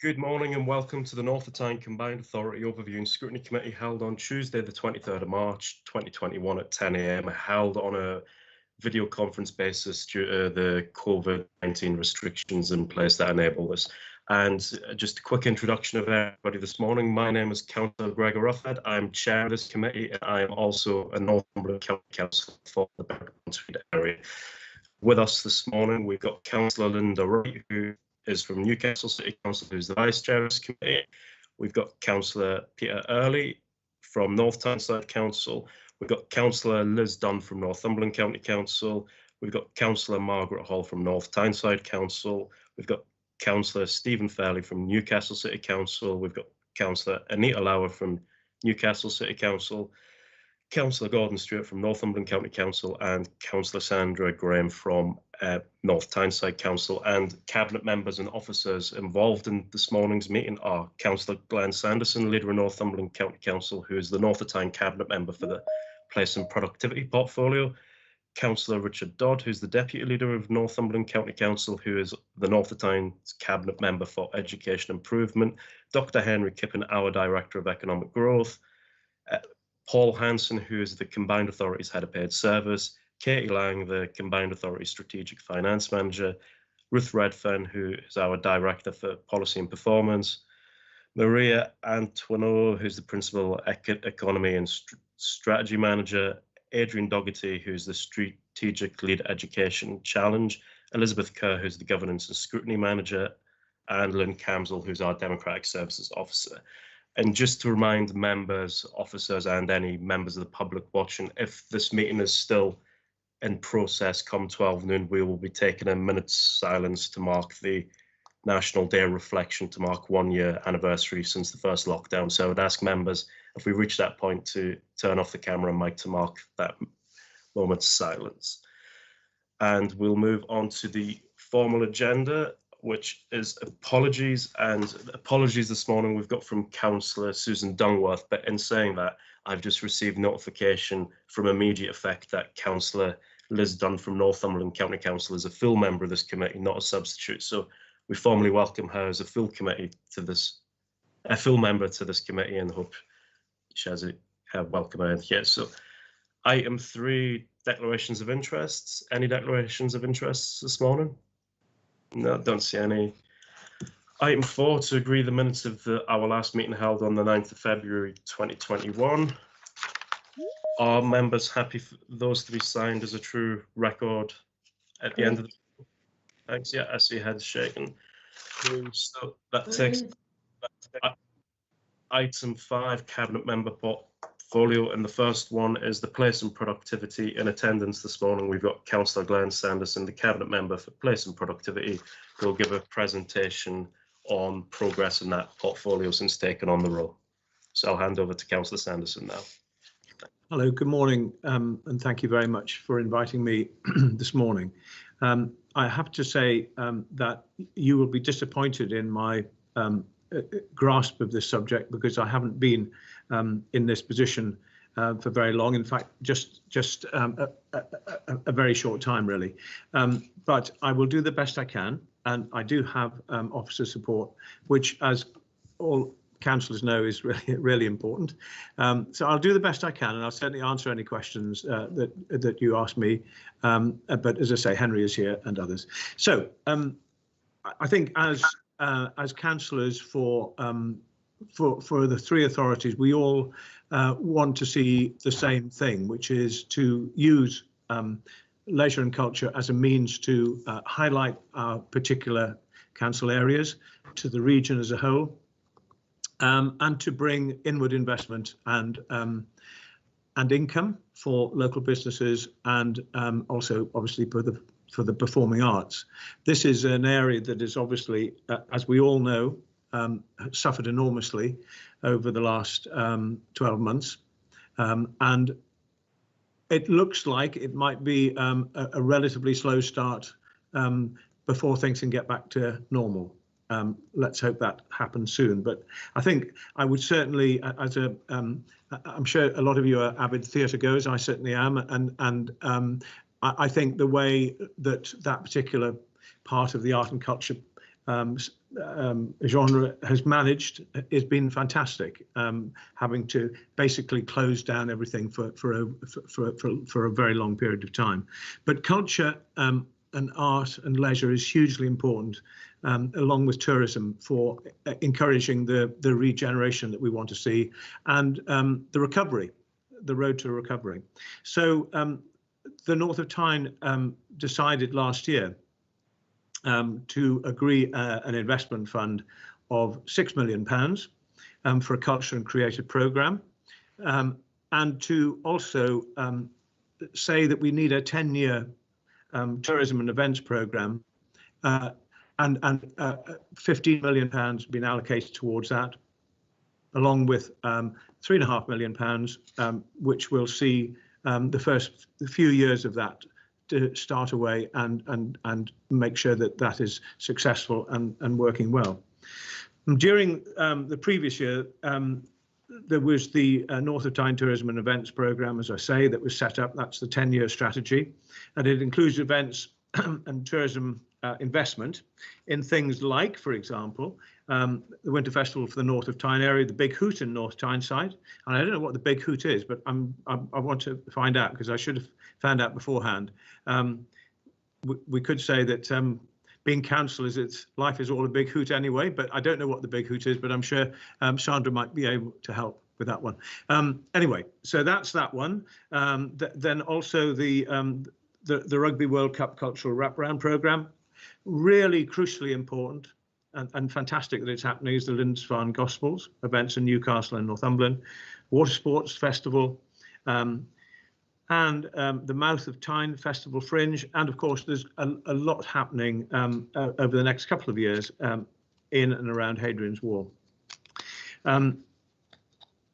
Good morning and welcome to the North Tyne Combined Authority Overview and Scrutiny Committee held on Tuesday the 23rd of March 2021 at 10 a.m. held on a video conference basis due to the COVID-19 restrictions in place that enable this. And just a quick introduction of everybody this morning. My name is Councillor Gregor Ruffhead. I'm chair of this committee and I am also a Northumberland County Councillor for the Berkhamsted area. With us this morning, we've got Councillor Linda Wright, who is from Newcastle City Council, who's the Vice Chair of this committee. We've got Councillor Peter Early from North Tyneside Council. We've got Councillor Liz Dunn from Northumberland County Council. We've got Councillor Margaret Hall from North Tyneside Council. We've got Councillor Stephen Fairley from Newcastle City Council. We've got Councillor Anita Lauer from Newcastle City Council. Councillor Gordon Stewart from Northumberland County Council and Councillor Sandra Graham from North Tyneside Council. And cabinet members and officers involved in this morning's meeting are Councillor Glenn Sanderson, leader of Northumberland County Council, who is the North Tyne cabinet member for the Place and Productivity portfolio. Councillor Richard Dodd, who's the deputy leader of Northumberland County Council, who is the North Tyne cabinet member for Education Improvement. Dr. Henry Kippen, our director of Economic Growth. Paul Hanson, who is the Combined Authorities Head of Paid Service, Katie Lang, the Combined Authority Strategic Finance Manager, Ruth Redfern, who is our Director for Policy and Performance, Maria Antoineau, who's the Principal Economy and Strategy Manager, Adrian Dougherty, who's the Strategic Lead Education Challenge, Elizabeth Kerr, who's the Governance and Scrutiny Manager, and Lynn Camsell, who's our Democratic Services Officer. And just to remind members, officers, and any members of the public watching, if this meeting is still in process come 12 noon, we will be taking a minute's silence to mark the National Day of Reflection, to mark 1 year anniversary since the first lockdown. So I would ask members, if we reach that point, to turn off the camera and mic to mark that moment's silence. And we'll move on to the formal agenda, which is apologies. And apologies this morning we've got from Councillor Susan Dungworth, but in saying that, I've just received notification from immediate effect that Councillor Liz Dunn from Northumberland County Council is a full member of this committee, not a substitute. So we formally welcome her as a full member to this committee, and hope she has a welcome her here. So item 3, declarations of interests. Any declarations of interests this morning? No, don't see any. Item 4, to agree the minutes of our last meeting held on the 9th of February 2021. Are members happy for those to be signed as a true record at the end of the meeting? Thanks. Yeah, I see heads shaking. So that takes item 5, cabinet member portfolio, and the first one is the Place and Productivity. In attendance this morning, we've got Councillor Glenn Sanderson, the cabinet member for Place and Productivity, who will give a presentation on progress in that portfolio since taking on the role. So I'll hand over to Councillor Sanderson now. Hello, good morning, and thank you very much for inviting me this morning. I have to say that you will be disappointed in my grasp of this subject, because I haven't been in this position for very long. In fact, just a very short time, really. But I will do the best I can, and I do have officer support, which, as all councillors know, is really important. So I'll do the best I can, and I'll certainly answer any questions that you ask me. But as I say, Henry is here and others. So I think as councillors for the 3 authorities, we all want to see the same thing, which is to use leisure and culture as a means to highlight our particular council areas to the region as a whole, and to bring inward investment and income for local businesses, and also obviously for the performing arts. This is an area that is obviously, as we all know, suffered enormously over the last 12 months. And it looks like it might be a relatively slow start before things can get back to normal. Let's hope that happens soon. But I think I would certainly, I'm sure a lot of you are avid theatre goers. I certainly am, and I think the way that particular part of the art and culture genre has managed has been fantastic, having to basically close down everything for a very long period of time. But culture and art and leisure is hugely important, along with tourism, for encouraging the regeneration that we want to see, and the recovery, the road to recovery. So the North of Tyne decided last year to agree an investment fund of £6 million for a culture and creative programme, and to also say that we need a 10-year tourism and events programme, and £15 million been allocated towards that, along with £3.5 million, which will see the first few years of that to start away and make sure that that is successful and working well. During the previous year, there was the North of Tyne Tourism and Events Programme, as I say, that was set up. That's the 10-year strategy, and it includes events and tourism investment in things like, for example, the Winter Festival for the North of Tyne area, the Big Hoot in North Tyneside. And I don't know what the Big Hoot is, but I want to find out, because I should have found out beforehand. We could say that being council life is all a big hoot anyway, but I don't know what the Big Hoot is, but I'm sure Sandra might be able to help with that one. Anyway, so that's that one. Then also the Rugby World Cup Cultural Wraparound Programme, really crucially important and fantastic that it's happening, is the Lindisfarne Gospels events in Newcastle and Northumberland, Water Sports Festival, and the Mouth of Tyne Festival Fringe. And of course, there's a lot happening over the next couple of years in and around Hadrian's Wall.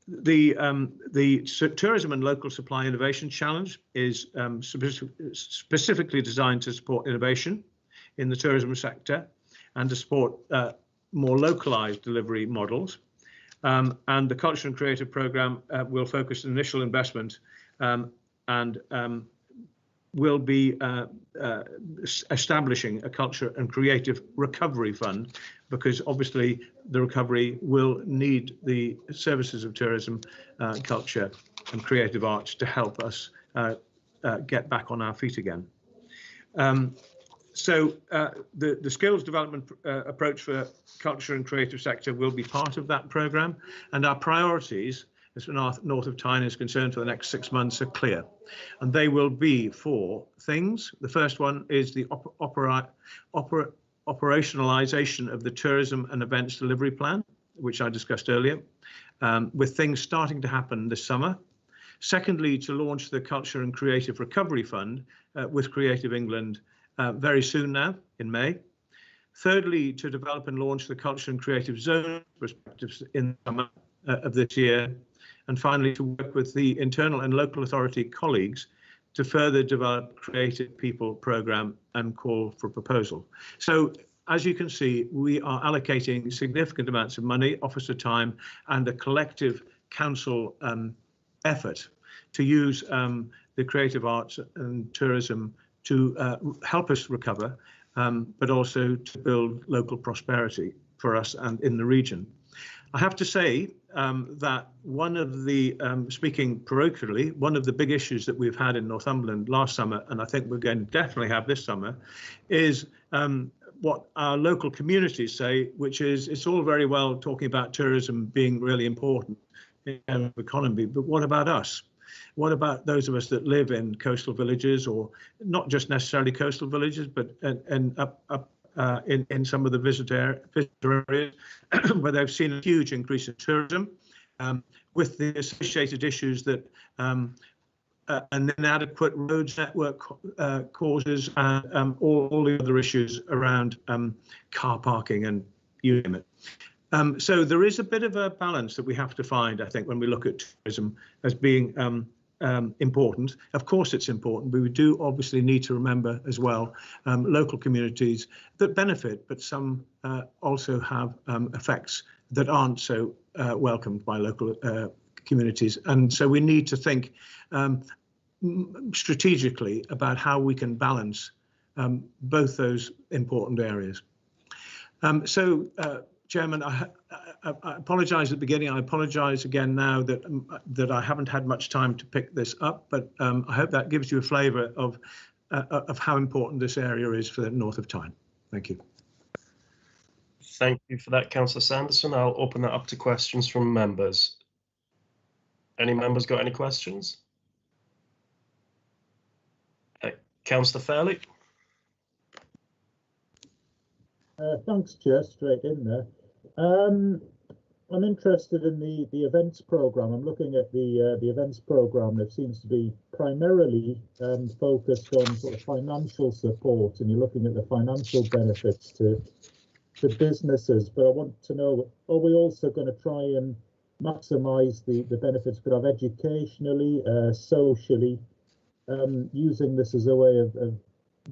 The Tourism and Local Supply Innovation Challenge is specifically designed to support innovation in the tourism sector and to support more localized delivery models. And the Culture and Creative Programme will focus initial investment and will be establishing a culture and creative recovery fund, because obviously the recovery will need the services of tourism, culture and creative arts to help us get back on our feet again. So the skills development approach for culture and creative sector will be part of that programme, and our priorities as far as North of Tyne is concerned for the next 6 months are clear, and they will be 4 things. The first one is the operationalisation of the tourism and events delivery plan, which I discussed earlier, with things starting to happen this summer. Secondly, to launch the Culture and Creative Recovery Fund with Creative England very soon now, in May. Thirdly, to develop and launch the Culture and Creative Zone perspectives in the summer of this year. And finally, to work with the internal and local authority colleagues to further develop Creative People programme and call for proposal. So, as you can see, we are allocating significant amounts of money, officer time, and a collective council effort to use the creative arts and tourism to help us recover, but also to build local prosperity for us and in the region. I have to say that one of the, speaking parochially, one of the big issues that we've had in Northumberland last summer, and I think we're going to definitely have this summer, is what our local communities say, which is it's all very well talking about tourism being really important in the economy, but what about us? What about those of us that live in coastal villages, or not just necessarily coastal villages, but in some of the visitor areas where they've seen a huge increase in tourism, with the associated issues that an inadequate roads network causes, and all the other issues around car parking and you name it. So there is a bit of a balance that we have to find, I think, when we look at tourism as being important. Of course it's important, but we do obviously need to remember as well local communities that benefit, but some also have effects that aren't so welcomed by local communities. And so we need to think strategically about how we can balance both those important areas. Chairman, I apologise at the beginning. I apologise again now that I haven't had much time to pick this up, but I hope that gives you a flavour of how important this area is for the North of Tyne. Thank you. Thank you for that, Councillor Sanderson. I'll open that up to questions from members. Any members got any questions? Councillor Fairley. Thanks, Chair. Straight in there. I'm interested in the events programme. I'm looking at the events programme that seems to be primarily focused on sort of financial support, and you're looking at the financial benefits to businesses. But I want to know, are we also going to try and maximise the benefits we could have educationally, socially, using this as a way of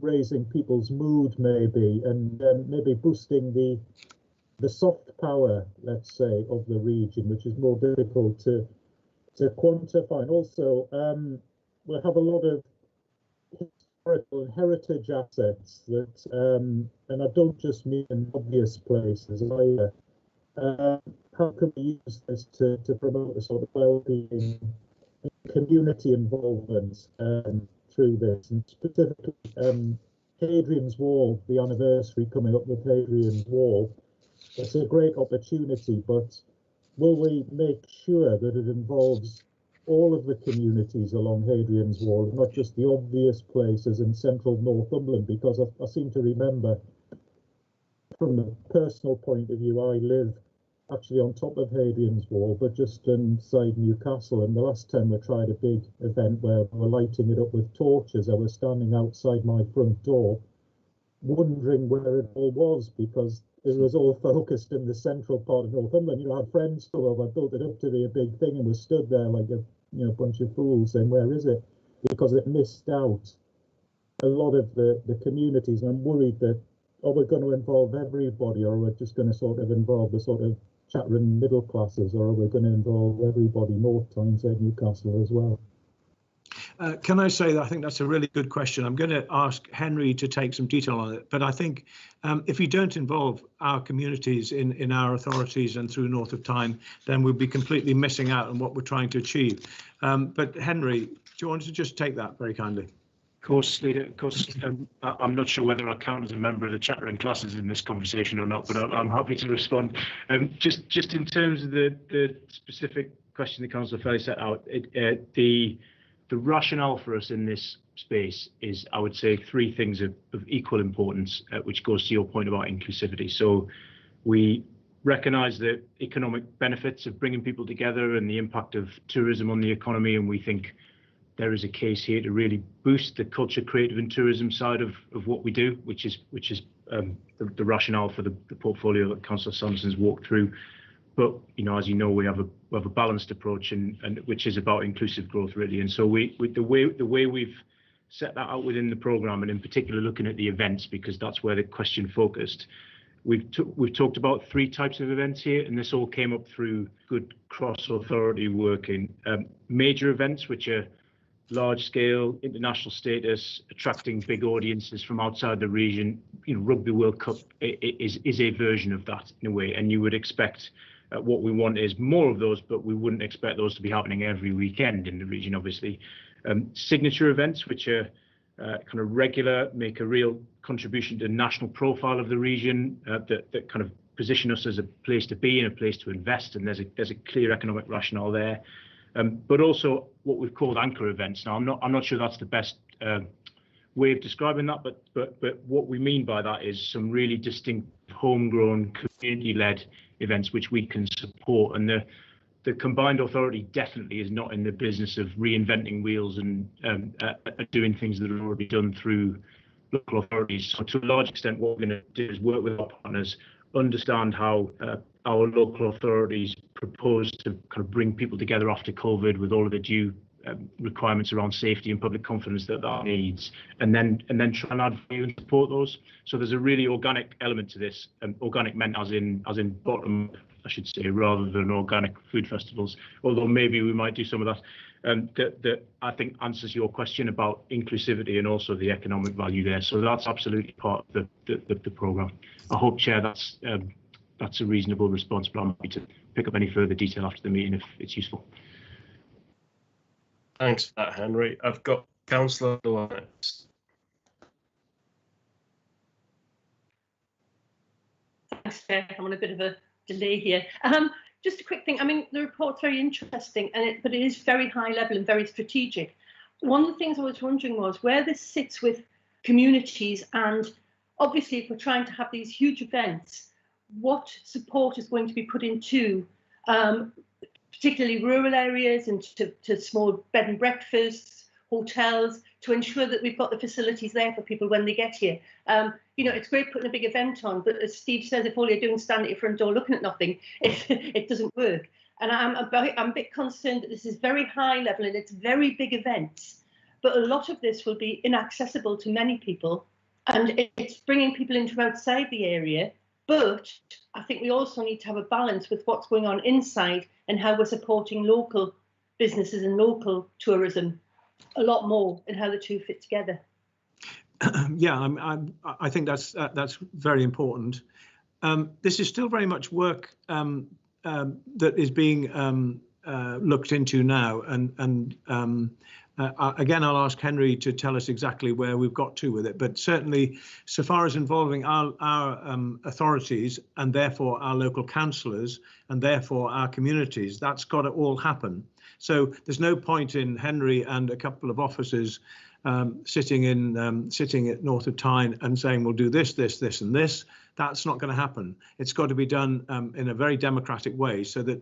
raising people's mood maybe, and maybe boosting the soft power, let's say, of the region, which is more difficult to quantify. And also, we have a lot of historical and heritage assets that, and I don't just mean in obvious places either. How can we use this to promote a sort of well-being, community involvement through this, and specifically Hadrian's Wall, the anniversary coming up with Hadrian's Wall? It's a great opportunity, but will we make sure that it involves all of the communities along Hadrian's Wall, not just the obvious places in central Northumberland? Because I seem to remember, from a personal point of view, I live actually on top of Hadrian's Wall, but just inside Newcastle. And the last time we tried a big event where we were lighting it up with torches, I was standing outside my front door, wondering where it all was, because it was all focused in the central part of Northumberland. You know, I had friends come over, built it up to be a big thing, and we stood there like a bunch of fools saying, where is it? Because it missed out a lot of the communities. And I'm worried that, are we going to involve everybody, or are we just going to sort of involve the sort of Chatron middle classes, or are we going to involve everybody, North Tyneside, Newcastle as well? Can I say that I think that's a really good question. I'm going to ask Henry to take some detail on it, but I think if you don't involve our communities in our authorities and through North of Tyne, then we'll be completely missing out on what we're trying to achieve. But Henry, do you want to just take that very kindly? Of course, Leader. Of course, I'm not sure whether I count as a member of the Chatron classes in this conversation or not, but I'm happy to respond. Just in terms of the specific question that Councillor Fairley set out, the rationale for us in this space is, I would say, three things of equal importance, which goes to your point about inclusivity. So we recognise the economic benefits of bringing people together and the impact of tourism on the economy, and we think there is a case here to really boost the culture, creative and tourism side of what we do, which is the rationale for the portfolio that Councillor Sanderson's walked through. But as you know, we have a balanced approach, and which is about inclusive growth really. And so the way we've set that out within the programme, and in particular looking at the events, because that's where the question focused. We've talked about three types of events here, and this all came up through good cross-authority working. Major events, which are large scale, international status, attracting big audiences from outside the region. Rugby World Cup is a version of that in a way, and you would expect what we want is more of those, but we wouldn't expect those to be happening every weekend in the region, obviously. Signature events, which are kind of regular, make a real contribution to the national profile of the region, that kind of position us as a place to be and a place to invest, and there's a clear economic rationale there. But also what we've called anchor events. Now, I'm not sure that's the best way of describing that, but what we mean by that is some really distinct homegrown community-led events which we can support. And the combined authority definitely is not in the business of reinventing wheels and doing things that are already done through local authorities. So to a large extent, what we're going to do is work with our partners, understand how our local authorities propose to kind of bring people together after COVID with all of the due requirements around safety and public confidence that needs, and then try and add value and support those. So there's a really organic element to this. Organic meant as in bottom I should say, rather than organic food festivals. Although maybe we might do some of that. That I think answers your question about inclusivity and also the economic value there. So that's absolutely part of the programme. I hope, Chair, that's a reasonable response, but I'm happy to pick up any further detail after the meeting if it's useful. Thanks for that, Henry. I've got Councillor next. Thanks, Chair. I'm on a bit of a delay here. Just a quick thing. I mean, the report's very interesting, but it is very high level and very strategic. One of the things I was wondering was where this sits with communities, and obviously if we're trying to have these huge events, what support is going to be put into particularly rural areas and to small bed and breakfasts, hotels, to ensure that we've got the facilities there for people when they get here. You know, it's great putting a big event on, but as Steve says, if all you're doing is standing at your front door looking at nothing, it doesn't work. And I'm a bit concerned that this is very high level and it's very big events, but a lot of this will be inaccessible to many people, and it's bringing people in from outside the area. But I think we also need to have a balance with what's going on inside and how we're supporting local businesses and local tourism a lot more, and how the two fit together. Yeah, I think that's very important. This is still very much work that is being looked into now, and again, I'll ask Henry to tell us exactly where we've got to with it. But certainly, so far as involving our authorities and therefore our local councillors and therefore our communities, that's got to all happen. So there's no point in Henry and a couple of officers sitting at North of Tyne and saying we'll do this, this, this, and this. That's not going to happen. It's got to be done in a very democratic way. So that,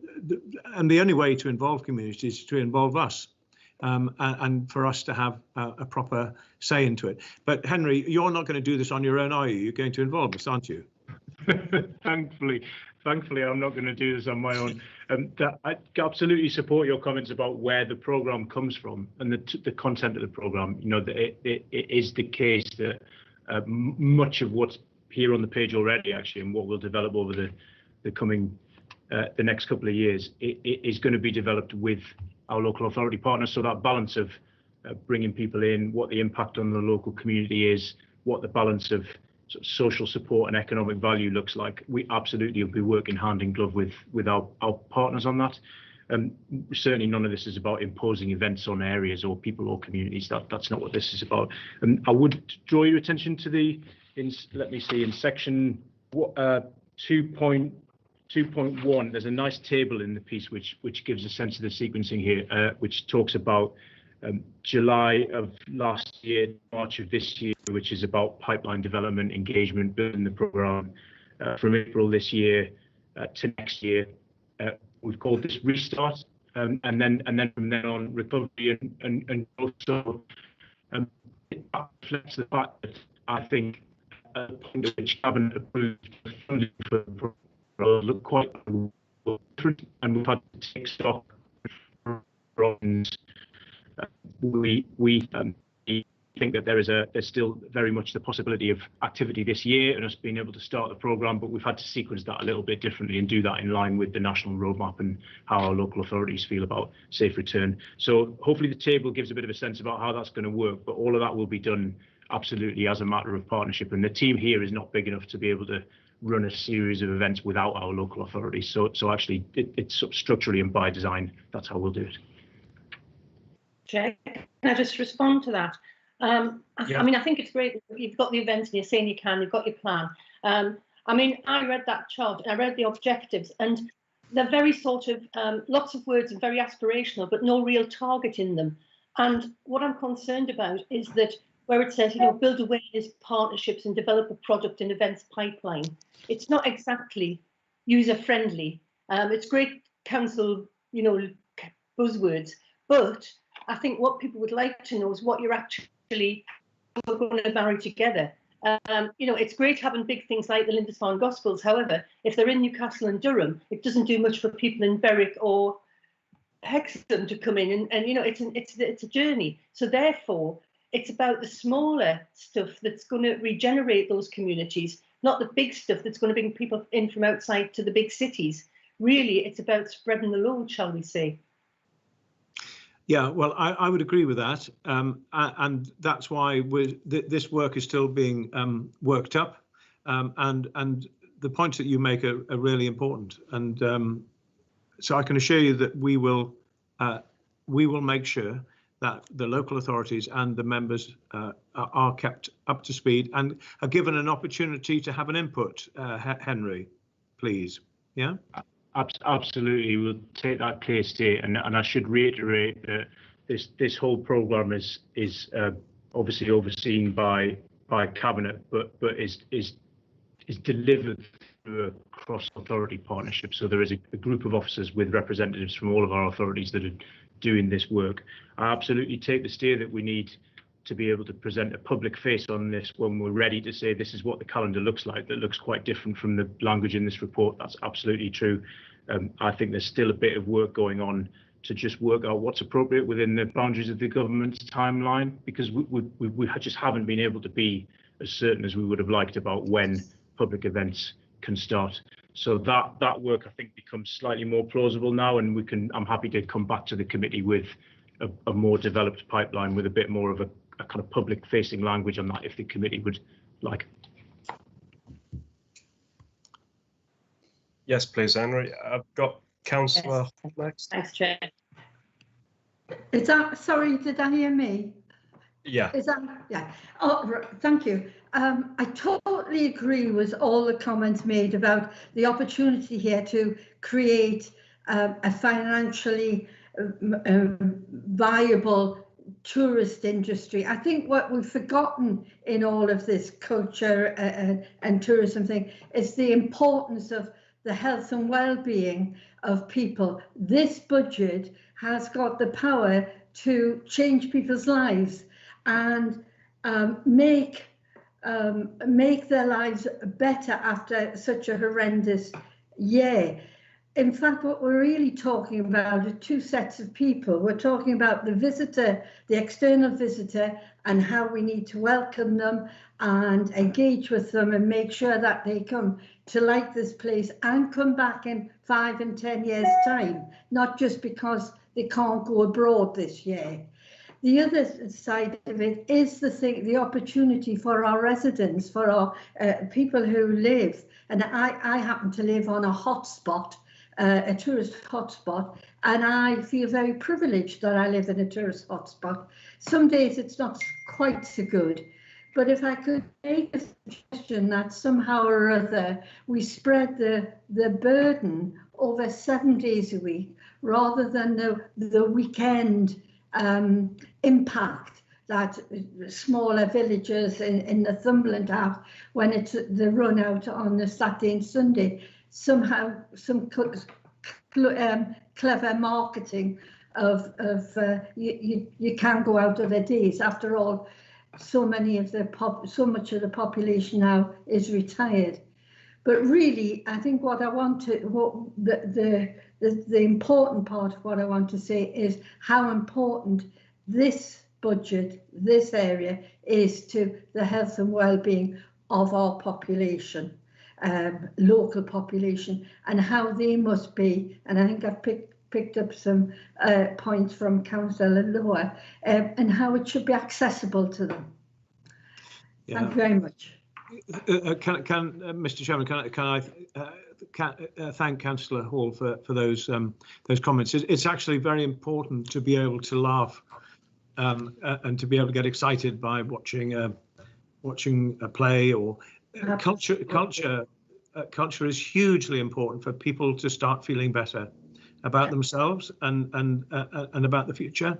and the only way to involve communities is to involve us, and for us to have a proper say into it. But Henry, you're not going to do this on your own, are you? You're going to involve us, aren't you? Thankfully, I'm not going to do this on my own. I absolutely support your comments about where the programme comes from and the content of the programme. You know, that it is the case that much of what's here on the page already, actually, and what we'll develop over the coming the next couple of years, it is going to be developed with our local authority partners. So that balance of bringing people in, what the impact on the local community is, what the balance of social support and economic value looks like, we absolutely will be working hand in glove with our partners on that. Certainly none of this is about imposing events on areas or people or communities. That's not what this is about. I would draw your attention to in section 2.1, there's a nice table in the piece which gives a sense of the sequencing here, which talks about July of last year, March of this year, which is about pipeline development, engagement, building the programme. From April this year to next year, we've called this restart, and then from then on, recovery and also it reflects the fact that I think at the point at which Cabinet approved funding for the programme look quite different, and we've had to take stock from. We think that there's still very much the possibility of activity this year and us being able to start the programme, but we've had to sequence that a little bit differently and do that in line with the national roadmap and how our local authorities feel about safe return. So hopefully the table gives a bit of a sense about how that's going to work, but all of that will be done absolutely as a matter of partnership, and the team here is not big enough to be able to run a series of events without our local authorities. So actually it's structurally and by design, that's how we'll do it. Chair, can I just respond to that? Yeah. I mean, I think it's great that you've got the events and you're saying you can, you've got your plan. I mean, I read that chart, I read the objectives, and they're very sort of lots of words and very aspirational, but no real target in them. And what I'm concerned about is that where it says, you know, build awareness, partnerships, and develop a product and events pipeline, it's not exactly user friendly. It's great council, you know, buzzwords, but I think what people would like to know is what you're actually going to marry together. You know, it's great having big things like the Lindisfarne Gospels. However, if they're in Newcastle and Durham, it doesn't do much for people in Berwick or Hexham to come in. And you know, it's a journey. So therefore, it's about the smaller stuff that's going to regenerate those communities, not the big stuff that's going to bring people in from outside to the big cities. really it's about spreading the load, shall we say? Yeah, well, I would agree with that, and that's why this work is still being worked up, and the points that you make are really important, and so I can assure you that we will make sure that the local authorities and the members are kept up to speed and are given an opportunity to have an input. Henry, please. Yeah. Absolutely, we'll take that clear state, and I should reiterate that this whole programme is obviously overseen by Cabinet, but is delivered through a cross-authority partnership. So there is a group of officers with representatives from all of our authorities that are doing this work. I absolutely take the steer that we need to be able to present a public face on this when we're ready to say this is what the calendar looks like. That looks quite different from the language in this report. That's absolutely true. I think there's still a bit of work going on to just work out what's appropriate within the boundaries of the government's timeline, because we just haven't been able to be as certain as we would have liked about when public events can start. So that work, I think, becomes slightly more plausible now, and I'm happy to come back to the committee with a more developed pipeline with a bit more of a kind of public facing language on that, if the committee would like. Yes, please, Henry. I've got Councillor next. Thanks, Chair. Is that, sorry, did I hear me? Yeah. Is that, yeah. Oh, thank you. I totally agree with all the comments made about the opportunity here to create a financially viable tourist industry. I think what we've forgotten in all of this culture and tourism thing is the importance of the health and well-being of people. This budget has got the power to change people's lives and make their lives better after such a horrendous year. In fact, what we're really talking about are two sets of people. We're talking about the visitor, the external visitor, and how we need to welcome them and engage with them and make sure that they come to like this place and come back in 5 and 10 years' time, not just because they can't go abroad this year. The other side of it is the opportunity for our residents, for our people who live, and I happen to live on a hotspot, a tourist hotspot, and I feel very privileged that I live in a tourist hotspot. Some days it's not quite so good, but if I could make a suggestion that somehow or other we spread the burden over 7 days a week rather than the weekend impact that smaller villages in Northumberland have when it's the run out on the Saturday and Sunday. Somehow some clever marketing of you can go out other days. After all, so much of the population now is retired. But really, I think the important part of what I want to say is how important this budget, this area, is to the health and well-being of our population. Local population, and how they must be, and I think I've picked up some points from Councillor Lower, and how it should be accessible to them. Yeah. Thank you very much. Mr. Chairman, can I thank Councillor Hall for those comments. It's actually very important to be able to laugh and to be able to get excited by watching a play or. Culture is hugely important for people to start feeling better about themselves and about the future,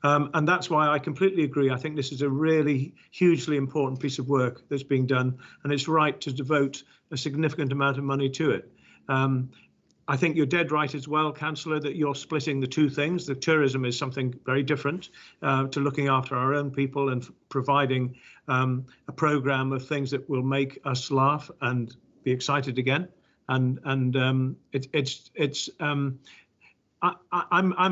and that's why I completely agree. I think this is a really hugely important piece of work that's being done, and it's right to devote a significant amount of money to it. I think you're dead right as well, Councillor, that you're splitting the two things. The tourism is something very different to looking after our own people and providing a programme of things that will make us laugh and be excited again. I'm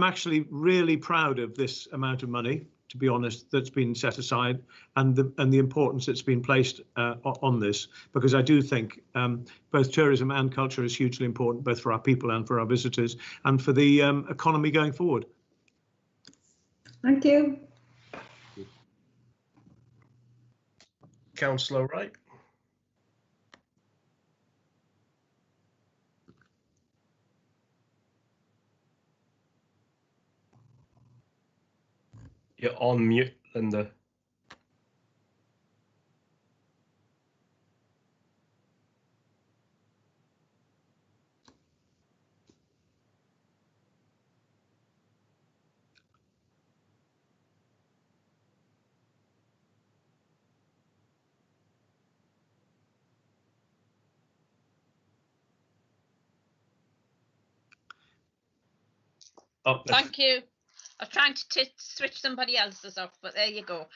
actually really proud of this amount of money to be honest, that's been set aside, and the importance that's been placed on this, because I do think both tourism and culture is hugely important, both for our people and for our visitors, and for the economy going forward. Thank you. Councillor Wright. You're on mute, Linda. Oh, thank you. I was trying to switch somebody else's off, but there you go.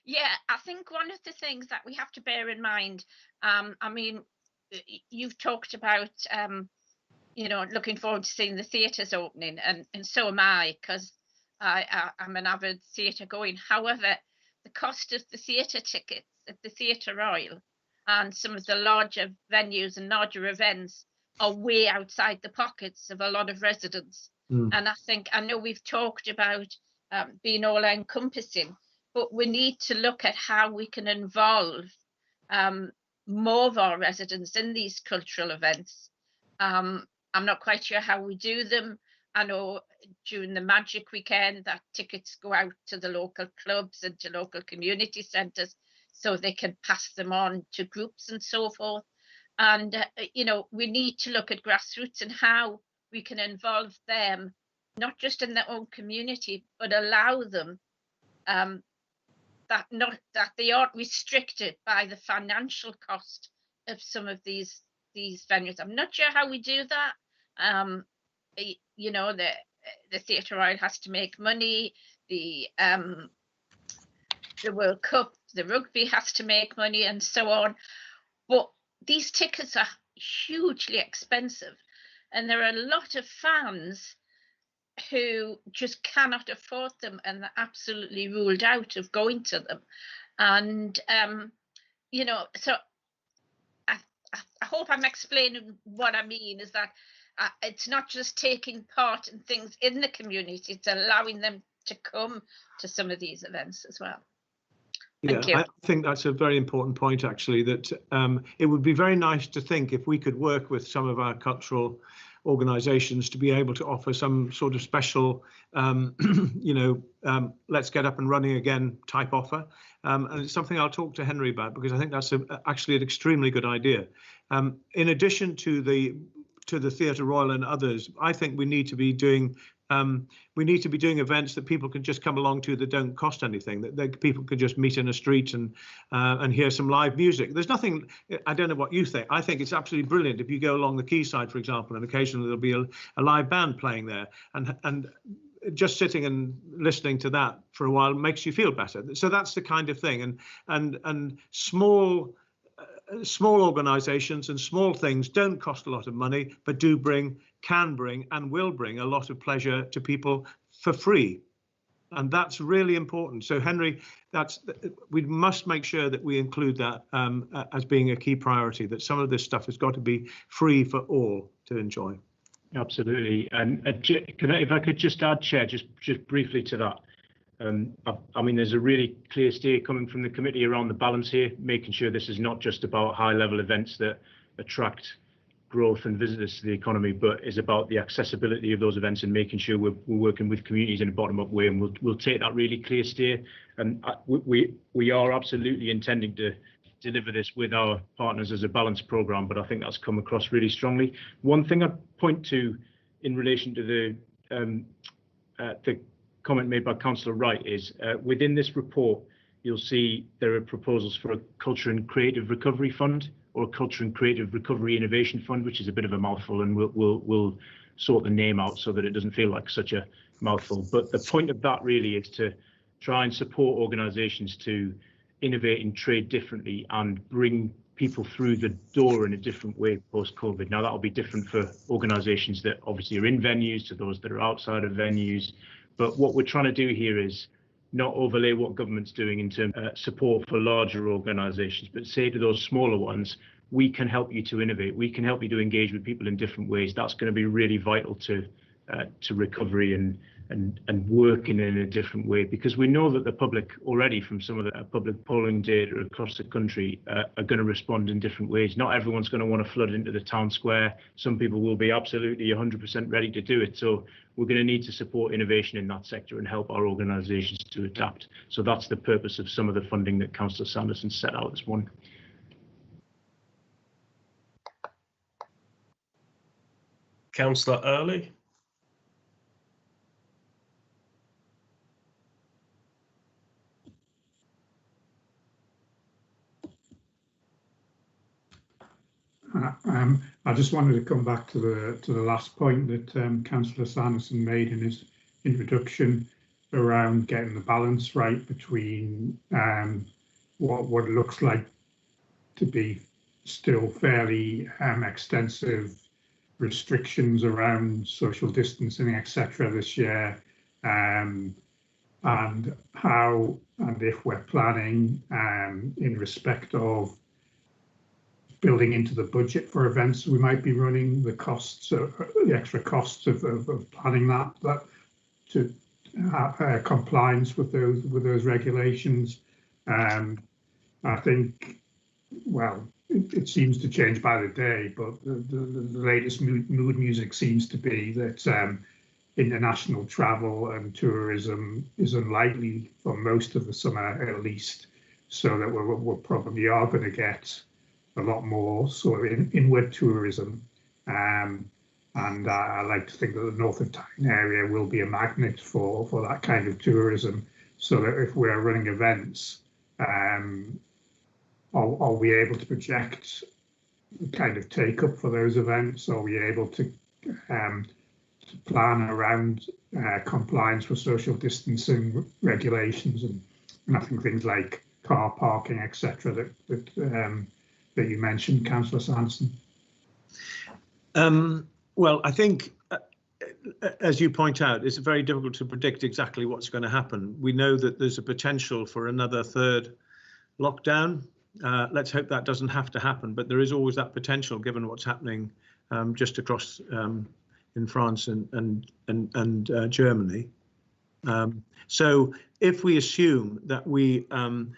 Yeah, I think one of the things that we have to bear in mind, I mean, you've talked about, you know, looking forward to seeing the theatres opening, and so am I, because I'm an avid theatre going. However, the cost of the theatre tickets at the Theatre Royal and some of the larger venues and larger events are way outside the pockets of a lot of residents. And I know we've talked about being all encompassing, but we need to look at how we can involve more of our residents in these cultural events. I'm not quite sure how we do them. I know during the Magic Weekend that tickets go out to the local clubs and to local community centres so they can pass them on to groups and so forth. And, you know, we need to look at grassroots and how we can involve them, not just in their own community, but allow them that they aren't restricted by the financial cost of some of these venues. I'm not sure how we do that. You know, the Theatre Royal has to make money. The World Cup, the rugby has to make money, and so on. But these tickets are hugely expensive. And there are a lot of fans who just cannot afford them and are absolutely ruled out of going to them. And, you know, so I hope I'm explaining what I mean, is that it's not just taking part in things in the community, it's allowing them to come to some of these events as well. Thank you. I think that's a very important point, actually, that it would be very nice to think if we could work with some of our cultural organisations to be able to offer some sort of special, you know, let's get up and running again type offer. And it's something I'll talk to Henry about, because I think that's actually an extremely good idea. In addition to the Theatre Royal and others, I think we need to be doing events that people can just come along to that don't cost anything, that people can just meet in a street and hear some live music. There's nothing, I don't know what you think. I think it's absolutely brilliant if you go along the quayside, for example, and occasionally there'll be a live band playing there, and just sitting and listening to that for a while makes you feel better. So that's the kind of thing, and small organisations and small things don't cost a lot of money, but can bring and will bring a lot of pleasure to people for free. And that's really important. So Henry, we must make sure that we include that as being a key priority, that some of this stuff has got to be free for all to enjoy. Absolutely. And if I could just add, Chair, just briefly to that. I mean, there's a really clear steer coming from the committee around the balance here, making sure this is not just about high-level events that attract growth and visitors to the economy, but is about the accessibility of those events and making sure we're working with communities in a bottom-up way. And we'll take that really clear steer. And we are absolutely intending to deliver this with our partners as a balanced programme, but I think that's come across really strongly. One thing I'd point to in relation to the comment made by Councillor Wright is within this report, you'll see there are proposals for a Culture and Creative Recovery Fund, or a Culture and Creative Recovery Innovation Fund, which is a bit of a mouthful, and we'll sort the name out so that it doesn't feel like such a mouthful. But the point of that really is to try and support organisations to innovate and trade differently and bring people through the door in a different way post-COVID. Now, that'll be different for organisations that obviously are in venues to those that are outside of venues. But what we're trying to do here is not overlay what government's doing in terms of support for larger organisations, but say to those smaller ones, we can help you to innovate. We can help you to engage with people in different ways. That's going to be really vital to recovery and working in a different way, because we know that the public already, from some of the public polling data across the country, are going to respond in different ways. Not everyone's going to want to flood into the town square. Some people will be absolutely 100% ready to do it. So we're going to need to support innovation in that sector and help our organisations to adapt. So that's the purpose of some of the funding that Councillor Sanderson set out this morning. Councillor Early. I just wanted to come back to the last point that Councillor Sanderson made in his introduction around getting the balance right between what looks like to be still fairly extensive restrictions around social distancing, etc. this year, and how and if we're planning in respect of building into the budget for events we might be running, the costs, the extra costs of planning that to have compliance with those regulations. I think, well, it seems to change by the day, but the latest mood music seems to be that international travel and tourism is unlikely for most of the summer, at least, so that we probably are going to get a lot more sort of inward tourism, and I like to think that the North of Tyne area will be a magnet for that kind of tourism, so that if we're running events, are we able to project the kind of take up for those events? Are we able to plan around compliance with social distancing regulations, and I think things like car parking, etc. that you mentioned, Councillor Sanderson? Well, I think, as you point out, it's very difficult to predict exactly what's going to happen. We know that there's a potential for another third lockdown. Let's hope that doesn't have to happen, but there is always that potential given what's happening just across in France and Germany. So if we assume that we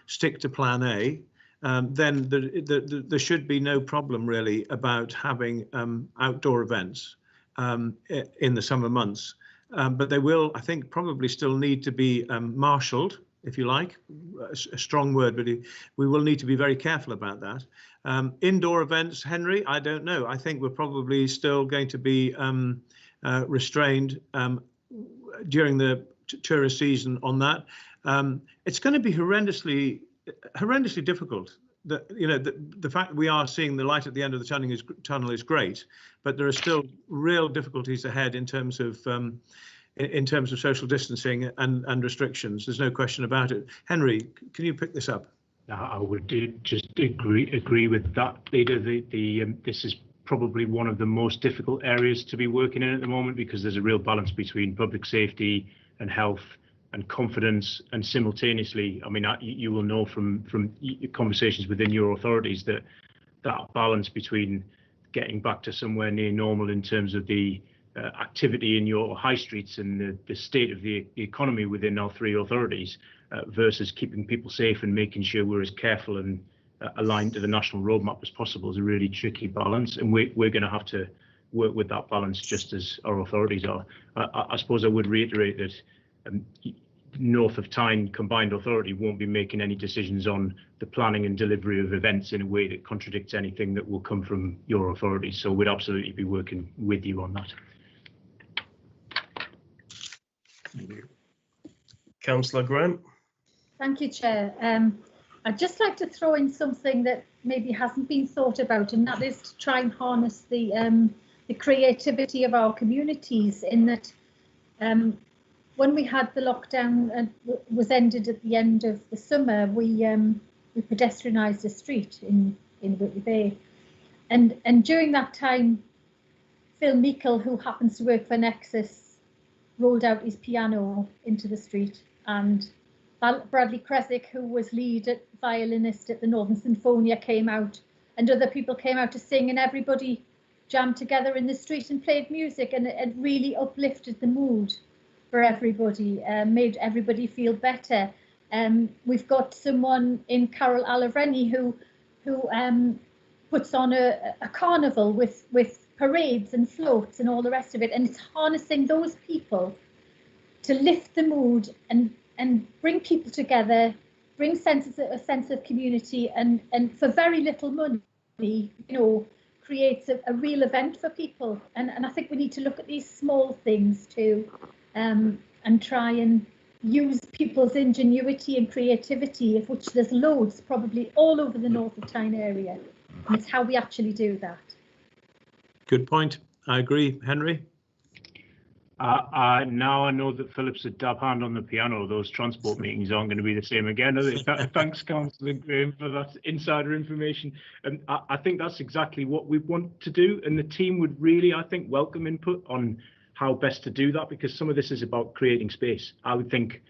stick to Plan A, then there should be no problem really about having outdoor events in the summer months. But they will, I think, probably still need to be marshalled, if you like, a strong word, but we will need to be very careful about that. Indoor events, Henry, I don't know. I think we're probably still going to be restrained during the tourist season on that. It's going to be horrendously difficult. The fact that we are seeing the light at the end of the tunnel is great, but there are still real difficulties ahead in terms of social distancing and restrictions. There's no question about it. Henry, can you pick this up? I would just agree with that, Leader. This is probably one of the most difficult areas to be working in at the moment, because there's a real balance between public safety and health and confidence, and simultaneously, I mean, you will know from conversations within your authorities that balance between getting back to somewhere near normal in terms of the activity in your high streets and the state of the economy within our three authorities versus keeping people safe and making sure we're as careful and aligned to the national roadmap as possible is a really tricky balance, and we're going to have to work with that balance just as our authorities are. I suppose I would reiterate that North of Tyne Combined Authority won't be making any decisions on the planning and delivery of events in a way that contradicts anything that will come from your authority. So we'd absolutely be working with you on that. Thank you. Councillor Grant. Thank you, Chair. I'd just like to throw in something that maybe hasn't been thought about, and that is to try and harness the creativity of our communities, in that when we had the lockdown was ended at the end of the summer, we pedestrianised a street in Whitley Bay, and during that time, Phil Meikle, who happens to work for Nexus, rolled out his piano into the street, and Bradley Kresick, who was lead violinist at the Northern Sinfonia, came out, and other people came out to sing, and everybody jammed together in the street and played music, and it really uplifted the mood for everybody, made everybody feel better. We've got someone in Carol Alavreni who puts on a carnival with parades and floats and all the rest of it, and it's harnessing those people to lift the mood and bring people together, bring a sense of community, and for very little money, you know, creates a real event for people. And I think we need to look at these small things too, and try and use people's ingenuity and creativity, of which there's loads probably all over the North of Tyne area. And it's how we actually do that. Good point. I agree. Henry? Now I know that Philip's a dab hand on the piano. Those transport meetings aren't going to be the same again, are they? Thanks, Councillor Graham, for that insider information. And I think that's exactly what we want to do. And the team would really, I think, welcome input on how best to do that, because some of this is about creating space. I would think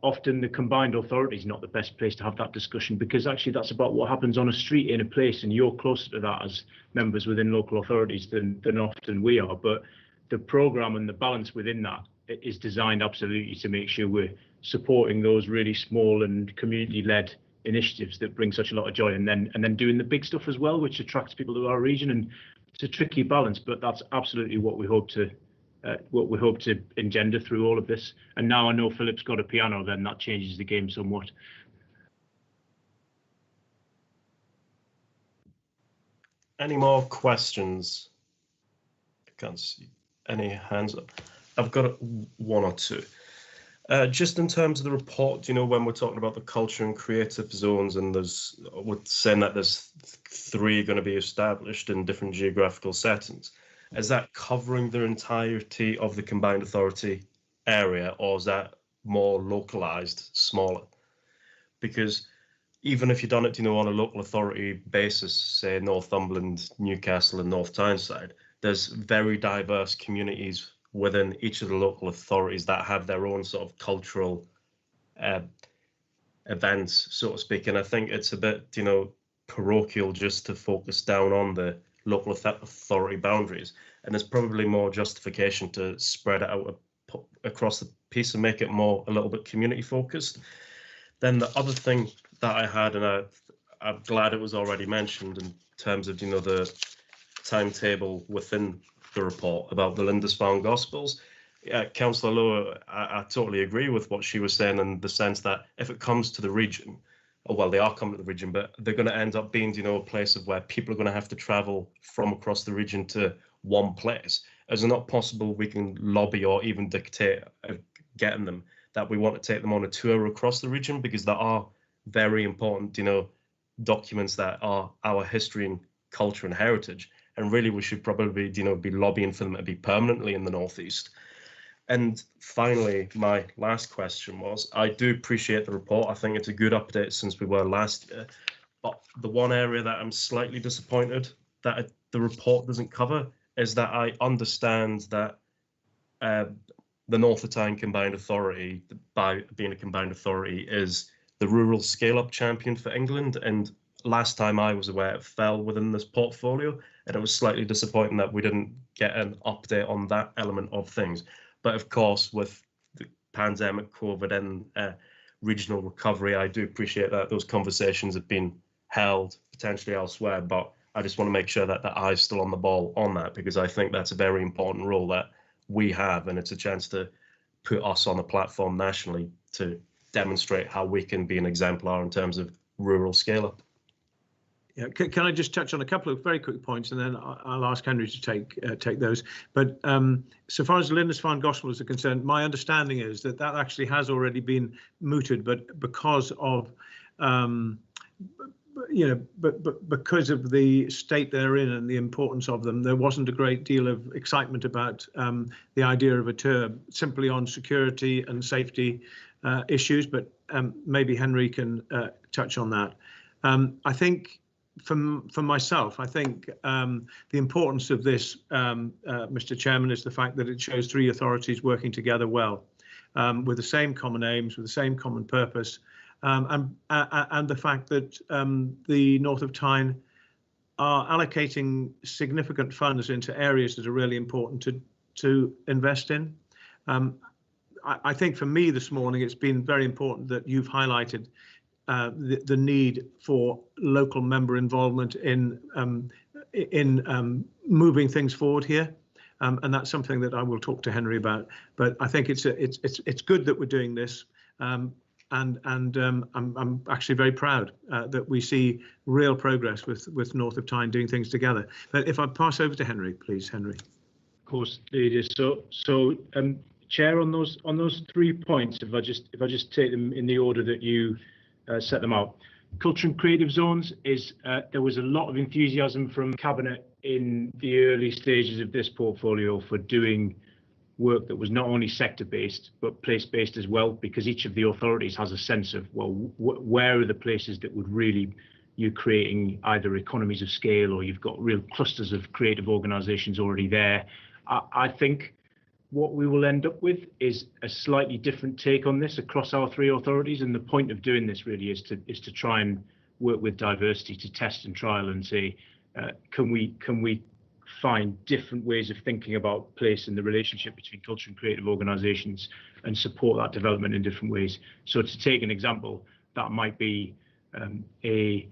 often the combined authority is not the best place to have that discussion, because actually that's about what happens on a street in a place, and you're closer to that as members within local authorities than often we are. But the programme and the balance within that is designed absolutely to make sure we're supporting those really small and community-led initiatives that bring such a lot of joy, and then doing the big stuff as well, which attracts people to our region. And it's a tricky balance, but that's absolutely what we hope to engender through all of this. And now I know Philip's got a piano, then that changes the game somewhat. Any more questions? I can't see any hands up. I've got one or two. Just in terms of the report, you know, when we're talking about the culture and creative zones, and we're saying that there's 3 going to be established in different geographical settings, is that covering the entirety of the combined authority area, or is that more localized, smaller? Because even if you've done it, you know, on a local authority basis, say Northumberland, Newcastle and North Tyneside, there's very diverse communities within each of the local authorities that have their own sort of cultural events, so to speak. And I think it's a bit, you know, parochial just to focus down on the local authority boundaries, and there's probably more justification to spread it out across the piece and make it more a little bit community focused. Then the other thing that I had, and I'm glad it was already mentioned in terms of, you know, the timetable within the report about the Lindisfarne Gospels. Councillor Lowe, I totally agree with what she was saying, in the sense that if it comes to the region, well, they are coming to the region, but they're going to end up being, you know, a place of where people are going to have to travel from across the region to one place. Is it not possible we can lobby or even dictate getting them that we want to take them on a tour across the region, because there are very important, you know, documents that are our history and culture and heritage, and really we should probably, you know, be lobbying for them to be permanently in the Northeast. And finally, my last question was, I do appreciate the report. I think it's a good update since we were last year. But the one area that I'm slightly disappointed that the report doesn't cover is that I understand that the North of Tyne Combined Authority, by being a combined authority, is the rural scale-up champion for England. And last time I was aware, it fell within this portfolio. And it was slightly disappointing that we didn't get an update on that element of things. But of course, with the pandemic, COVID, and regional recovery, I do appreciate that those conversations have been held potentially elsewhere. But I just want to make sure that the eye's still on the ball on that, because I think that's a very important role that we have, and it's a chance to put us on the platform nationally to demonstrate how we can be an exemplar in terms of rural scale-up. Yeah, can I just touch on a couple of very quick points, and then I'll ask Henry to take those. But so far as the Lindisfarne Gospels are concerned, my understanding is that actually has already been mooted, but because of because of the state they're in and the importance of them, there wasn't a great deal of excitement about the idea of a tour simply on security and safety issues. But maybe Henry can touch on that. I think. For myself, I think the importance of this, Mr. Chairman, is the fact that it shows 3 authorities working together well. with the same common aims, with the same common purpose, and the fact that the North of Tyne are allocating significant funds into areas that are really important to invest in. I think for me this morning, it's been very important that you've highlighted the need for local member involvement in moving things forward here. And that's something that I will talk to Henry about. But I think it's good that we're doing this. And I'm actually very proud that we see real progress with North of Tyne doing things together. But if I pass over to Henry, please, Henry. Of course, Lydia. So, Chair, on those 3 points, if I just take them in the order that you set them out. Culture and creative zones is there was a lot of enthusiasm from Cabinet in the early stages of this portfolio for doing work that was not only sector-based but place-based as well, because each of the authorities has a sense of, well, where are the places that would really, you're creating either economies of scale or you've got real clusters of creative organisations already there. I think what we will end up with is a slightly different take on this across our 3 authorities, and the point of doing this really is to try and work with diversity, to test and trial and say, can we find different ways of thinking about place and the relationship between culture and creative organisations and support that development in different ways. So to take an example, that might be a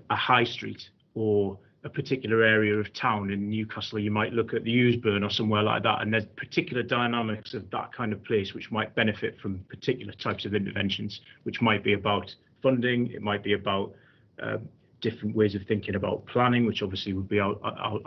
high street or a particular area of town. In Newcastle, you might look at the Eusburn or somewhere like that, and there's particular dynamics of that kind of place which might benefit from particular types of interventions, which might be about funding, it might be about different ways of thinking about planning, which obviously would be our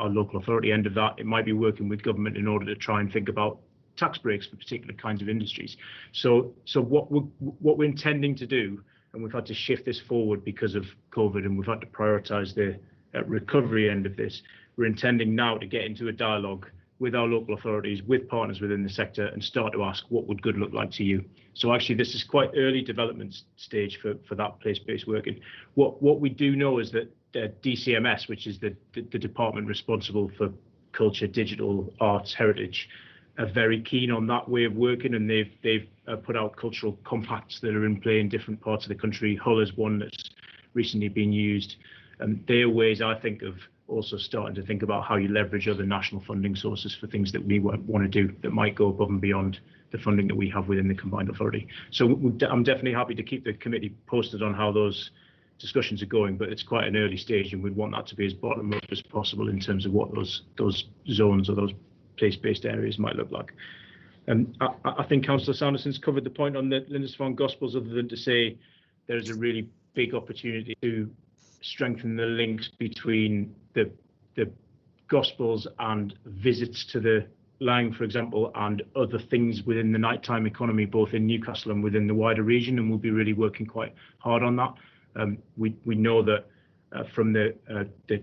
local authority end of that. It might be working with government in order to try and think about tax breaks for particular kinds of industries. So what we're intending to do, and we've had to shift this forward because of COVID, and we've had to prioritise the recovery end of this. We're intending now to get into a dialogue with our local authorities, with partners within the sector, and start to ask, what would good look like to you? So actually, this is quite early development stage for that place-based working. What we do know is that DCMS, which is the department responsible for culture, digital, arts, heritage, are very keen on that way of working, and they've put out cultural compacts that are in play in different parts of the country. Hull is one that's recently been used. And they are ways, I think, of also starting to think about how you leverage other national funding sources for things that we want to do that might go above and beyond the funding that we have within the combined authority. So I'm definitely happy to keep the committee posted on how those discussions are going, but it's quite an early stage, and we'd want that to be as bottom up as possible in terms of what those zones or those place-based areas might look like. And I think Councillor Sanderson's covered the point on the Lindisfarne Gospels, other than to say there's a really big opportunity to strengthen the links between the Gospels and visits to the Lang, for example, and other things within the nighttime economy, both in Newcastle and within the wider region, and we'll be really working quite hard on that. We know that from the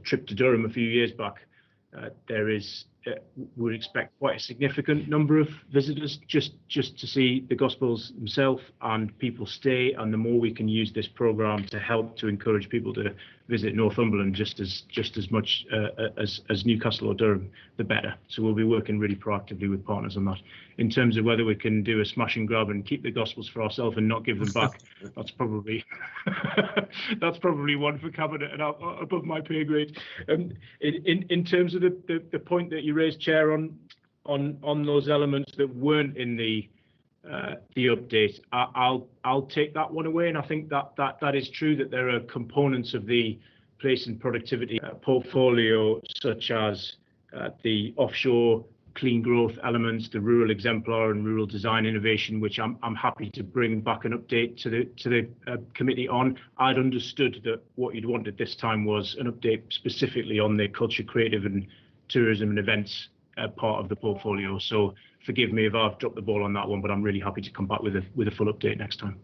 trip to Durham a few years back, we expect quite a significant number of visitors just to see the Gospels themselves, and people stay, and the more we can use this programme to help to encourage people to visit Northumberland just as much as Newcastle or Durham, the better. So we'll be working really proactively with partners on that. In terms of whether we can do a smash and grab and keep the Gospels for ourselves and not give them back, that's probably one for Cabinet and above my pay grade. In terms of the point that you raised, Chair, on those elements that weren't in the update, I'll take that one away, and I think that is true, that there are components of the place and productivity portfolio, such as the offshore clean growth elements, the rural exemplar and rural design innovation, which I'm happy to bring back an update to the committee on. I'd understood that what you'd wanted this time was an update specifically on the culture, creative and tourism and events part of the portfolio. So forgive me if I've dropped the ball on that one, but I'm really happy to come back with a full update next time.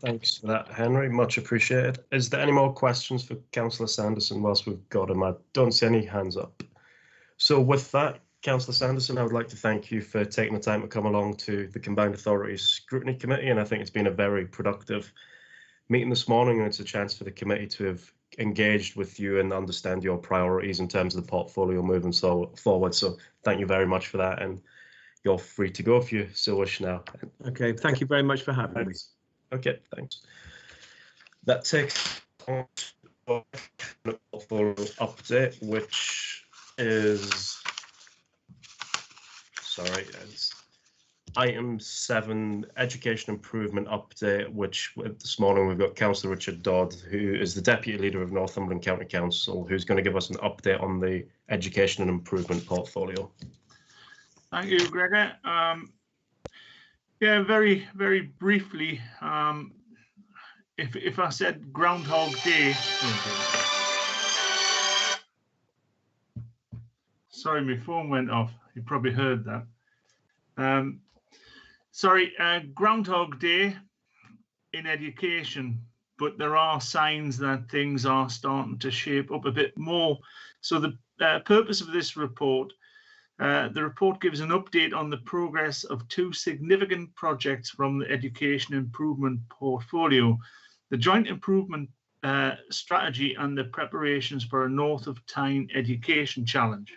Thanks for that, Henry. Much appreciated. Is there any more questions for Councillor Sanderson whilst we've got him? I don't see any hands up. So with that, Councillor Sanderson, I would like to thank you for taking the time to come along to the Combined Authorities Scrutiny Committee, and I think it's been a very productive meeting this morning, and it's a chance for the committee to have engaged with you and understand your priorities in terms of the portfolio moving forward. So thank you very much for that. And you're free to go if you so wish now. Okay, thank you very much for having me. Okay, thanks. That takes on to the portfolio update, which is, sorry, it's item 7, education improvement update, which this morning we've got Councillor Richard Dodd, who is the Deputy Leader of Northumberland County Council, who's going to give us an update on the education and improvement portfolio. Thank you, Gregor. Yeah, very, very briefly, if I said Groundhog Day, sorry, my phone went off. You probably heard that. Sorry, Groundhog Day in education, but there are signs that things are starting to shape up a bit more. So the purpose of this report, the report gives an update on the progress of 2 significant projects from the education improvement portfolio, the joint improvement strategy and the preparations for a North of Tyne education challenge.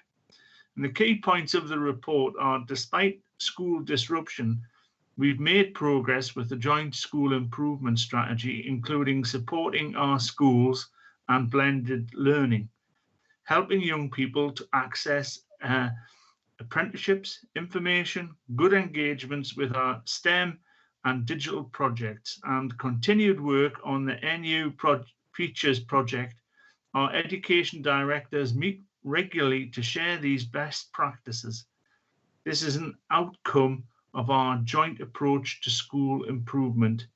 And the key points of the report are, despite school disruption, we've made progress with the joint school improvement strategy, including supporting our schools and blended learning, helping young people to access apprenticeships, information, good engagements with our STEM and digital projects, and continued work on the NU Features project. Our education directors meet regularly to share these best practices. This is an outcome of our joint approach to school improvement.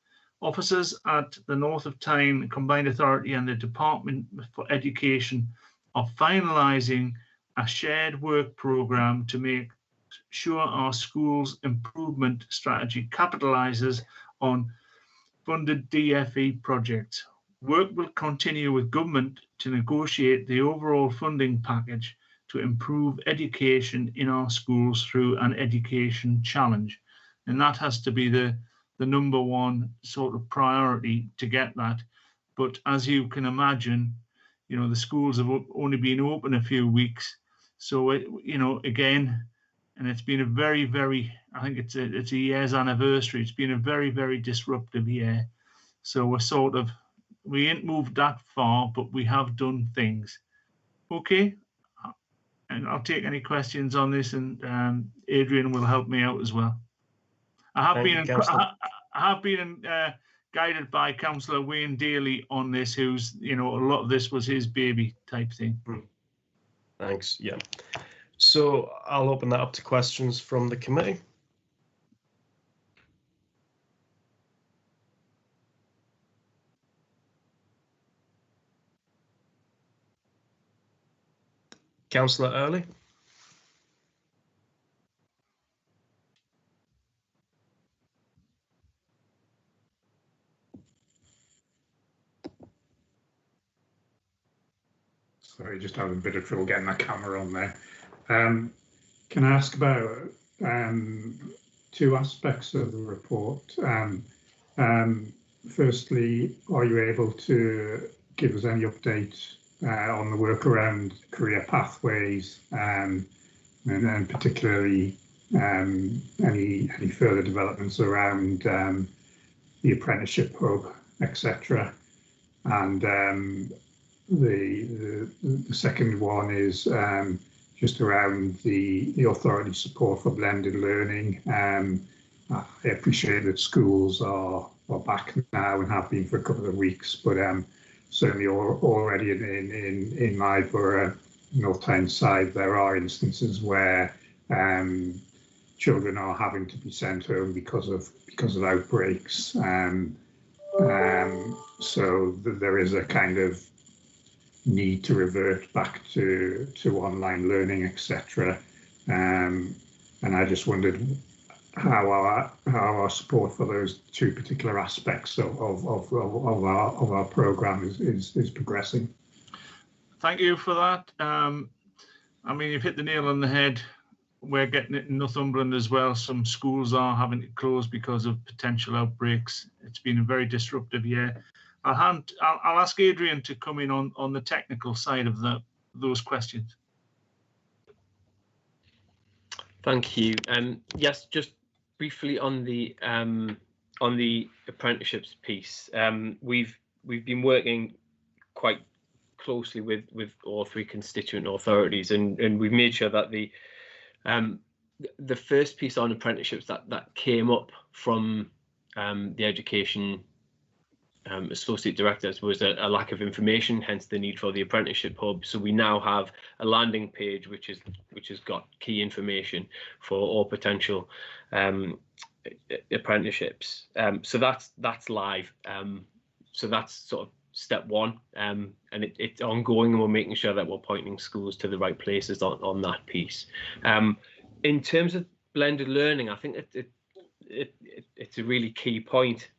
Officers at the North of Tyne Combined Authority and the Department for Education are finalising a shared work programme to make sure our schools improvement strategy capitalises on funded DFE projects. Work will continue with government to negotiate the overall funding package to improve education in our schools through an education challenge. And that has to be the number one sort of priority to get that. But as you can imagine, you know, the schools have only been open a few weeks. So, you know, again, and it's been a very, very, I think it's a year's anniversary. It's been a very, very disruptive year. So we ain't moved that far, but we have done things. Okay. And I'll take any questions on this, and Adrian will help me out as well. I have been guided by Councillor Wayne Daly on this, who's, you know, a lot of this was his baby type thing. Thanks. Yeah. So I'll open that up to questions from the committee. Councillor Early. Sorry, just having a bit of trouble getting my camera on there. Can I ask about 2 aspects of the report? Firstly, are you able to give us any update on the work around career pathways, and particularly any further developments around the apprenticeship hub, etc.? And the second one is just around the authority support for blended learning. I appreciate that schools are back now and have been for a couple of weeks, but certainly already in my borough, North Tyneside, there are instances where children are having to be sent home because of outbreaks. So there is a kind of need to revert back to online learning, etc. And I just wondered how our support for those 2 particular aspects of our programme is progressing. Thank you for that. I mean, you've hit the nail on the head. We're getting it in Northumberland as well. Some schools are having to close because of potential outbreaks. It's been a very disruptive year. I'll ask Adrian to come in on the technical side of those questions. Thank you. Yes, just briefly on the apprenticeships piece. We've been working quite closely with all three constituent authorities, and we've made sure that the first piece on apprenticeships that came up from the education associate directors was a lack of information, hence the need for the apprenticeship hub. So we now have a landing page which has got key information for all potential apprenticeships. So that's live. So that's sort of step one, and it's ongoing, and we're making sure that we're pointing schools to the right places on that piece. In terms of blended learning, I think it's a really key point.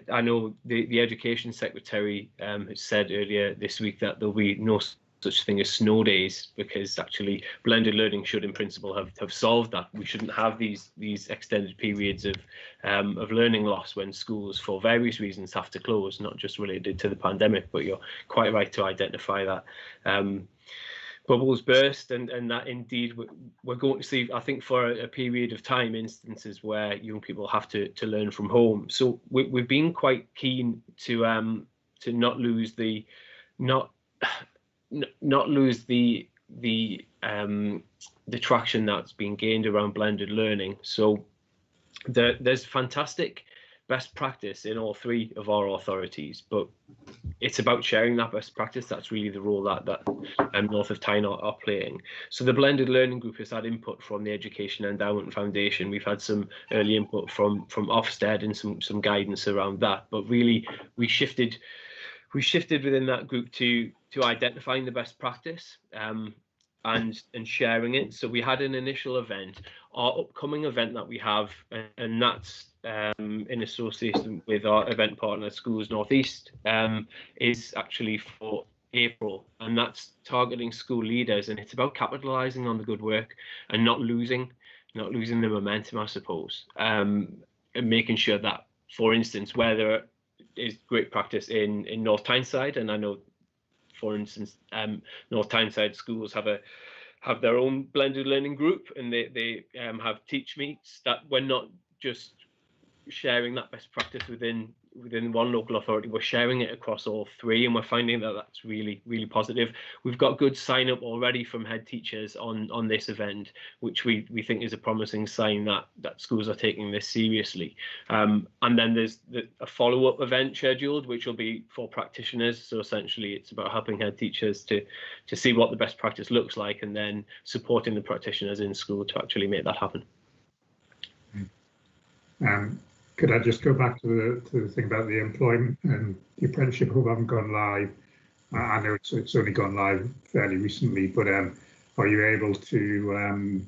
I know the Education Secretary has said earlier this week that there'll be no such thing as snow days, because actually blended learning should in principle have solved that. We shouldn't have these extended periods of learning loss when schools for various reasons have to close, not just related to the pandemic, but you're quite right to identify that. Bubbles burst, and that indeed we're going to see, I think, for a period of time, instances where young people have to learn from home. So we've been quite keen to not lose the traction that's been gained around blended learning. So there's fantastic best practice in all three of our authorities, but it's about sharing that best practice. That's really the role that North of Tyne are playing. So the blended learning group has had input from the Education Endowment Foundation. We've had some early input from Ofsted and some guidance around that. But really, we shifted within that group to identifying the best practice and sharing it. So we had an initial event. Our upcoming event that we have, and that's in association with our event partner Schools Northeast, is actually for April, and that's targeting school leaders, and it's about capitalizing on the good work and not losing the momentum, I suppose, and making sure that, for instance, where there is great practice in North Tyneside, and I know, for instance, North Tyneside schools have their own blended learning group, and they have teach meets, that we're not just sharing that best practice within one local authority, we're sharing it across all three, and we're finding that that's really, really positive. We've got good sign up already from head teachers on this event, which we think is a promising sign that schools are taking this seriously. And then there's a follow-up event scheduled, which will be for practitioners. So essentially it's about helping head teachers to see what the best practice looks like, and then supporting the practitioners in school to actually make that happen. Could I just go back to the thing about the employment and the apprenticeship hub haven't gone live? I know it's only gone live fairly recently, but are you able to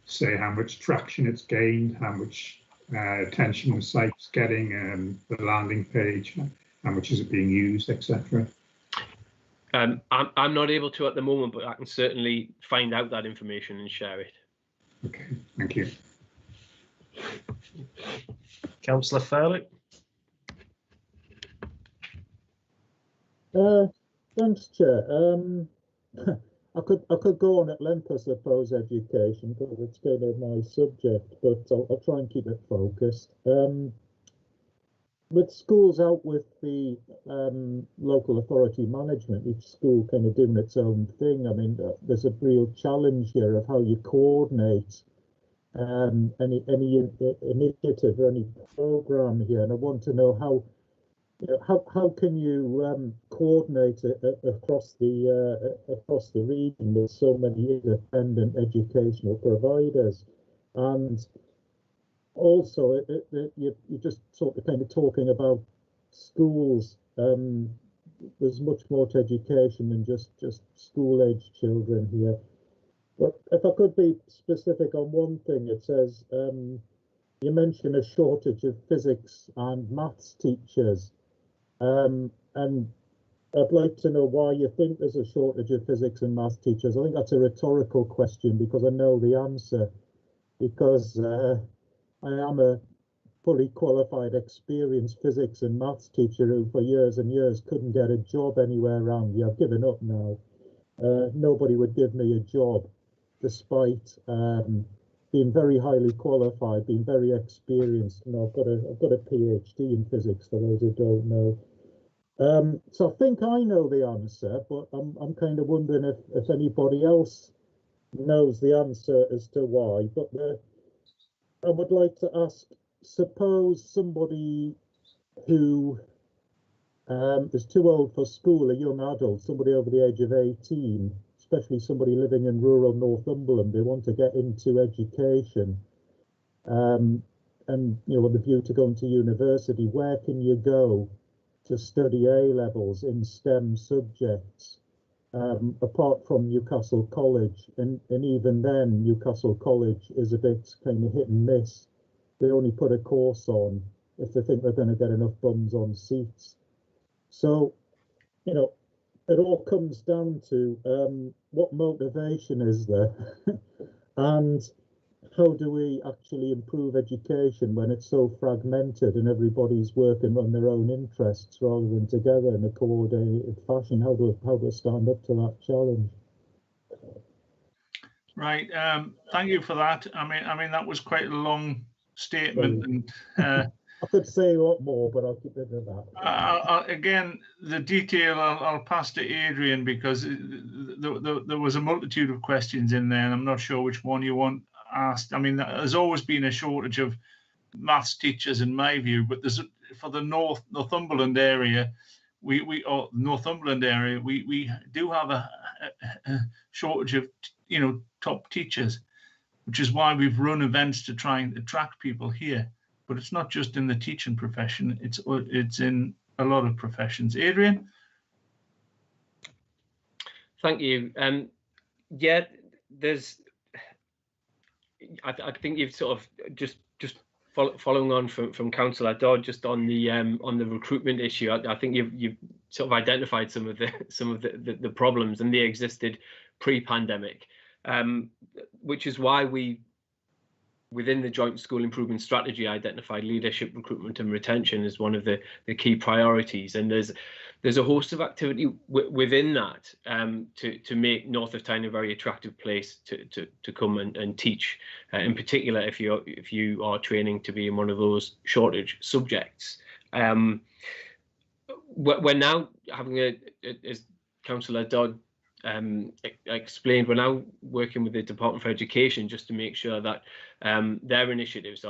say how much traction it's gained, how much attention the site's getting, the landing page, how much is it being used, etc.? I'm not able to at the moment, but I can certainly find out that information and share it. Okay, thank you. Councillor Fairley. Thanks, Chair. I could go on at length, I suppose, education, because it's kind of my subject, but I'll try and keep it focused. With schools out with the local authority management, each school kind of doing its own thing, I mean, there's a real challenge here of how you coordinate any initiative or any program here, and I want to know how can you coordinate it across the region with so many independent educational providers, and also you're just sort of kind of talking about schools. There's much more to education than just school-age children here. But if I could be specific on one thing, it says you mentioned a shortage of physics and maths teachers, and I'd like to know why you think there's a shortage of physics and maths teachers. I think that's a rhetorical question, because I know the answer, because I am a fully qualified, experienced physics and maths teacher who for years and years couldn't get a job anywhere around here. I've given up now. Nobody would give me a job. despite being very highly qualified, being very experienced. You know, I've got a PhD in physics, for those who don't know. So I think I know the answer, but I'm kind of wondering if anybody else knows the answer as to why. But I would like to ask, suppose somebody who is too old for school, a young adult, somebody over the age of 18, especially somebody living in rural Northumberland, they want to get into education, and you know, with the view to going to university, where can you go to study A-levels in STEM subjects, apart from Newcastle College? And even then, Newcastle College is a bit kind of hit and miss. They only put a course on if they think they're going to get enough bums on seats. So, you know, it all comes down to what motivation is there and how do we actually improve education when it's so fragmented and everybody's working on their own interests rather than together in a coordinated fashion? How do we stand up to that challenge? Right. Thank you for that. I mean that was quite a long statement, and I could say a lot more, but I'll keep it at that. Again, the detail I'll pass to Adrian, because there was a multitude of questions in there, and I'm not sure which one you want asked. I mean, there's always been a shortage of maths teachers in my view, but there's for the Northumberland area, we do have a shortage of, you know, top teachers, which is why we've run events to try and attract people here. But it's not just in the teaching profession, it's in a lot of professions. Adrian? Thank you. Yeah, I think you've sort of just following on from Councillor Dodd, just on the recruitment issue. I think you've sort of identified some of the problems, and they existed pre-pandemic, which is why we, within the joint school improvement strategy, identified leadership, recruitment and retention as one of the key priorities. And there's a host of activity within that to make North of Tyne a very attractive place to come and teach, in particular if you are training to be in one of those shortage subjects. We're now having as Councillor Dodd explained, we're now working with the Department for Education just to make sure that their initiatives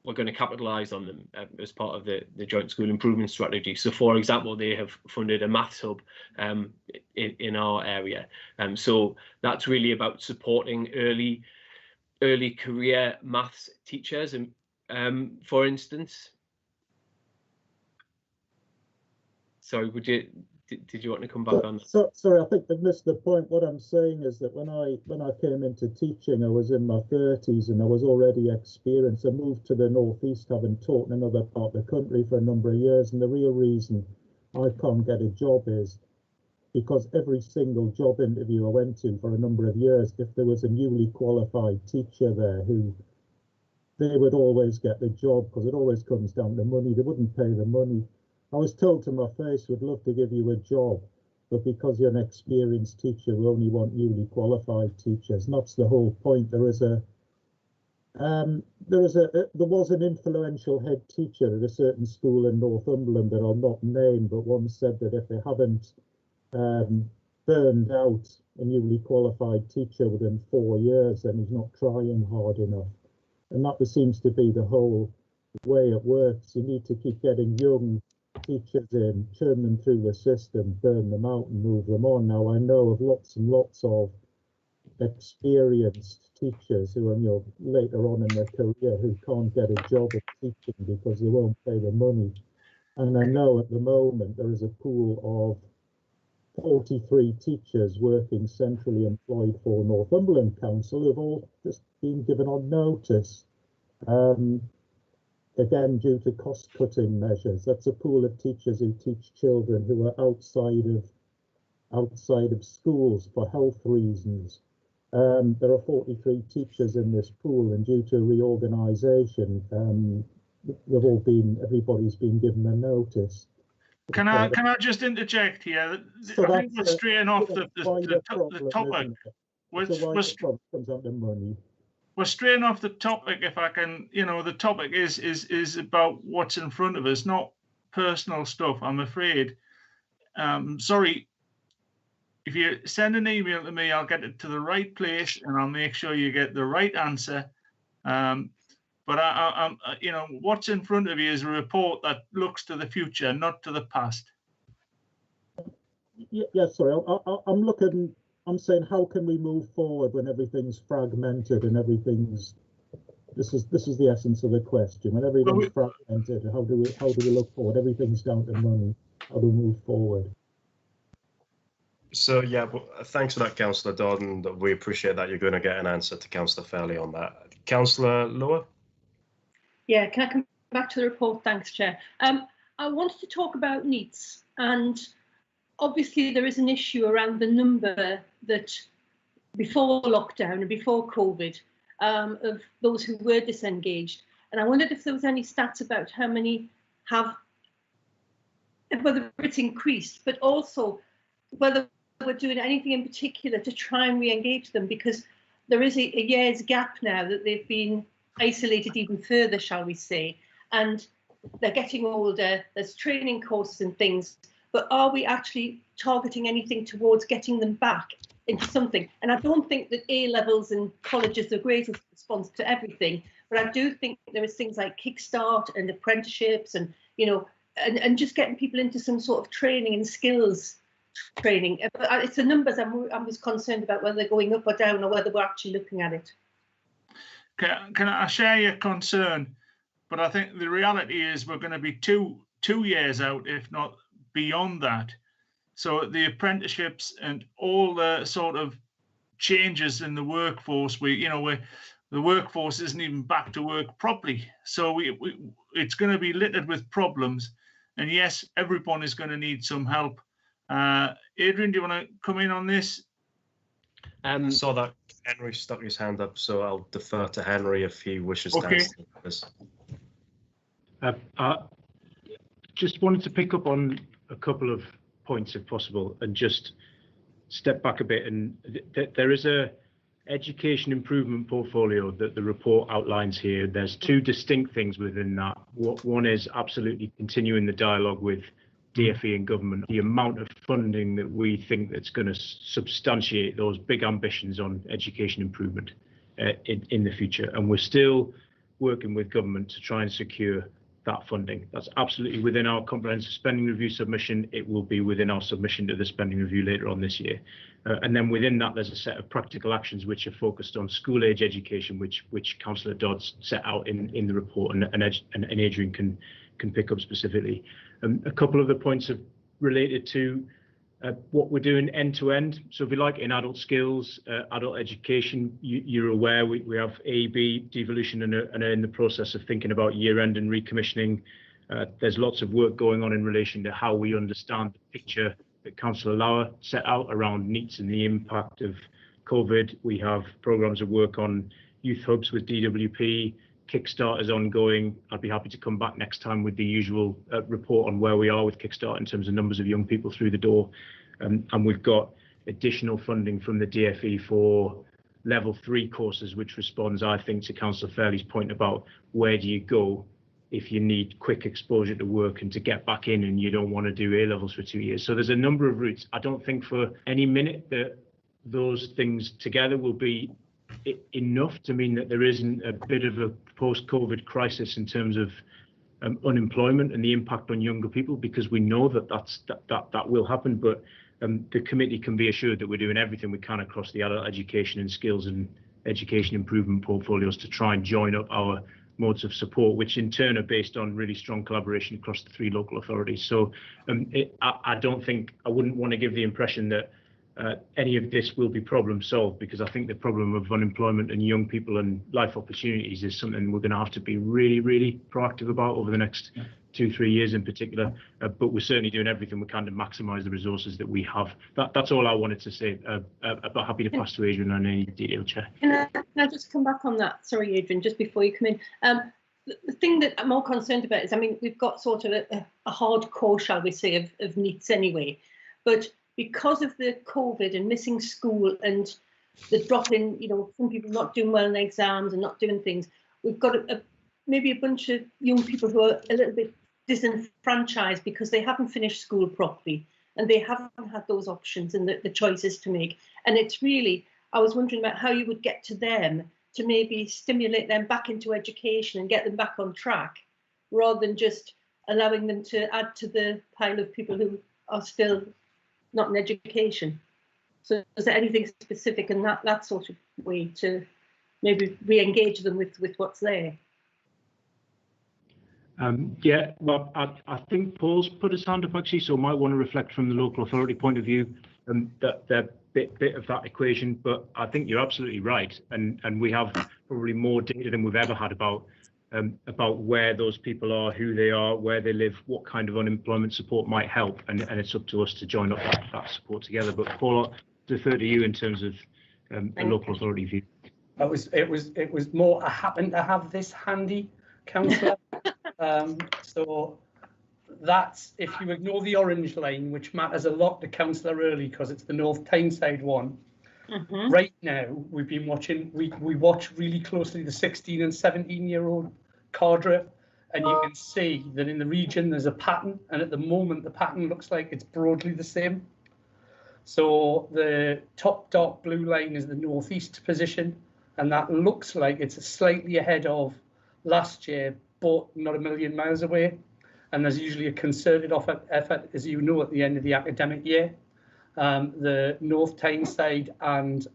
we're going to capitalise on them as part of the joint school improvement strategy. So, for example, they have funded a maths hub in our area, so that's really about supporting early career maths teachers, and for instance. Sorry, did you want to come back on that? Sorry, I think I've missed the point. What I'm saying is that when I came into teaching, I was in my 30s and I was already experienced. I moved to the northeast, having taught in another part of the country for a number of years, and the real reason I can't get a job is because every single job interview I went to for a number of years, if there was a newly qualified teacher there, they would always get the job, because it always comes down to money. They wouldn't pay the money. I was told to my face, we'd love to give you a job, but because you're an experienced teacher, we only want newly qualified teachers. And that's the whole point. There was an influential head teacher at a certain school in Northumberland that I'll not name, but once said that if they haven't burned out a newly qualified teacher within 4 years, then he's not trying hard enough. And that seems to be the whole way it works. You need to keep getting young teachers in, churn them through the system, burn them out and move them on. Now, I know of lots and lots of experienced teachers who are, you know, later on in their career who can't get a job at teaching because they won't pay the money. And I know at the moment there is a pool of 43 teachers working centrally employed for Northumberland Council who've all just been given on notice. Again, due to cost-cutting measures. That's a pool of teachers who teach children who are outside of schools for health reasons. There are 43 teachers in this pool, and due to reorganisation, everybody's been given a notice. Can I just interject here? So I think we're straying off the topic. we're comes out the money. We're straying off the topic, if I can. The topic is about what's in front of us, not personal stuff, I'm afraid. Sorry, if you send an email to me, I'll get it to the right place and I'll make sure you get the right answer. But what's in front of you is a report that looks to the future, not to the past. Yeah, sorry, I'm saying, how can we move forward when everything's fragmented and everything's, this is the essence of the question. When everything's fragmented, how do we look forward? Everything's down to money. How do we move forward? So yeah, well, thanks for that, Councillor Dodden. We appreciate that. You're going to get an answer to Councillor Fairley on that. Councillor Lower? Yeah, can I come back to the report? Thanks, Chair. I wanted to talk about NEETs, and obviously there is an issue around the number that before lockdown and before COVID of those who were disengaged. And I wondered if there was any stats about how many have, whether it's increased, but also whether we're doing anything in particular to try and re-engage them, because there is a year's gap now that they've been isolated even further, shall we say, and they're getting older, there's training courses and things, but are we actually targeting anything towards getting them back into something? And I don't think that A-levels and colleges are the greatest response to everything, but I do think there is things like Kickstart and apprenticeships and, and just getting people into some sort of training and skills training. But it's the numbers I'm just concerned about, whether they're going up or down or whether we're actually looking at it. Can I share your concern? But I think the reality is we're going to be two years out, if not beyond that. So the apprenticeships and all the sort of changes in the workforce, the workforce isn't even back to work properly. So it's going to be littered with problems. And yes, everyone is going to need some help. Adrian, do you want to come in on this? Saw that Henry stuck his hand up, so I'll defer to Henry if he wishes to answer this. Just wanted to pick up on a couple of points, if possible, and just step back a bit. And there is a education improvement portfolio that the report outlines here. There's two distinct things within that. One is absolutely continuing the dialogue with DfE and government, the amount of funding that we think that's going to substantiate those big ambitions on education improvement in the future. And we're still working with government to try and secure that funding. That's absolutely within our comprehensive spending review submission. It will be within our submission to the spending review later on this year. And then within that, there's a set of practical actions which are focused on school age education, which Councillor Dodds set out in the report, and Adrian can pick up specifically. A couple of the points are related to what we're doing end to end. So if you like, in adult skills, adult education, you're aware we have A/B devolution and are in the process of thinking about year end and recommissioning. There's lots of work going on in relation to how we understand the picture that Councillor Lauer set out around NEETs and the impact of COVID. We have programs of work on youth hubs with DWP. Kickstart is ongoing. I'd be happy to come back next time with the usual report on where we are with Kickstart in terms of numbers of young people through the door. And we've got additional funding from the DfE for level 3 courses, which responds, I think, to Councillor Fairley's point about where do you go if you need quick exposure to work and to get back in and you don't want to do A-levels for 2 years. So there's a number of routes. I don't think for any minute that those things together will be enough to mean that there isn't a bit of a post-COVID crisis in terms of unemployment and the impact on younger people, because we know that will happen. But the committee can be assured that we're doing everything we can across the adult education and skills and education improvement portfolios to try and join up our modes of support, which in turn are based on really strong collaboration across the 3 local authorities. So I wouldn't want to give the impression that any of this will be problem solved, because I think the problem of unemployment and young people and life opportunities is something we're going to have to be really, really proactive about over the next 2-3 years in particular. But we're certainly doing everything we can to maximise the resources that we have. That's all I wanted to say. But happy to pass to Adrian on any detail, Chair. Can I just come back on that? Sorry, Adrian, just before you come in. The thing that I'm more concerned about is, I mean, we've got sort of a hardcore, shall we say, of NEETs anyway, but because of the COVID and missing school and the drop in, some people not doing well in exams and not doing things. We've got maybe a bunch of young people who are a little bit disenfranchised because they haven't finished school properly and they haven't had those options and the choices to make. And it's really, I was wondering about how you would get to them to maybe stimulate them back into education and get them back on track, rather than just allowing them to add to the pile of people who are still not in education. So is there anything specific in that sort of way to maybe re-engage them with what's there? Yeah, well, I think Paul's put his hand up actually, so I might want to reflect from the local authority point of view, that bit of that equation. But I think you're absolutely right, and we have probably more data than we've ever had about where those people are, who they are, where they live, what kind of unemployment support might help, and it's up to us to join up that support together. But Paul, I'll defer to you in terms of a local authority view. It was more I happen to have this handy, councillor. So that's, if you ignore the orange line, which matters a lot to Councillor Early because it's the North Tyneside one. Right now, we've been watching, we watch really closely the 16 and 17-year-old cadre, and you can see that in the region there's a pattern, and at the moment the pattern looks like it's broadly the same. So the top dark blue line is the northeast position, and that looks like it's slightly ahead of last year, but not a million miles away. And there's usually a concerted effort, as you know, at the end of the academic year. The North Tyneside and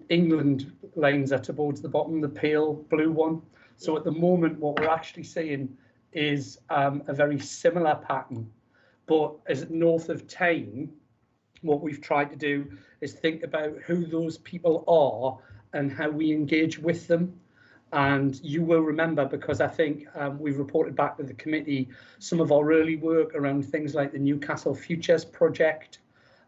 England lines are towards the bottom, the pale blue one. So at the moment, what we're actually seeing is a very similar pattern. But as north of Tyne, what we've tried to do is think about who those people are and how we engage with them. And you will remember, because I think we've reported back to the committee, some of our early work around things like the Newcastle Futures Project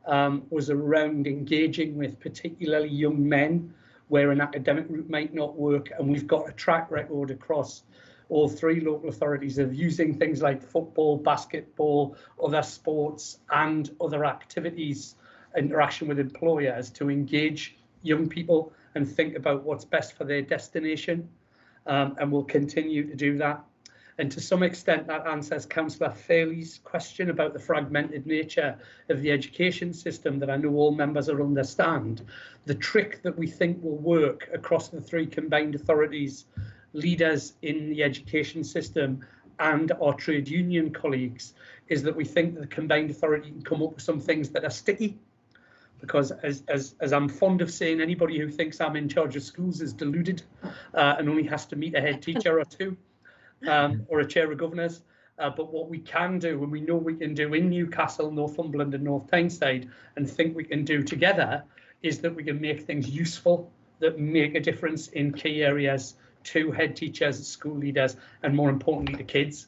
was around engaging with particularly young men where an academic route might not work. And we've got a track record across all three local authorities of using things like football, basketball, other sports and other activities, interaction with employers to engage young people and think about what's best for their destination, and we'll continue to do that. And to some extent that answers Councillor Fairley's question about the fragmented nature of the education system that I know all members will understand. The trick that we think will work across the three combined authorities, leaders in the education system and our trade union colleagues, is that we think that the combined authority can come up with some things that are sticky. Because as I'm fond of saying, anybody who thinks I'm in charge of schools is deluded and only has to meet a head teacher or two or a chair of governors. But what we can do, and we know we can do in Newcastle, Northumberland and North Tyneside, and think we can do together, is that we can make things useful that make a difference in key areas to head teachers, school leaders, and more importantly to kids.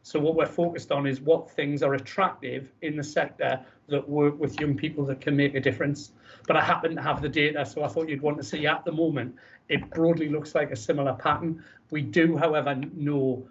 So what we're focused on is what things are attractive in the sector that work with young people that can make a difference. But I happen to have the data, so I thought you'd want to see at the moment, it broadly looks like a similar pattern. We do, however, know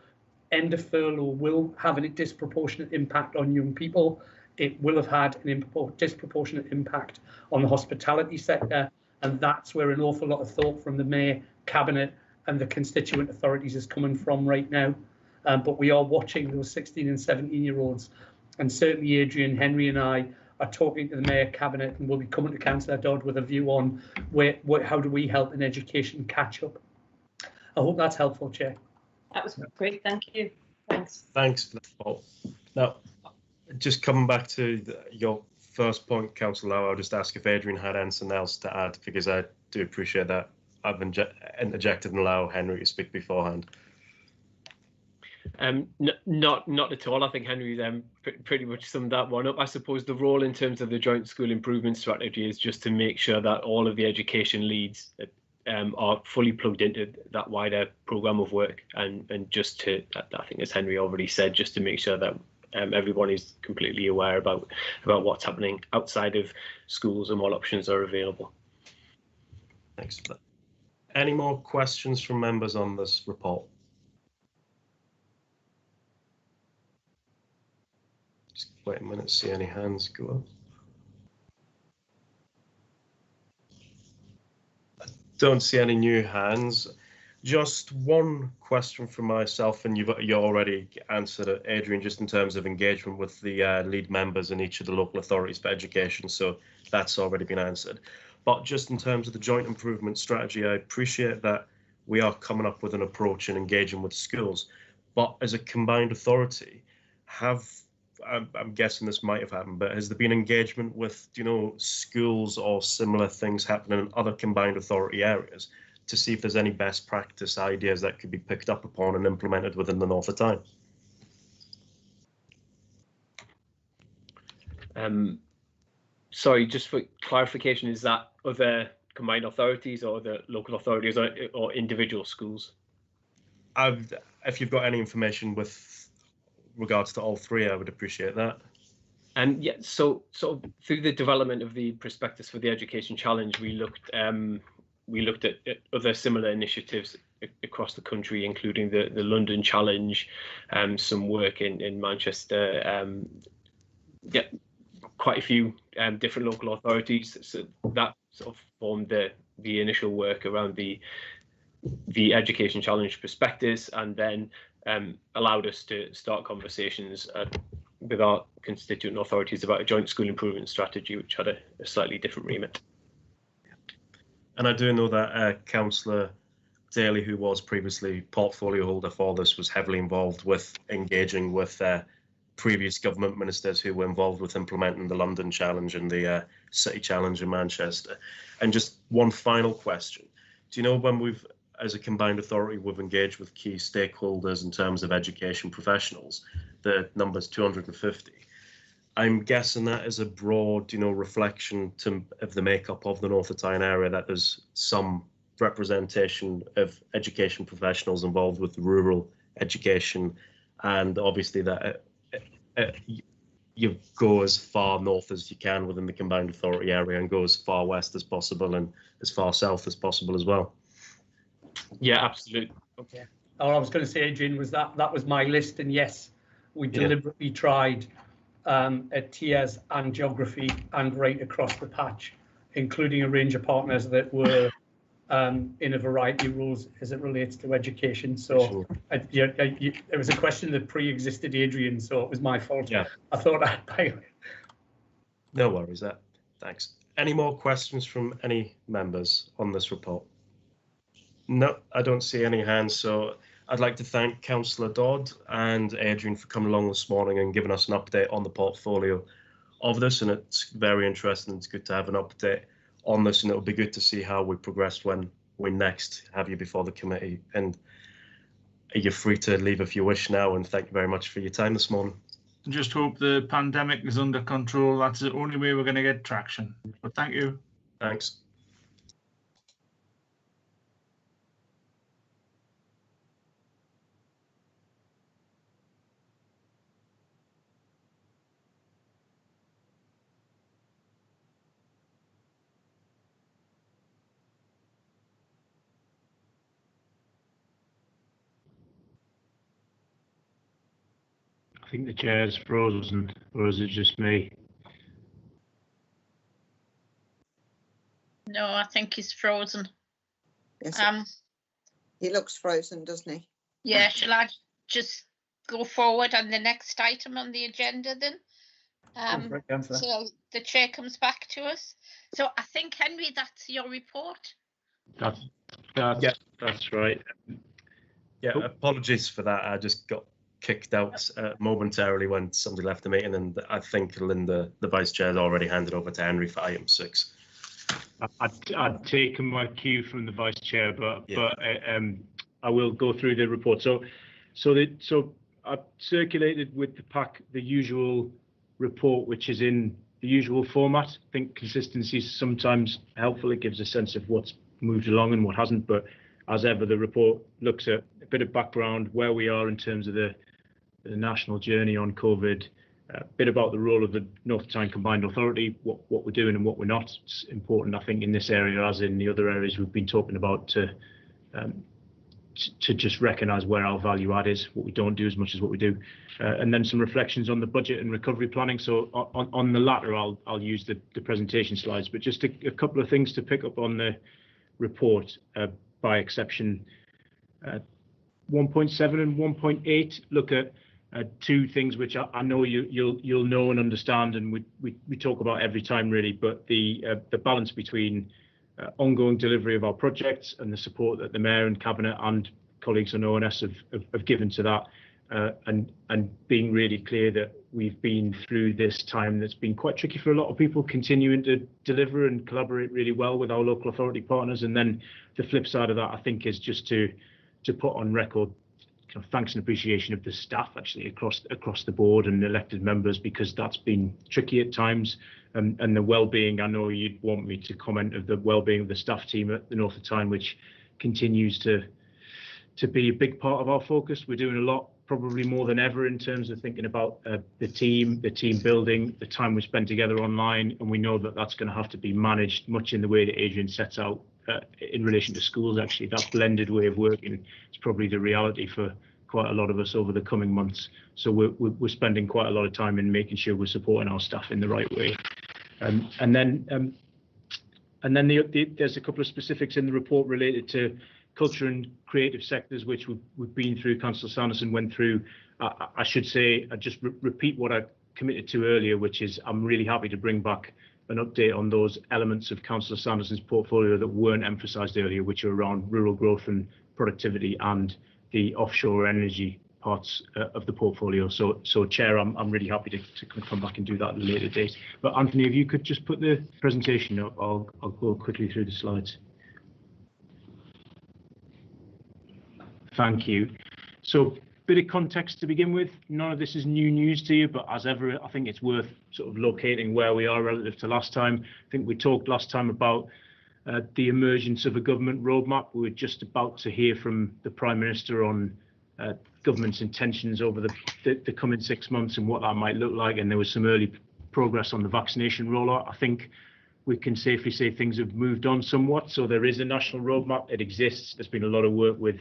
end of furlough will have a disproportionate impact on young people. It will have had an disproportionate impact on the hospitality sector. And that's where an awful lot of thought from the Mayor, Cabinet and the constituent authorities is coming from right now. But we are watching those 16 and 17-year-olds, and certainly Adrian, Henry and I are talking to the Mayor, Cabinet, and we'll be coming to Councillor Dodd with a view on how do we help in education catch up. I hope that's helpful, Chair. That was great, thank you. Thanks. Thanks for that, Paul. Now, just coming back to your first point, Councillor Lowe, I'll just ask if Adrian had anything else to add, because I do appreciate that I've interjected and allow Henry to speak beforehand. Not at all. I think Henry's pretty much summed that one up. I suppose the role in terms of the joint school improvement strategy is just to make sure that all of the education leads are fully plugged into that wider programme of work, and just to, I think as Henry already said, just to make sure that everyone is completely aware about what's happening outside of schools and what options are available. Thanks for that. Any more questions from members on this report? Just wait a minute, see any hands go up. Don't see any new hands. Just one question from myself, and you already answered it, Adrian, just in terms of engagement with the lead members in each of the local authorities for education. So that's already been answered. But just in terms of the joint improvement strategy, I appreciate that we are coming up with an approach and engaging with schools. But as a combined authority, I'm guessing this might have happened, but has there been engagement with, schools or similar things happening in other combined authority areas to see if there's any best practice ideas that could be picked up upon and implemented within the North of Tyne? Sorry, just for clarification, is that other combined authorities or other local authorities or individual schools? If you've got any information with regards to all three, I would appreciate that. And yeah, so through the development of the prospectus for the Education Challenge, we looked at other similar initiatives across the country, including the London Challenge, some work in Manchester, quite a few different local authorities. So that sort of formed the initial work around the Education Challenge prospectus, and then allowed us to start conversations with our constituent authorities about a joint school improvement strategy, which had a slightly different remit. And I do know that Councillor Daly, who was previously portfolio holder for this, was heavily involved with engaging with previous government ministers who were involved with implementing the London Challenge and the City Challenge in Manchester. And just one final question. Do you know when we've, as a combined authority, we've engaged with key stakeholders in terms of education professionals? The number's 250. I'm guessing that is a broad, reflection of the makeup of the North of Tyne area, that there's some representation of education professionals involved with rural education, and obviously that you go as far north as you can within the combined authority area and go as far west as possible and as far south as possible as well. Yeah, absolutely. Okay. All I was going to say, Adrian, was that was my list, and yes, we deliberately tried at TS and geography and right across the patch, including a range of partners that were in a variety of roles as it relates to education. So it was a question that pre-existed Adrian, so it was my fault. Yeah. I thought I'd pilot. No worries, thanks. Any more questions from any members on this report? No, I don't see any hands, so I'd like to thank Councillor Dodd and Adrian for coming along this morning and giving us an update on the portfolio of this, and it's very interesting. It's good to have an update on this, and it'll be good to see how we progress when we next have you before the committee. And you're free to leave if you wish now, and thank you very much for your time this morning. Just hope the pandemic is under control. That's the only way we're going to get traction. But thank you. Thanks. I think the chair's frozen, or is it just me? No, I think he's frozen. Yes, he looks frozen, doesn't he? Yeah, shall I just go forward on the next item on the agenda then? Till the chair comes back to us. So I think, Henry, that's your report. That's right. Yeah, apologies for that. I just got kicked out momentarily when somebody left the meeting, and I think Linda, the vice chair, has already handed over to Henry for item 6. I'd taken my cue from the vice chair, but I will go through the report. So I've circulated with the pack the usual report, which is in the usual format. I think consistency is sometimes helpful. It gives a sense of what's moved along and what hasn't. But as ever, the report looks at a bit of background, where we are in terms of the national journey on COVID, a bit about the role of the North Tyne Combined Authority, what we're doing and what we're not. It's important, I think, in this area, as in the other areas we've been talking about, to just recognise where our value add is, what we don't do as much as what we do, and then some reflections on the budget and recovery planning. So on the latter, I'll use the presentation slides, but just a couple of things to pick up on the report by exception. 1.7 and 1.8 look at two things which I know you'll know and understand, and we talk about every time really. But the balance between ongoing delivery of our projects and the support that the Mayor and Cabinet and colleagues on ONS have given to that, and being really clear that we've been through this time that's been quite tricky for a lot of people, continuing to deliver and collaborate really well with our local authority partners. And then the flip side of that, I think, is just to put on record kind of thanks and appreciation of the staff actually across the board and elected members, because that's been tricky at times. And the well-being, I know you'd want me to comment of the well-being of the staff team at the North of Tyne, which continues to be a big part of our focus. We're doing a lot, probably more than ever, in terms of thinking about the team building, the time we spend together online, and we know that that's going to have to be managed much in the way that Adrian sets out in relation to schools. Actually, that blended way of working is probably the reality for quite a lot of us over the coming months. So we're spending quite a lot of time in making sure we're supporting our staff in the right way. And then there's a couple of specifics in the report related to culture and creative sectors, which we've been through. Councillor Sanderson went through. I should say, I just repeat what I committed to earlier, which is I'm really happy to bring back an update on those elements of Councillor Sanderson's portfolio that weren't emphasised earlier, which are around rural growth and productivity and the offshore energy parts of the portfolio. So Chair, I'm really happy to come back and do that at a later date. But Anthony, if you could just put the presentation up, I'll go quickly through the slides. Thank you. So, bit of context to begin with. None of this is new news to you, but as ever, I think it's worth sort of locating where we are relative to last time. I think we talked last time about the emergence of a government roadmap. We were just about to hear from the Prime Minister on government's intentions over the coming 6 months and what that might look like, and there was some early progress on the vaccination rollout. I think we can safely say things have moved on somewhat. So there is a national roadmap. It exists. There's been a lot of work with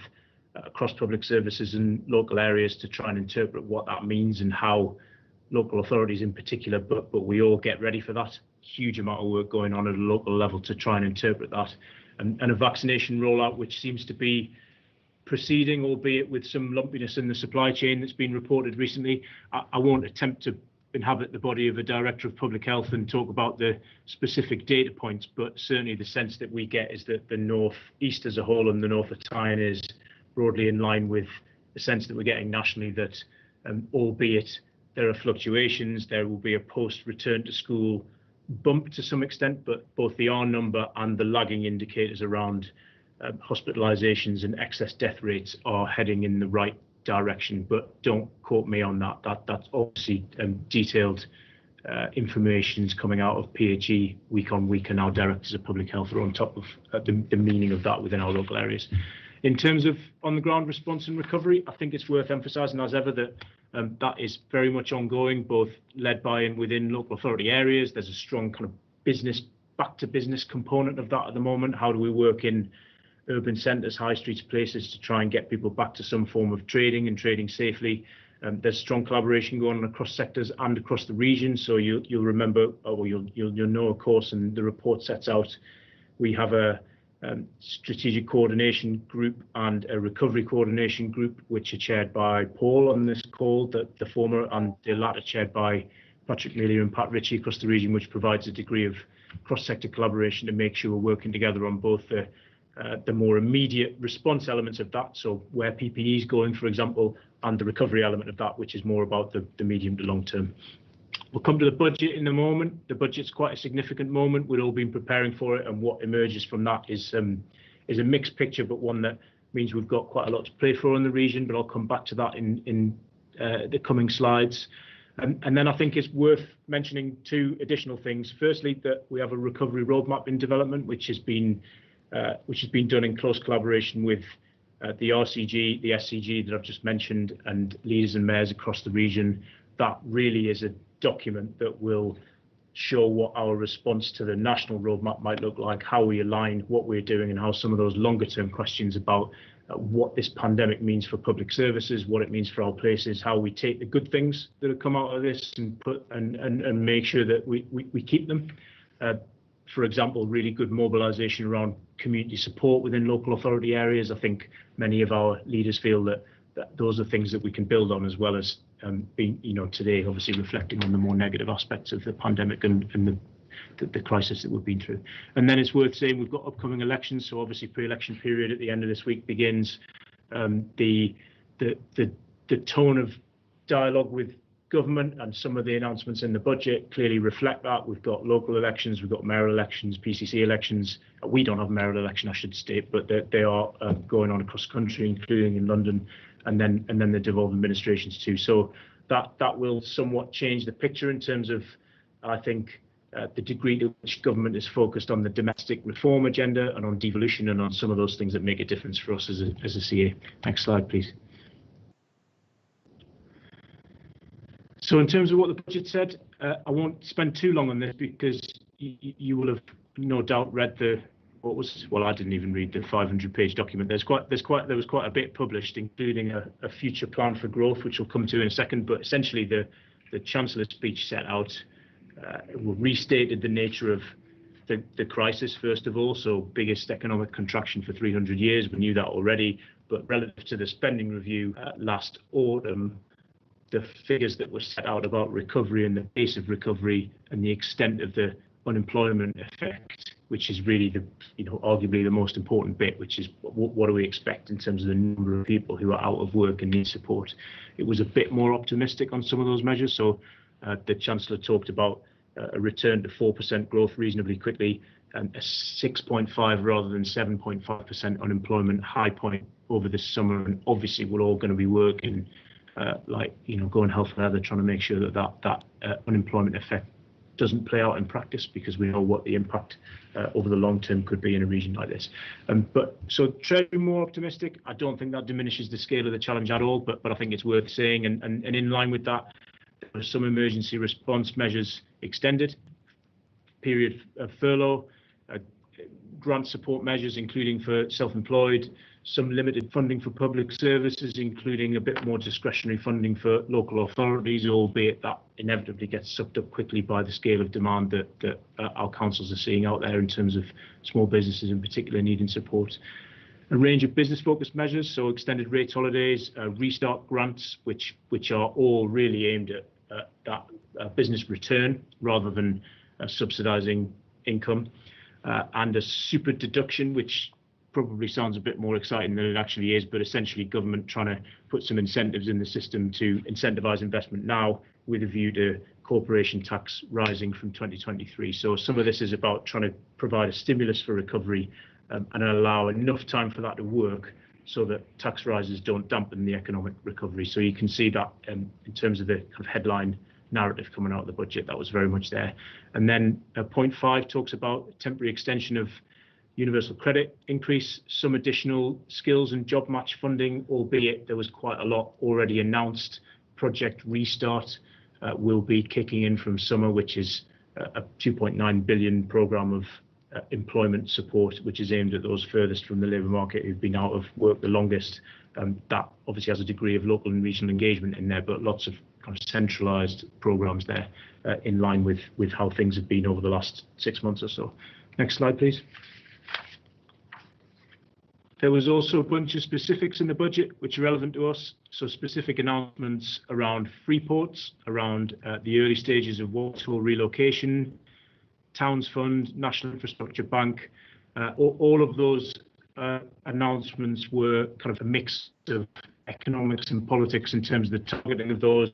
across public services and local areas to try and interpret what that means and how local authorities in particular, but we all get ready for that. Huge amount of work going on at a local level to try and interpret that, and a vaccination rollout which seems to be proceeding, albeit with some lumpiness in the supply chain that's been reported recently. I won't attempt to inhabit the body of a Director of Public Health and talk about the specific data points, but certainly the sense that we get is that the North East as a whole and the North of Tyne is broadly in line with the sense that we're getting nationally, that albeit there are fluctuations, there will be a post-return to school bump to some extent, but both the R number and the lagging indicators around hospitalisations and excess death rates are heading in the right direction. But don't quote me on that. That's obviously detailed information coming out of PHE week on week, and our directors of public health are on top of the meaning of that within our local areas. In terms of on-the-ground response and recovery, I think it's worth emphasising as ever that that is very much ongoing, both led by and within local authority areas. There's a strong kind of business, back to business component of that at the moment. How do we work in urban centres, high streets, places to try and get people back to some form of trading and trading safely? There's strong collaboration going on across sectors and across the region. So you'll remember, or you'll know, of course, and the report sets out, we have a strategic coordination group and a recovery coordination group, which are chaired by Paul on this call, the former, and the latter chaired by Patrick Mealy and Pat Ritchie across the region, which provides a degree of cross-sector collaboration to make sure we're working together on both the more immediate response elements of that, so where PPE is going, for example, and the recovery element of that, which is more about the medium to long term. We'll come to the budget in a moment. The budget's quite a significant moment. We've all been preparing for it, and what emerges from that is a mixed picture, but one that means we've got quite a lot to play for in the region. But I'll come back to that in the coming slides. And then I think it's worth mentioning two additional things. Firstly, that we have a recovery roadmap in development, which has been done in close collaboration with the RCG, the SCG that I've just mentioned, and leaders and mayors across the region. That really is a document that will show what our response to the national roadmap might look like, how we align what we're doing, and how some of those longer term questions about what this pandemic means for public services, what it means for our places, how we take the good things that have come out of this and make sure that we keep them. For example, really good mobilisation around community support within local authority areas. I think many of our leaders feel that those are things that we can build on, as well as being, today obviously reflecting on the more negative aspects of the pandemic and the crisis that we've been through. And then it's worth saying we've got upcoming elections, so obviously pre-election period at the end of this week begins. The tone of dialogue with government and some of the announcements in the budget clearly reflect that. We've got local elections, we've got mayoral elections, PCC elections. We don't have a mayoral election, I should state, but they are going on across the country, including in London, and then the devolved administrations too. So that will somewhat change the picture in terms of, I think, the degree to which government is focused on the domestic reform agenda and on devolution and on some of those things that make a difference for us as a CA. Next slide, please. So in terms of what the budget said, I won't spend too long on this because you will have no doubt read I didn't even read the 500-page document. There was quite a bit published, including a future plan for growth, which we'll come to in a second. But essentially, the Chancellor's speech set out, restated the nature of the crisis, first of all. So biggest economic contraction for 300 years. We knew that already. But relative to the spending review last autumn, the figures that were set out about recovery and the pace of recovery and the extent of the unemployment effect, which is really arguably the most important bit, which is what do we expect in terms of the number of people who are out of work and need support. It was a bit more optimistic on some of those measures. So the Chancellor talked about a return to 4% growth reasonably quickly, and a 6.5 rather than 7.5% unemployment high point over this summer. And obviously we're all going to be working going hell for leather, trying to make sure that unemployment effect doesn't play out in practice, because we know what the impact over the long term could be in a region like this. So Treasury more optimistic. I don't think that diminishes the scale of the challenge at all, but I think it's worth saying. And in line with that, there were some emergency response measures extended, period of furlough, grant support measures, including for self-employed, some limited funding for public services, including a bit more discretionary funding for local authorities, albeit that inevitably gets sucked up quickly by the scale of demand that our councils are seeing out there in terms of small businesses in particular needing support. A range of business-focused measures, so extended rates holidays, restart grants, which are all really aimed at that business return rather than subsidising income, and a super deduction, which probably sounds a bit more exciting than it actually is, but essentially government trying to put some incentives in the system to incentivise investment now with a view to corporation tax rising from 2023. So some of this is about trying to provide a stimulus for recovery and allow enough time for that to work so that tax rises don't dampen the economic recovery. So you can see that in terms of the kind of headline narrative coming out of the budget, that was very much there. And then point 5 talks about temporary extension of universal credit increase, some additional skills and job match funding, albeit there was quite a lot already announced. Project Restart will be kicking in from summer, which is a 2.9 billion programme of employment support, which is aimed at those furthest from the labour market who've been out of work the longest. That obviously has a degree of local and regional engagement in there, but lots of kind of centralised programmes there in line with how things have been over the last 6 months or so. Next slide, please. There was also a bunch of specifics in the budget which are relevant to us. So specific announcements around free ports, around the early stages of Walsall relocation, Towns Fund, National Infrastructure Bank. All of those announcements were kind of a mix of economics and politics in terms of the targeting of those.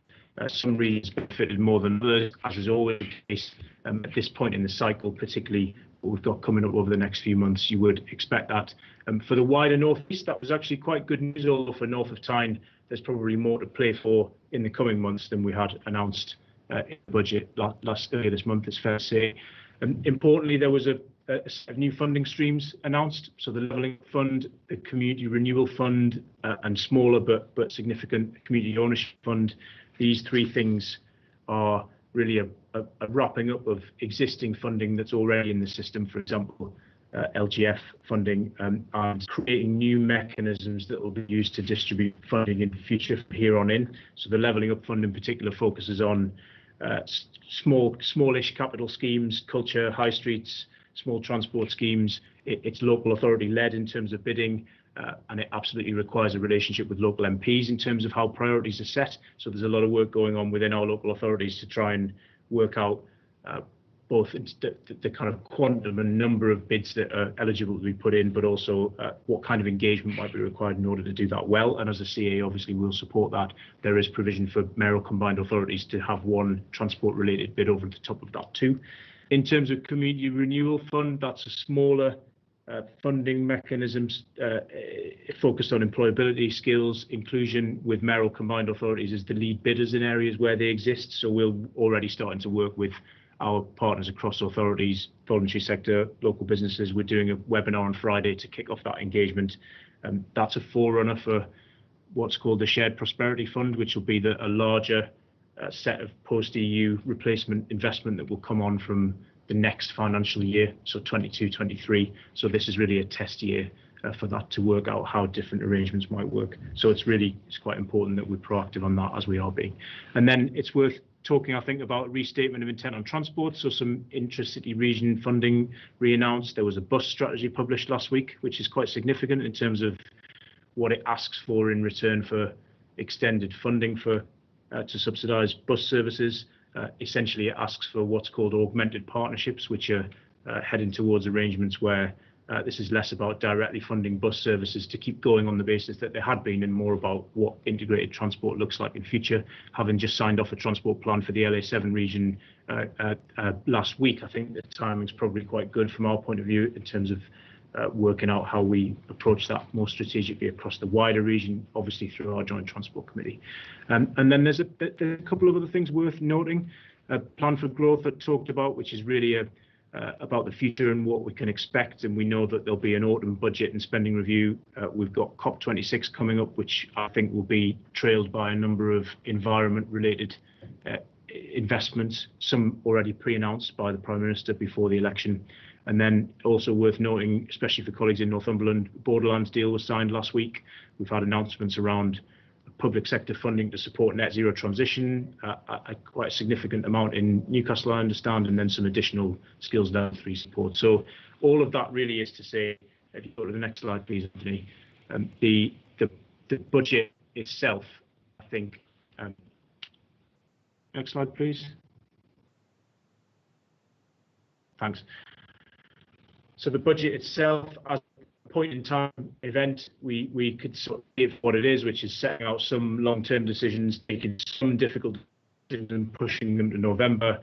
Some regions benefited more than others, as is always the case at this point in the cycle, particularly what we've got coming up over the next few months. You would expect that. For the wider North East, that was actually quite good news, although for North of Tyne, there's probably more to play for in the coming months than we had announced in the budget earlier this month, it's fair to say. Importantly, there was a set of new funding streams announced. So the Levelling Fund, the Community Renewal Fund, and smaller but significant Community Ownership Fund. These three things are really a wrapping up of existing funding that's already in the system, for example, LGF funding, and creating new mechanisms that will be used to distribute funding in the future from here on in. So the Levelling Up Fund in particular focuses on smallish capital schemes, culture, high streets, small transport schemes. It's local authority led in terms of bidding, and it absolutely requires a relationship with local MPs in terms of how priorities are set. So there's a lot of work going on within our local authorities to try and work out both the kind of quantum and number of bids that are eligible to be put in, but also what kind of engagement might be required in order to do that well. And as a CA, obviously, we'll support that. There is provision for mayoral combined authorities to have one transport-related bid over the top of that too. In terms of community renewal fund, that's a smaller funding mechanisms focused on employability, skills, inclusion, with mayoral combined authorities as the lead bidders in areas where they exist. So we're already starting to work with our partners across authorities, voluntary sector, local businesses. We're doing a webinar on Friday to kick off that engagement. That's a forerunner for what's called the Shared Prosperity Fund, which will be a larger set of post-EU replacement investment that will come on from the next financial year, so 22-23. So this is really a test year for that to work out how different arrangements might work. So it's quite important that we're proactive on that, as we are being. And then it's worth talking, I think, about restatement of intent on transport. So some intracity region funding re-announced. There was a bus strategy published last week, which is quite significant in terms of what it asks for in return for extended funding for to subsidise bus services. Essentially, it asks for what's called augmented partnerships, which are heading towards arrangements where this is less about directly funding bus services to keep going on the basis that they had been, and more about what integrated transport looks like in future. Having just signed off a transport plan for the LA7 region last week, I think the timing's probably quite good from our point of view in terms of working out how we approach that more strategically across the wider region, obviously through our joint transport committee. And then there's a couple of other things worth noting. A plan for growth that talked about, which is really about the future and what we can expect. And we know that there'll be an autumn budget and spending review. We've got COP26 coming up, which I think will be trailed by a number of environment-related investments, some already pre-announced by the Prime Minister before the election. And then also worth noting, especially for colleagues in Northumberland, Borderlands deal was signed last week. We've had announcements around public sector funding to support net zero transition, quite a significant amount in Newcastle, I understand, and then some additional skills level 3 support. So all of that really is to say, if you go to the next slide, please, Anthony, the budget itself, I think, next slide, please. Thanks. So the budget itself, as a point in time event, we could sort of give what it is, which is setting out some long-term decisions, taking some difficult decisions and pushing them to November,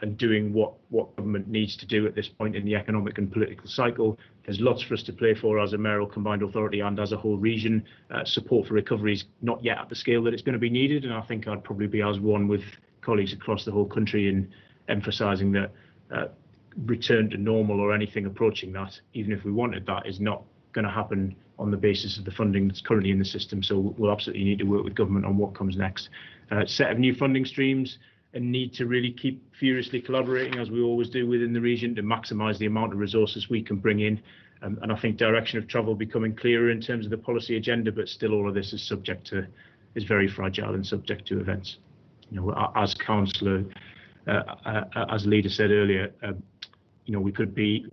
and doing what government needs to do at this point in the economic and political cycle. There's lots for us to play for as a mayoral combined authority and as a whole region. Support for recovery is not yet at the scale that it's going to be needed, and I think I'd probably be as one with colleagues across the whole country in emphasising that return to normal or anything approaching that, even if we wanted that, is not going to happen on the basis of the funding that's currently in the system. So we'll absolutely need to work with government on what comes next. Set of new funding streams, and need to really keep furiously collaborating, as we always do within the region, to maximise the amount of resources we can bring in. And I think direction of travel becoming clearer in terms of the policy agenda, but still all of this is very fragile and subject to events. You know, as Councillor, as Leader said earlier, you know, we could be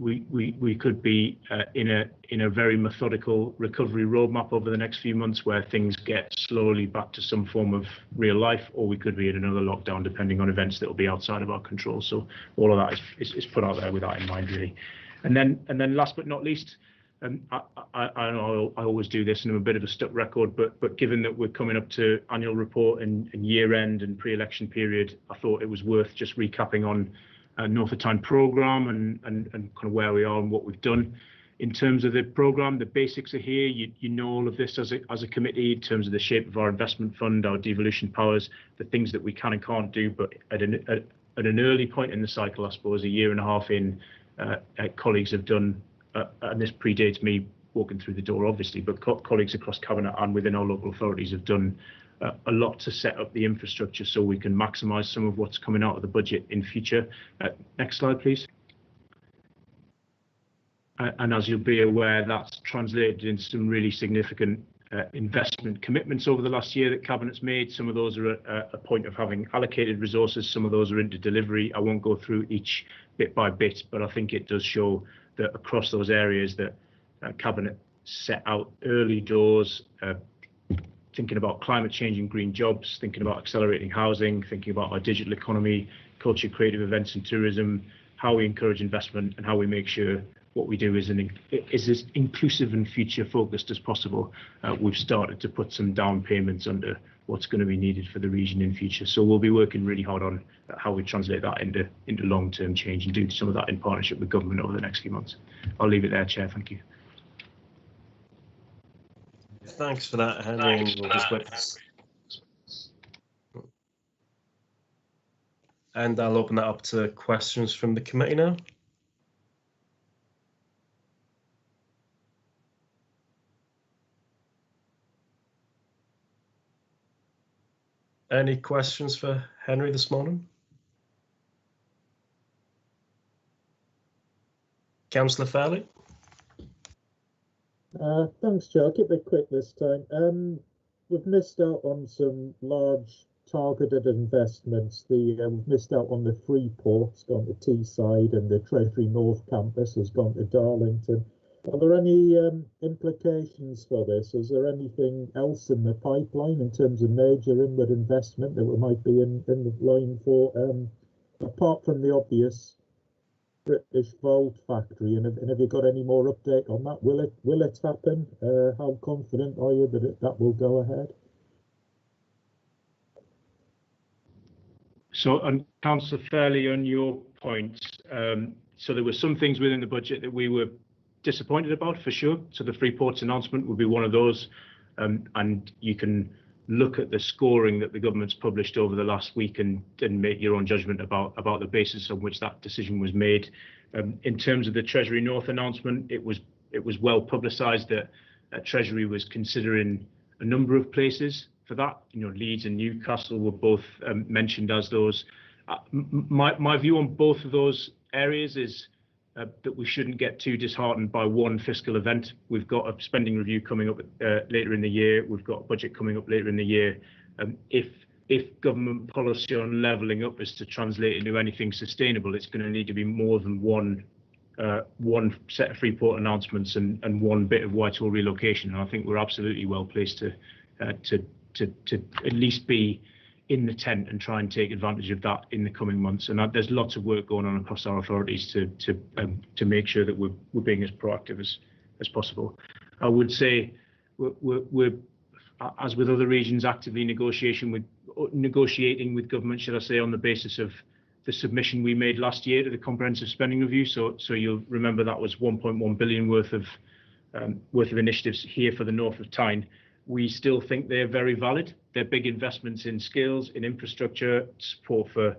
in a very methodical recovery roadmap over the next few months, where things get slowly back to some form of real life, or we could be in another lockdown, depending on events that will be outside of our control. So all of that is put out there with that in mind, really. And then last but not least, I know I always do this, and I'm a bit of a stuck record, but given that we're coming up to annual report and year end and pre-election period, I thought it was worth just recapping on North of Tyne programme and kind of where we are and what we've done. In terms of the programme, the basics are here. You know all of this as a committee in terms of the shape of our investment fund, our devolution powers, the things that we can and can't do. But at an early point in the cycle, I suppose, a year and a half in, colleagues have done, and this predates me walking through the door, obviously, but colleagues across Cabinet and within our local authorities have done a lot to set up the infrastructure so we can maximise some of what's coming out of the budget in future. Next slide, please. And as you'll be aware, that's translated into some really significant investment commitments over the last year that Cabinet's made. Some of those are at a point of having allocated resources. Some of those are into delivery. I won't go through each bit by bit, but I think it does show that across those areas that Cabinet set out early doors, thinking about climate change and green jobs, thinking about accelerating housing, thinking about our digital economy, culture, creative events and tourism, how we encourage investment, and how we make sure what we do is as inclusive and future focused as possible. We've started to put some down payments under what's going to be needed for the region in future. So we'll be working really hard on how we translate that into long-term change and do some of that in partnership with government over the next few months. I'll leave it there, Chair. Thank you. Thanks for that, Henry. And we'll just wait. And I'll open that up to questions from the committee now. Any questions for Henry this morning? Councillor Fairley? Thanks, Chair. I'll keep it quick this time. We've missed out on some large targeted investments. We've missed out on the Freeport, it's gone to Teesside, and the Treasury North campus has gone to Darlington. Are there any implications for this? Is there anything else in the pipeline in terms of major inward investment that we might be in the line for, apart from the obvious British Vault factory? And have you got any more update on that? Will it happen? How confident are you that that will go ahead? So, on Councillor Fairley, on your points, so there were some things within the budget that we were disappointed about, for sure. So the Freeport's announcement would be one of those, and you can look at the scoring that the government's published over the last week and make your own judgment about the basis on which that decision was made. In terms of the Treasury North announcement, it was well publicised that Treasury was considering a number of places for that. Leeds and Newcastle were both mentioned as those. My view on both of those areas is that we shouldn't get too disheartened by one fiscal event. We've got a spending review coming up later in the year. We've got a budget coming up later in the year. If government policy on levelling up is to translate into anything sustainable, it's going to need to be more than one set of Freeport announcements and one bit of Whitehall relocation. And I think we're absolutely well placed to at least be in the tent and try and take advantage of that in the coming months. And there's lots of work going on across our authorities to make sure that we're being as proactive as possible. I would say we're as with other regions, actively negotiating with government, should I say, on the basis of the submission we made last year to the comprehensive spending review. So you'll remember that was 1.1 billion worth of initiatives here for the north of Tyne. We still think they're very valid. They're big investments in skills, in infrastructure, support for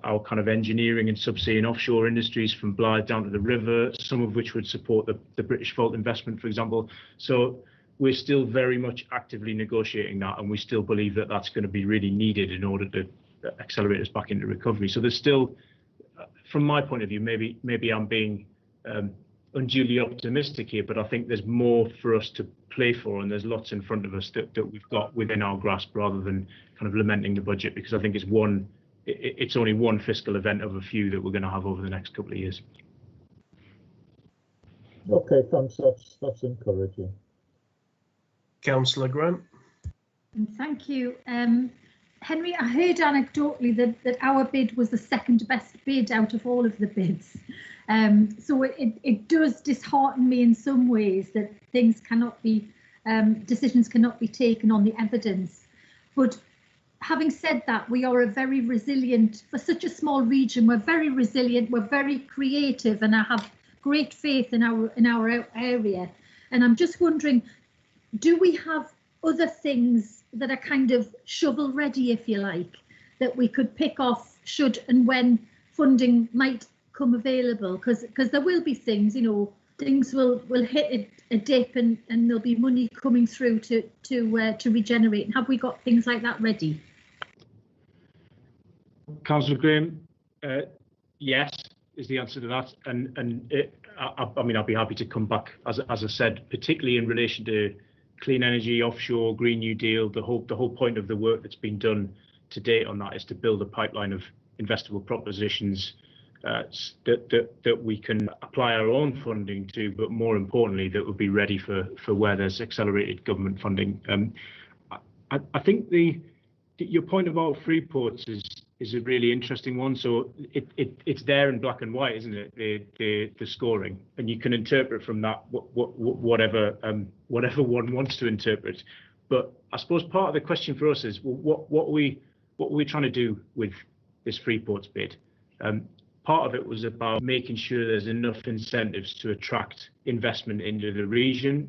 our kind of engineering and subsea and offshore industries from Blythe down to the river, some of which would support the British Vault investment, for example. So we're still very much actively negotiating that, and we still believe that that's going to be really needed in order to accelerate us back into recovery. So there's still, from my point of view, maybe I'm being unduly optimistic here, but I think there's more for us to play for, and there's lots in front of us that we've got within our grasp, rather than kind of lamenting the budget, because I think it's only one fiscal event of a few that we're going to have over the next couple of years. Okay, thanks. That's encouraging. Councillor Grant. Thank you. Henry, I heard anecdotally that our bid was the second best bid out of all of the bids. So it does dishearten me in some ways that things cannot be, decisions cannot be taken on the evidence. But having said that, we are a very resilient, for such a small region, we're very resilient, we're very creative, and I have great faith in our area. And I'm just wondering, do we have other things that are kind of shovel ready, if you like, that we could pick off should and when funding might come available? Because there will be things, things will hit a dip and there'll be money coming through to regenerate. And have we got things like that ready? Councillor Graham, yes is the answer to that, and I mean, I'll be happy to come back, as I said, particularly in relation to clean energy, offshore, Green New Deal. The whole point of the work that's been done to date on that is to build a pipeline of investable propositions that we can apply our own funding to, but more importantly, that would be ready for where there's accelerated government funding. I think your point about free ports is a really interesting one. So it's there in black and white, isn't it? The scoring, and you can interpret from that whatever one wants to interpret. But I suppose part of the question for us is, well, what are we trying to do with this free ports bid? Part of it was about making sure there's enough incentives to attract investment into the region.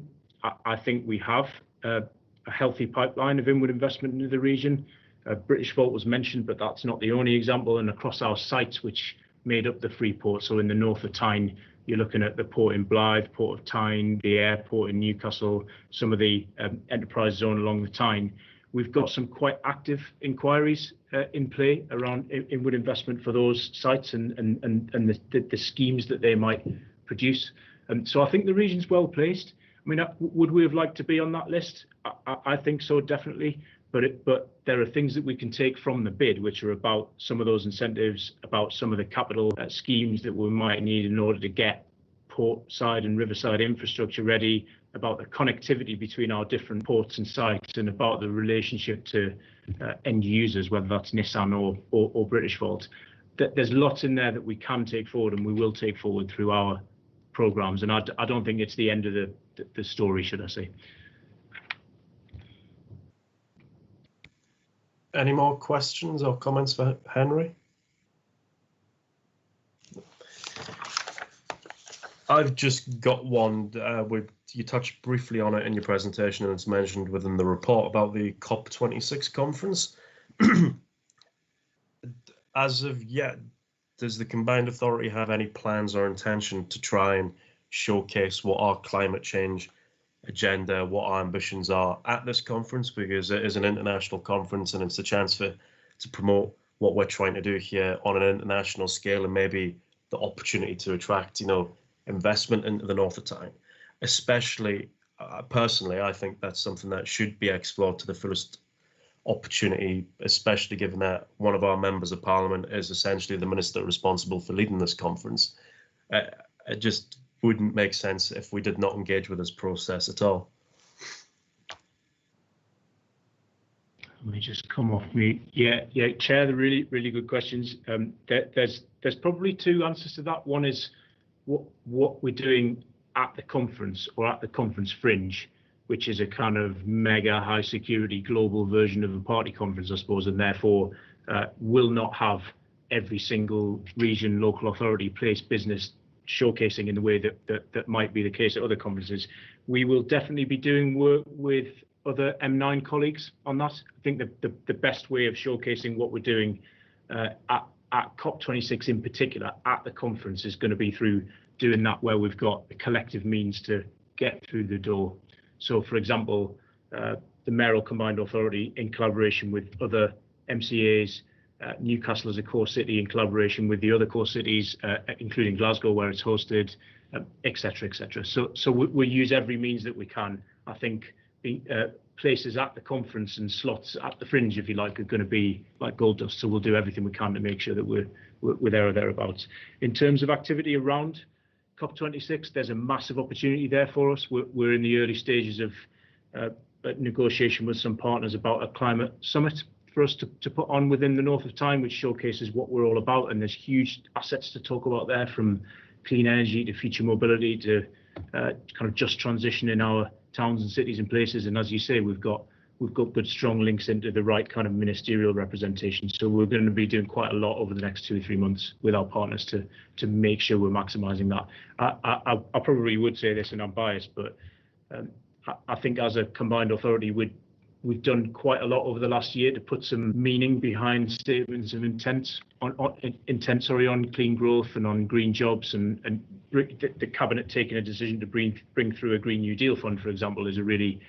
I think we have a healthy pipeline of inward investment into the region. Britishvolt was mentioned, but that's not the only example. And across our sites, which made up the free port, so in the north of Tyne, you're looking at the port in Blyth, Port of Tyne, the airport in Newcastle, some of the enterprise zone along the Tyne. We've got some quite active inquiries in play around inward investment for those sites and the schemes that they might produce. So I think the region's well placed. I mean, would we have liked to be on that list? I think so, definitely. But there are things that we can take from the bid, which are about some of those incentives, about some of the capital schemes that we might need in order to get port side and riverside infrastructure ready, about the connectivity between our different ports and sites, and about the relationship to end users, whether that's Nissan or Britishvolt. There's lots in there that we can take forward and we will take forward through our programs. And I don't think it's the end of the story, should I say. Any more questions or comments for Henry? I've just got one. You touched briefly on it in your presentation, and it's mentioned within the report about the COP26 conference. As of yet, does the combined authority have any plans or intention to try and showcase what our climate change agenda, what our ambitions are at this conference? Because it is an international conference and it's a chance to promote what we're trying to do here on an international scale, and maybe the opportunity to attract, investment into the north of Tyne. Especially, personally, I think that's something that should be explored to the fullest opportunity, especially given that one of our members of parliament is essentially the minister responsible for leading this conference. It just wouldn't make sense if we did not engage with this process at all. Let me just come off mute. Yeah, Chair, the really good questions. There's probably two answers to that. One is what we're doing at the conference or at the conference fringe, which is a kind of mega high security global version of a party conference, I suppose, and therefore will not have every single region, local authority, place, business showcasing in the way that might be the case at other conferences. We will definitely be doing work with other M9 colleagues on that. I think the best way of showcasing what we're doing at COP26 in particular at the conference is going to be through doing that where we've got the collective means to get through the door. So, for example, the Mayoral Combined Authority in collaboration with other MCAs, Newcastle as a core city in collaboration with the other core cities, including Glasgow where it's hosted, etc., etc. So we'll use every means that we can. I think the places at the conference and slots at the fringe, if you like, are going to be like gold dust. So we'll do everything we can to make sure that we're there or thereabouts. In terms of activity around COP26, there's a massive opportunity there for us. We're in the early stages of negotiation with some partners about a climate summit for us to put on within the north of Tyne, which showcases what we're all about. And there's huge assets to talk about there, from clean energy to future mobility to kind of just transition in our towns and cities and places. And as you say, we've got good strong links into the right kind of ministerial representation. So we're going to be doing quite a lot over the next 2 or 3 months with our partners to make sure we're maximising that. I probably would say this, and I'm biased, but I think as a combined authority, we've done quite a lot over the last year to put some meaning behind statements of intent on clean growth and on green jobs, and the cabinet taking a decision to bring through a Green New Deal fund, for example, is a really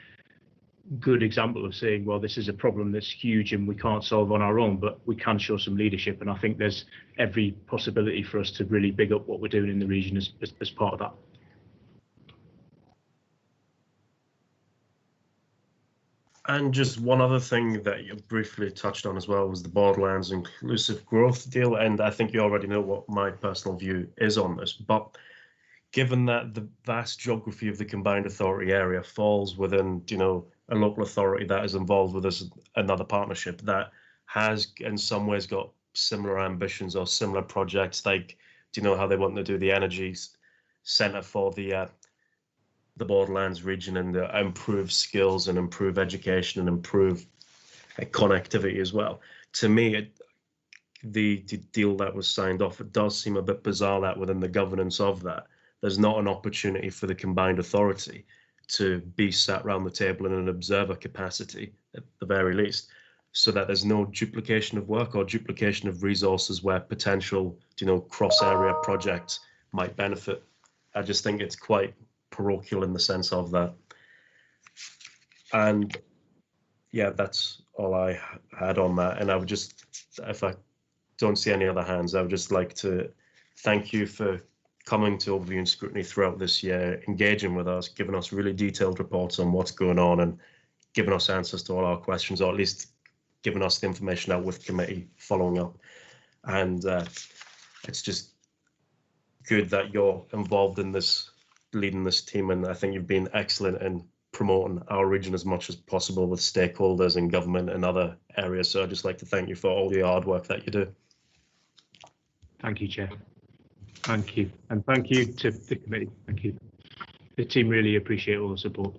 good example of saying, well, this is a problem that's huge and we can't solve on our own, but we can show some leadership. And I think there's every possibility for us to really big up what we're doing in the region as part of that. And just one other thing that you briefly touched on as well was the Borderlands Inclusive Growth Deal. And I think you already know what my personal view is on this. But given that the vast geography of the combined authority area falls within, a local authority that is involved with another partnership that has in some ways got similar ambitions or similar projects, like, how they want to do the energy centre for the Borderlands region and improve skills and improve education and improve connectivity as well. To me, the deal that was signed off, it does seem a bit bizarre that within the governance of that, there's not an opportunity for the combined authority to be sat around the table in an observer capacity at the very least, so that there's no duplication of work or duplication of resources where potential, cross-area projects might benefit. I just think it's quite parochial in the sense of that. And yeah, that's all I had on that. And I would just, if I don't see any other hands, I would just like to thank you for coming to Overview and Scrutiny throughout this year, engaging with us, giving us really detailed reports on what's going on and giving us answers to all our questions, or at least giving us the information out with committee following up. And it's just good that you're involved in this, leading this team, and I think you've been excellent in promoting our region as much as possible with stakeholders and government and other areas. So I'd just like to thank you for all the hard work that you do. Thank you, Chair. Thank you. And thank you to the committee. Thank you. The team really appreciate all the support.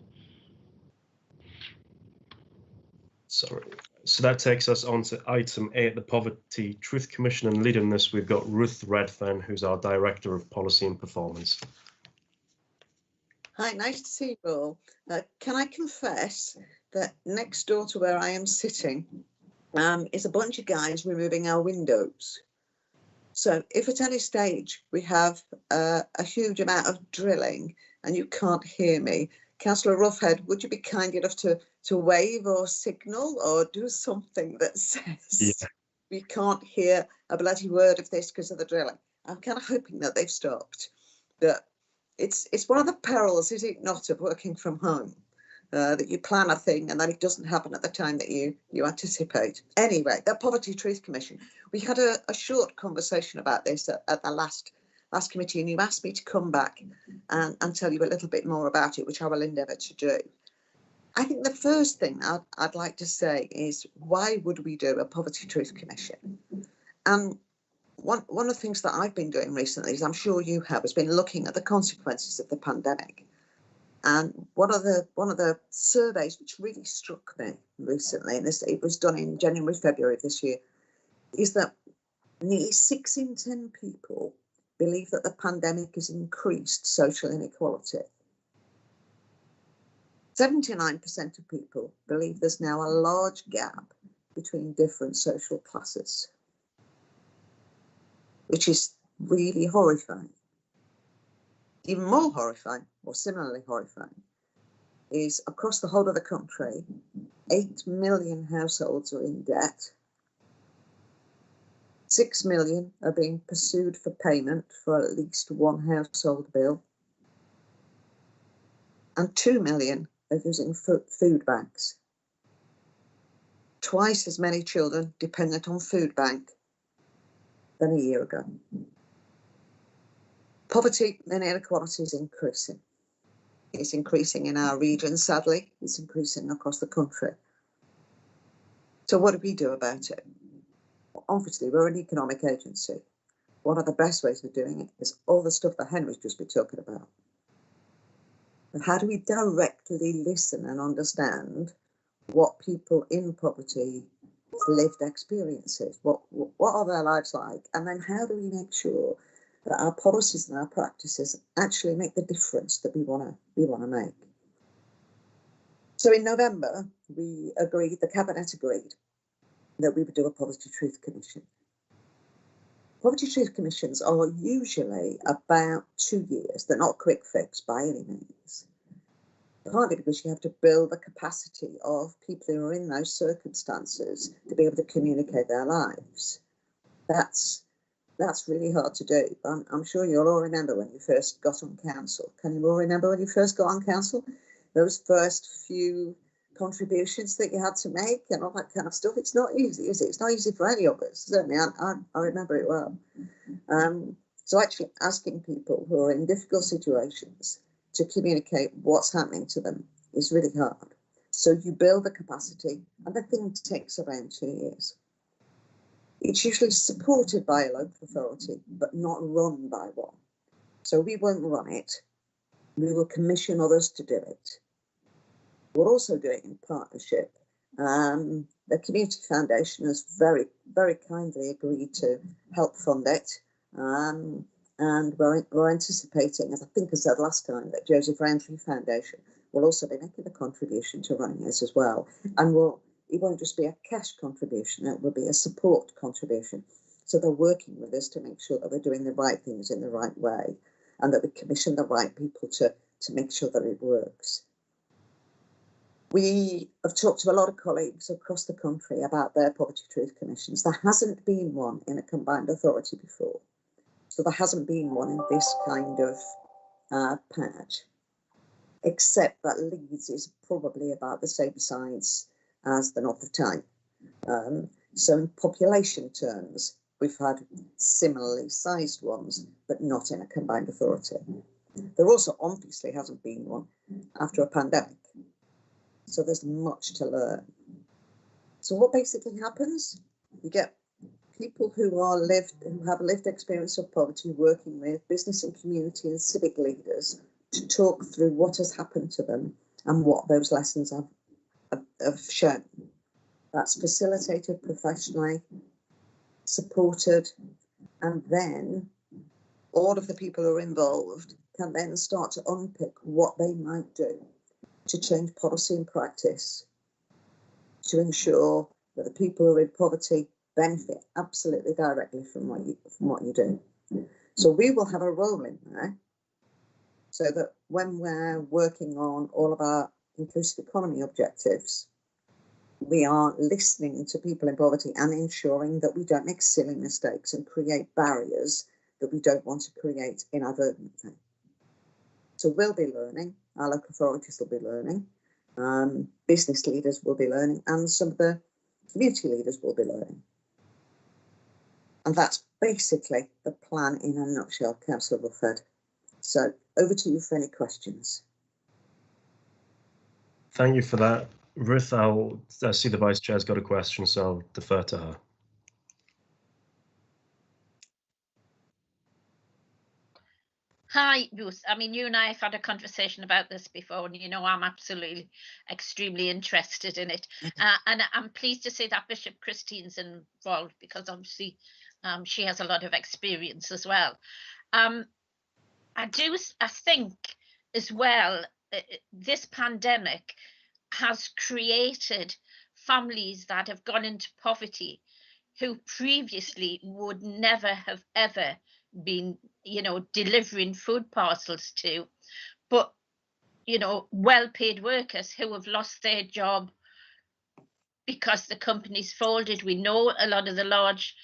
Sorry. So that takes us on to item 8, the Poverty Truth Commission, and leading this we've got Ruth Redfern, who's our Director of Policy and Performance. Hi, nice to see you all. Can I confess that next door to where I am sitting is a bunch of guys removing our windows. So if at any stage we have a huge amount of drilling and you can't hear me, Councillor Roughhead, would you be kind enough to wave or signal or do something that says we can't hear a bloody word of this because of the drilling? I'm kind of hoping that they've stopped. But it's one of the perils, is it not, of working from home, that you plan a thing and then it doesn't happen at the time that you anticipate. Anyway, that Poverty Truth Commission, we had a short conversation about this at the last committee, and you asked me to come back and tell you a little bit more about it, which I will endeavour to do. I think the first thing I'd like to say is, why would we do a Poverty Truth Commission? And one of the things that I've been doing recently, as I'm sure you have, has been looking at the consequences of the pandemic. And one of the surveys which really struck me recently, and it was done in January, February of this year, is that nearly 6 in 10 people believe that the pandemic has increased social inequality. 79% of people believe there's now a large gap between different social classes, which is really horrifying. Even more horrifying, or similarly horrifying, is across the whole of the country, 8 million households are in debt. 6 million are being pursued for payment for at least one household bill. And 2 million are using food banks. Twice as many children dependent on food bank than a year ago. Poverty and inequality is increasing. It's increasing in our region, sadly. It's increasing across the country. So what do we do about it? Obviously, we're an economic agency. One of the best ways of doing it is all the stuff that Henry's just been talking about. But how do we directly listen and understand what people in poverty lived experiences? What are their lives like? And then how do we make sure that our policies and our practices actually make the difference that we want to make? So in November, the Cabinet agreed that we would do a Poverty Truth Commission. Poverty Truth Commissions are usually about 2 years. They're not a quick fix by any means. Partly because you have to build the capacity of people who are in those circumstances to be able to communicate their lives. That's really hard to do. I'm sure you'll all remember when you first got on council. Can you all remember when you first got on council? Those first few contributions that you had to make and all that kind of stuff. It's not easy, is it? It's not easy for any of us. Certainly, I remember it well. So actually asking people who are in difficult situations to communicate what's happening to them is really hard. So you build the capacity, and the thing takes around 2 years. It's usually supported by a local authority, but not run by one. So we won't run it. We will commission others to do it. We'll also do it in partnership. The Community Foundation has very, very kindly agreed to help fund it. And we're anticipating, as I think I said last time, that Joseph Rowntree Foundation will also be making a contribution to running this as well. And it won't just be a cash contribution, it will be a support contribution. So they're working with us to make sure that we're doing the right things in the right way and that we commission the right people to make sure that it works. We have talked to a lot of colleagues across the country about their Poverty Truth Commissions. There hasn't been one in a combined authority before. So there hasn't been one in this kind of patch, except that Leeds is probably about the same size as the North of Tyne. So in population terms, we've had similarly sized ones, but not in a combined authority. There also obviously hasn't been one after a pandemic. So there's much to learn. So what basically happens? You get people who have lived experience of poverty working with business and community and civic leaders to talk through what has happened to them and what those lessons have shown. That's facilitated professionally, supported, and then all of the people who are involved can then start to unpick what they might do to change policy and practice to ensure that the people who are in poverty benefit absolutely directly from what you do. So we will have a role in there so that when we're working on all of our inclusive economy objectives, we are listening to people in poverty and ensuring that we don't make silly mistakes and create barriers that we don't want to create inadvertently. So we'll be learning, our local authorities will be learning, business leaders will be learning, and some of the community leaders will be learning. And that's basically the plan in a nutshell, Councillor Rufford. So over to you for any questions. Thank you for that. Ruth, I see the Vice Chair's got a question, so I'll defer to her. Hi, Ruth. I mean, you and I have had a conversation about this before, and you know I'm absolutely extremely interested in it. And I'm pleased to say that Bishop Christine's involved because obviously she has a lot of experience as well. I think as well, this pandemic has created families that have gone into poverty who previously would never have ever been, delivering food parcels to, but, well-paid workers who have lost their job because the company's folded. We know a lot of the large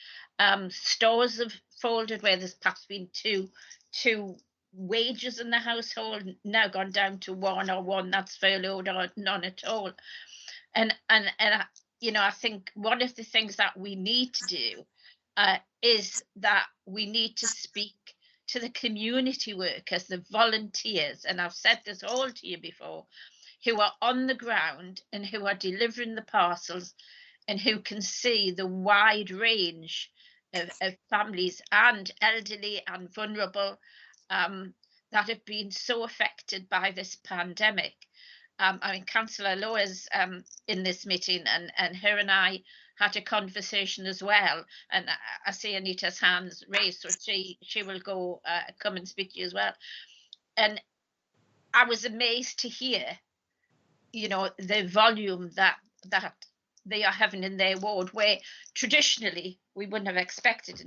stores have folded where there's perhaps been two wages in the household, now gone down to one, or one that's furloughed or none at all. And I think one of the things that we need to do is that we need to speak to the community workers, the volunteers, and I've said this all to you before, who are on the ground and who are delivering the parcels and who can see the wide range of families and elderly and vulnerable that have been so affected by this pandemic. Councillor Lowe is in this meeting, and her and I had a conversation as well. And I see Anita's hands raised, so she will go come and speak to you as well. And I was amazed to hear, the volume that they are having in their ward, where traditionally we wouldn't have expected.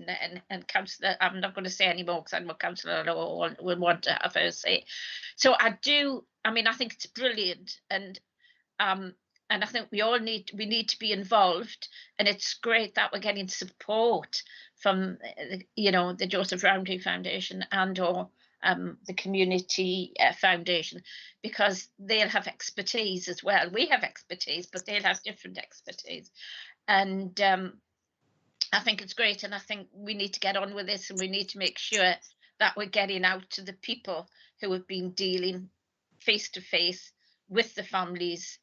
And Councillor, I'm not going to say any more because I know Councillor Lowe will want to have her say. So I think it's brilliant, and I think we need to be involved, and it's great that we're getting support from the Joseph Rowntree Foundation and or the community foundation, because they'll have expertise as well. We have expertise, but they'll have different expertise. And I think it's great, and I think we need to get on with this, and we need to make sure that we're getting out to the people who have been dealing face to face with the families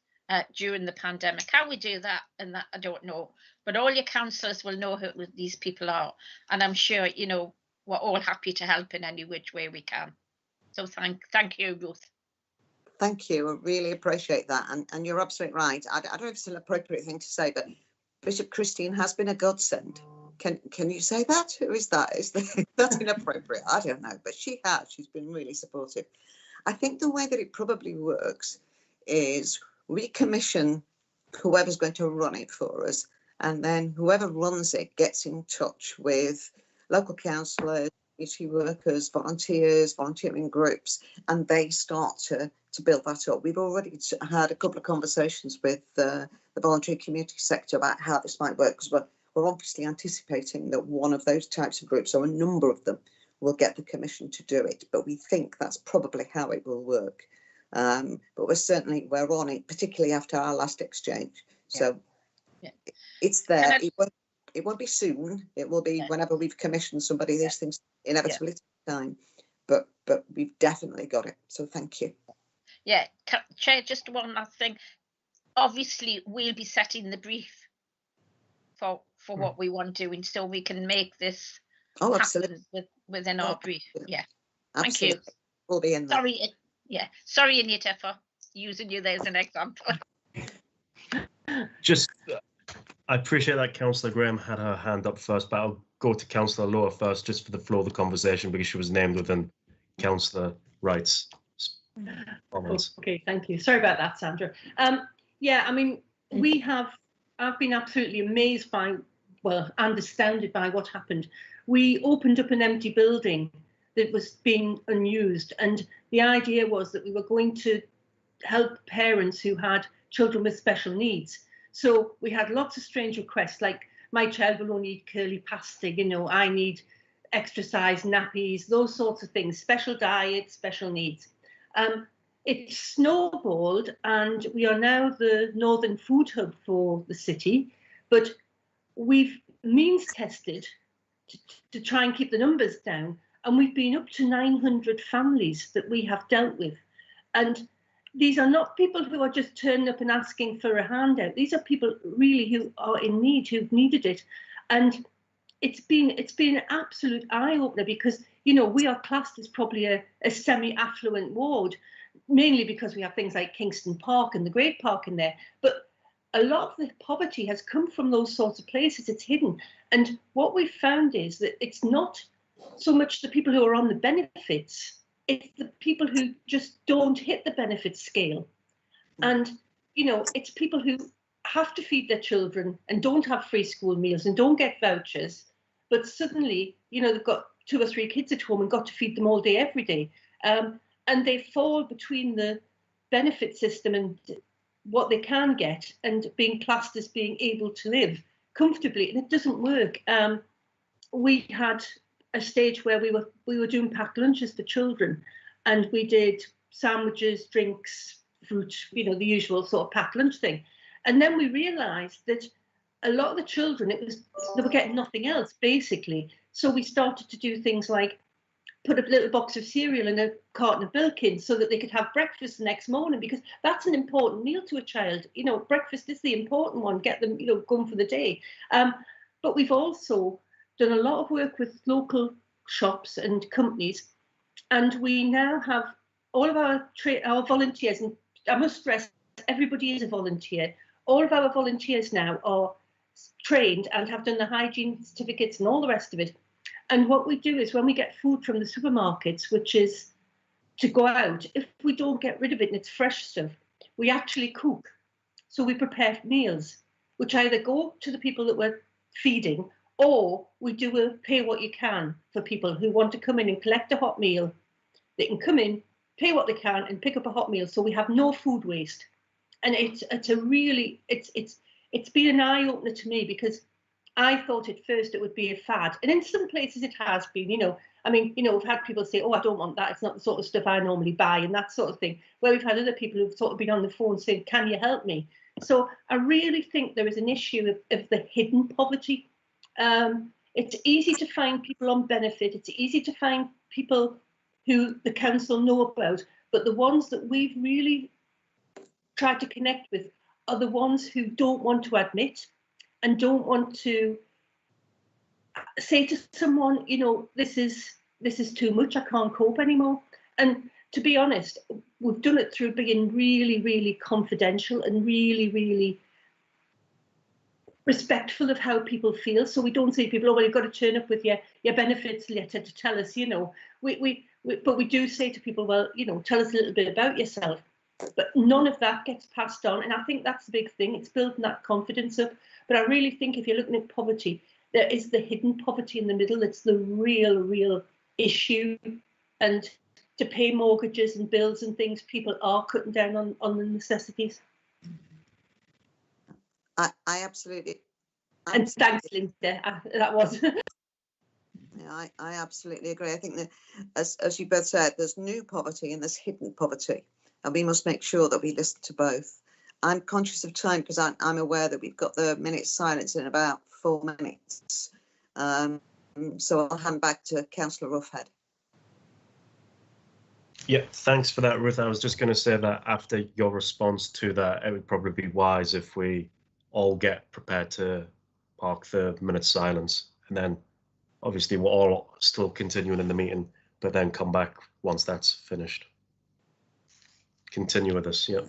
during the pandemic. How we do that, and that I don't know, but all your councillors will know who these people are, and I'm sure, you know, we're all happy to help in any which way we can. So thank you, Ruth. Thank you. I really appreciate that, and you're absolutely right. I don't know if it's an appropriate thing to say, but Bishop Christine has been a godsend. Can you say that? Who is that? That's inappropriate? I don't know, but she has. She's been really supportive. I think the way that it probably works is we commission whoever's going to run it for us, and then whoever runs it gets in touch with local councillors, community workers, volunteers, volunteering groups, and they start to build that up. We've already had a couple of conversations with the voluntary community sector about how this might work, because we're obviously anticipating that one of those types of groups, or a number of them, will get the commission to do it. But we think that's probably how it will work. But we're on it, particularly after our last exchange. So it's there. It won't be soon. It will be whenever we've commissioned somebody. These things inevitably take time, but we've definitely got it. So thank you. Yeah, Chair, just one last thing. Obviously, we'll be setting the brief for what we want doing, so we can make this happen within our brief. Yeah, thank you. We'll be in there. Sorry, Anita, for using you there as an example. Just, I appreciate that Councillor Graham had her hand up first, but I'll go to Councillor Lower first, just for the flow of the conversation, because she was named within Councillor Wright's comments. Okay, thank you. Sorry about that, Sandra. Yeah, I mean, I've been absolutely amazed by, and astounded by what happened. We opened up an empty building that was being unused, and the idea was that we were going to help parents who had children with special needs. So we had lots of strange requests, like my child will only eat curly pasta, you know, I need extra size nappies, those sorts of things, special diets, special needs. It snowballed, and we are now the northern food hub for the city, but we've means tested to try and keep the numbers down, and we've been up to 900 families that we have dealt with. And these are not people who are just turning up and asking for a handout. These are people really who are in need, who've needed it. And it's been an absolute eye-opener, because, you know, we are classed as probably a semi-affluent ward, mainly because we have things like Kingston Park and the Great Park in there. But a lot of the poverty has come from those sorts of places. It's hidden. And what we've found is that it's not so much the people who are on the benefits, it's the people who just don't hit the benefit scale. And, you know, it's people who have to feed their children and don't have free school meals and don't get vouchers, but suddenly, you know, they've got 2 or 3 kids at home and got to feed them all day, every day. And they fall between the benefit system and what they can get and being classed as being able to live comfortably, and it doesn't work. We had a stage where we were doing packed lunches for children, and we did sandwiches, drinks, fruit, you know, the usual sort of packed lunch thing. And then we realised that a lot of the children, they were getting nothing else, basically. So we started to do things like put a little box of cereal and a carton of milk in so that they could have breakfast the next morning, because that's an important meal to a child. You know, breakfast is the important one, get them, you know, going for the day. But we've also done a lot of work with local shops and companies, and we now have all of our volunteers, and I must stress, everybody is a volunteer. All of our volunteers now are trained and have done the hygiene certificates and all the rest of it. And what we do is, when we get food from the supermarkets, which is to go out, if we don't get rid of it and it's fresh stuff, we actually cook. So we prepare meals, which either go to the people that we're feeding, or we do a pay what you can for people who want to come in and collect a hot meal. They can come in, pay what they can, and pick up a hot meal. So we have no food waste. And it's been an eye-opener to me, because I thought at first it would be a fad, and in some places it has been. You know, I mean, you know, we've had people say, oh, I don't want that. It's not the sort of stuff I normally buy and that sort of thing. Where we've had other people who've sort of been on the phone saying, can you help me? So I really think there is an issue of the hidden poverty. It's easy to find people on benefit. It's easy to find people who the council know about, but the ones that we've really tried to connect with are the ones who don't want to admit and don't want to say to someone, you know, this is too much, I can't cope anymore. And to be honest, we've done it through being really, really confidential and really, really respectful of how people feel. So we don't say to people, oh, well, you've got to turn up with your benefits letter to tell us, you know. But we do say to people, well, you know, tell us a little bit about yourself. But none of that gets passed on. And I think that's the big thing. It's building that confidence up. But I really think if you're looking at poverty, there is the hidden poverty in the middle. It's the real issue. And to pay mortgages and bills and things, people are cutting down on the necessities. I absolutely. And thanks, Linda. That was. Yeah, I absolutely agree. I think that, as you both said, there's new poverty and there's hidden poverty, and we must make sure that we listen to both. I'm conscious of time because I'm aware that we've got the minute silence in about 4 minutes. So I'll hand back to Councillor Roughhead. Yeah, thanks for that, Ruth. I was just going to say that after your response to that, it would probably be wise if we all get prepared to park the minute silence, and then obviously we're all still continuing in the meeting, but then come back once that's finished. Continue with us, yeah.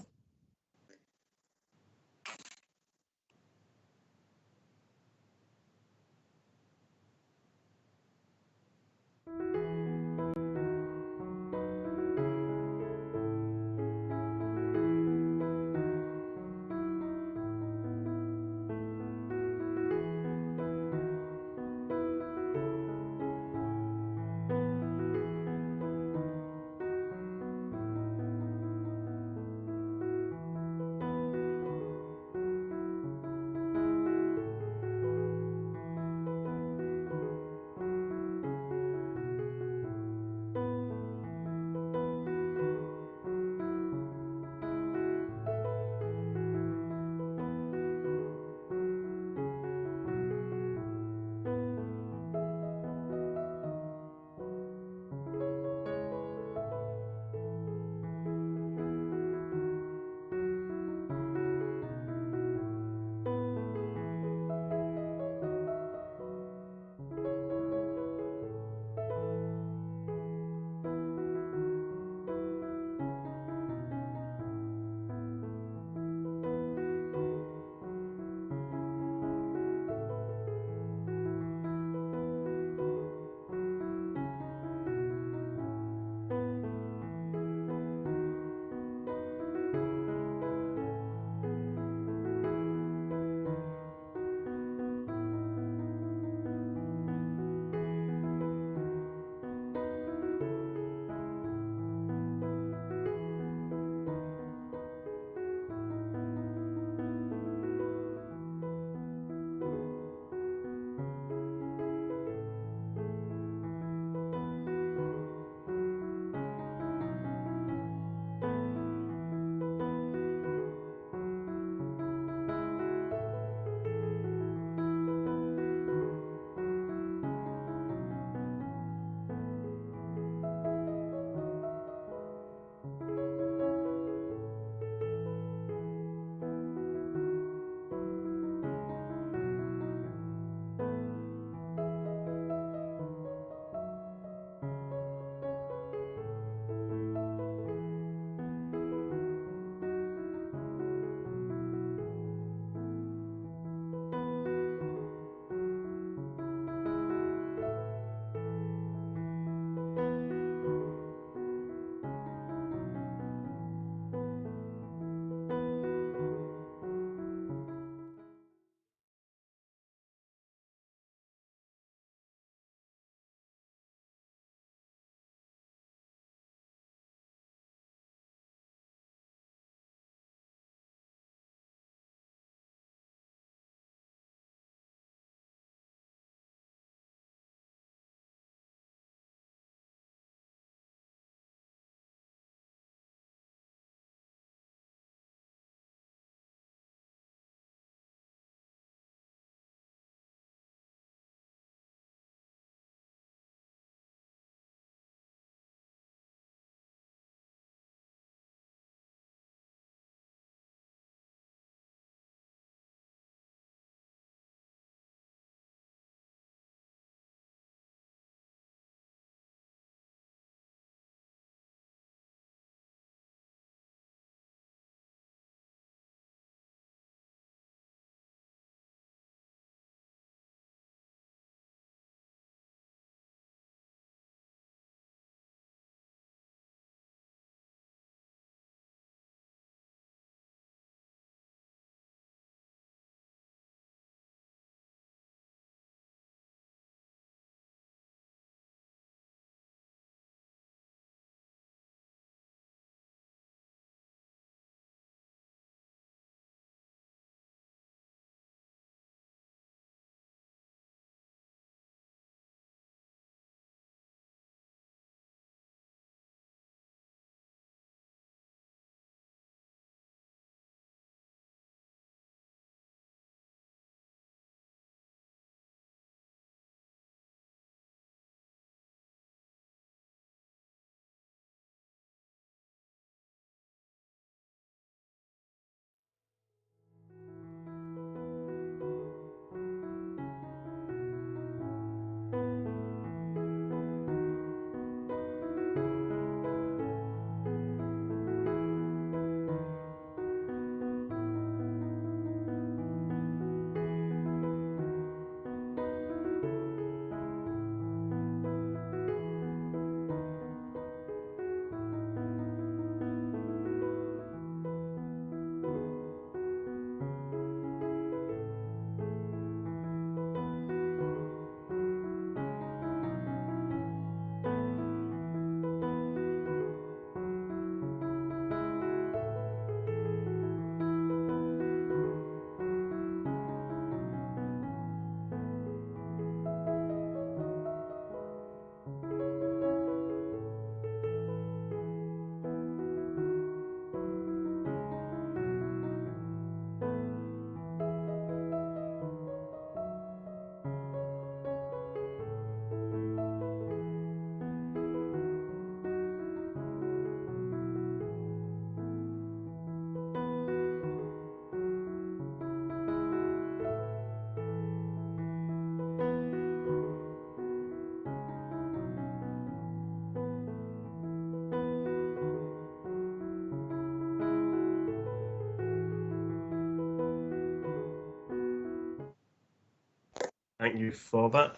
Thank you for that.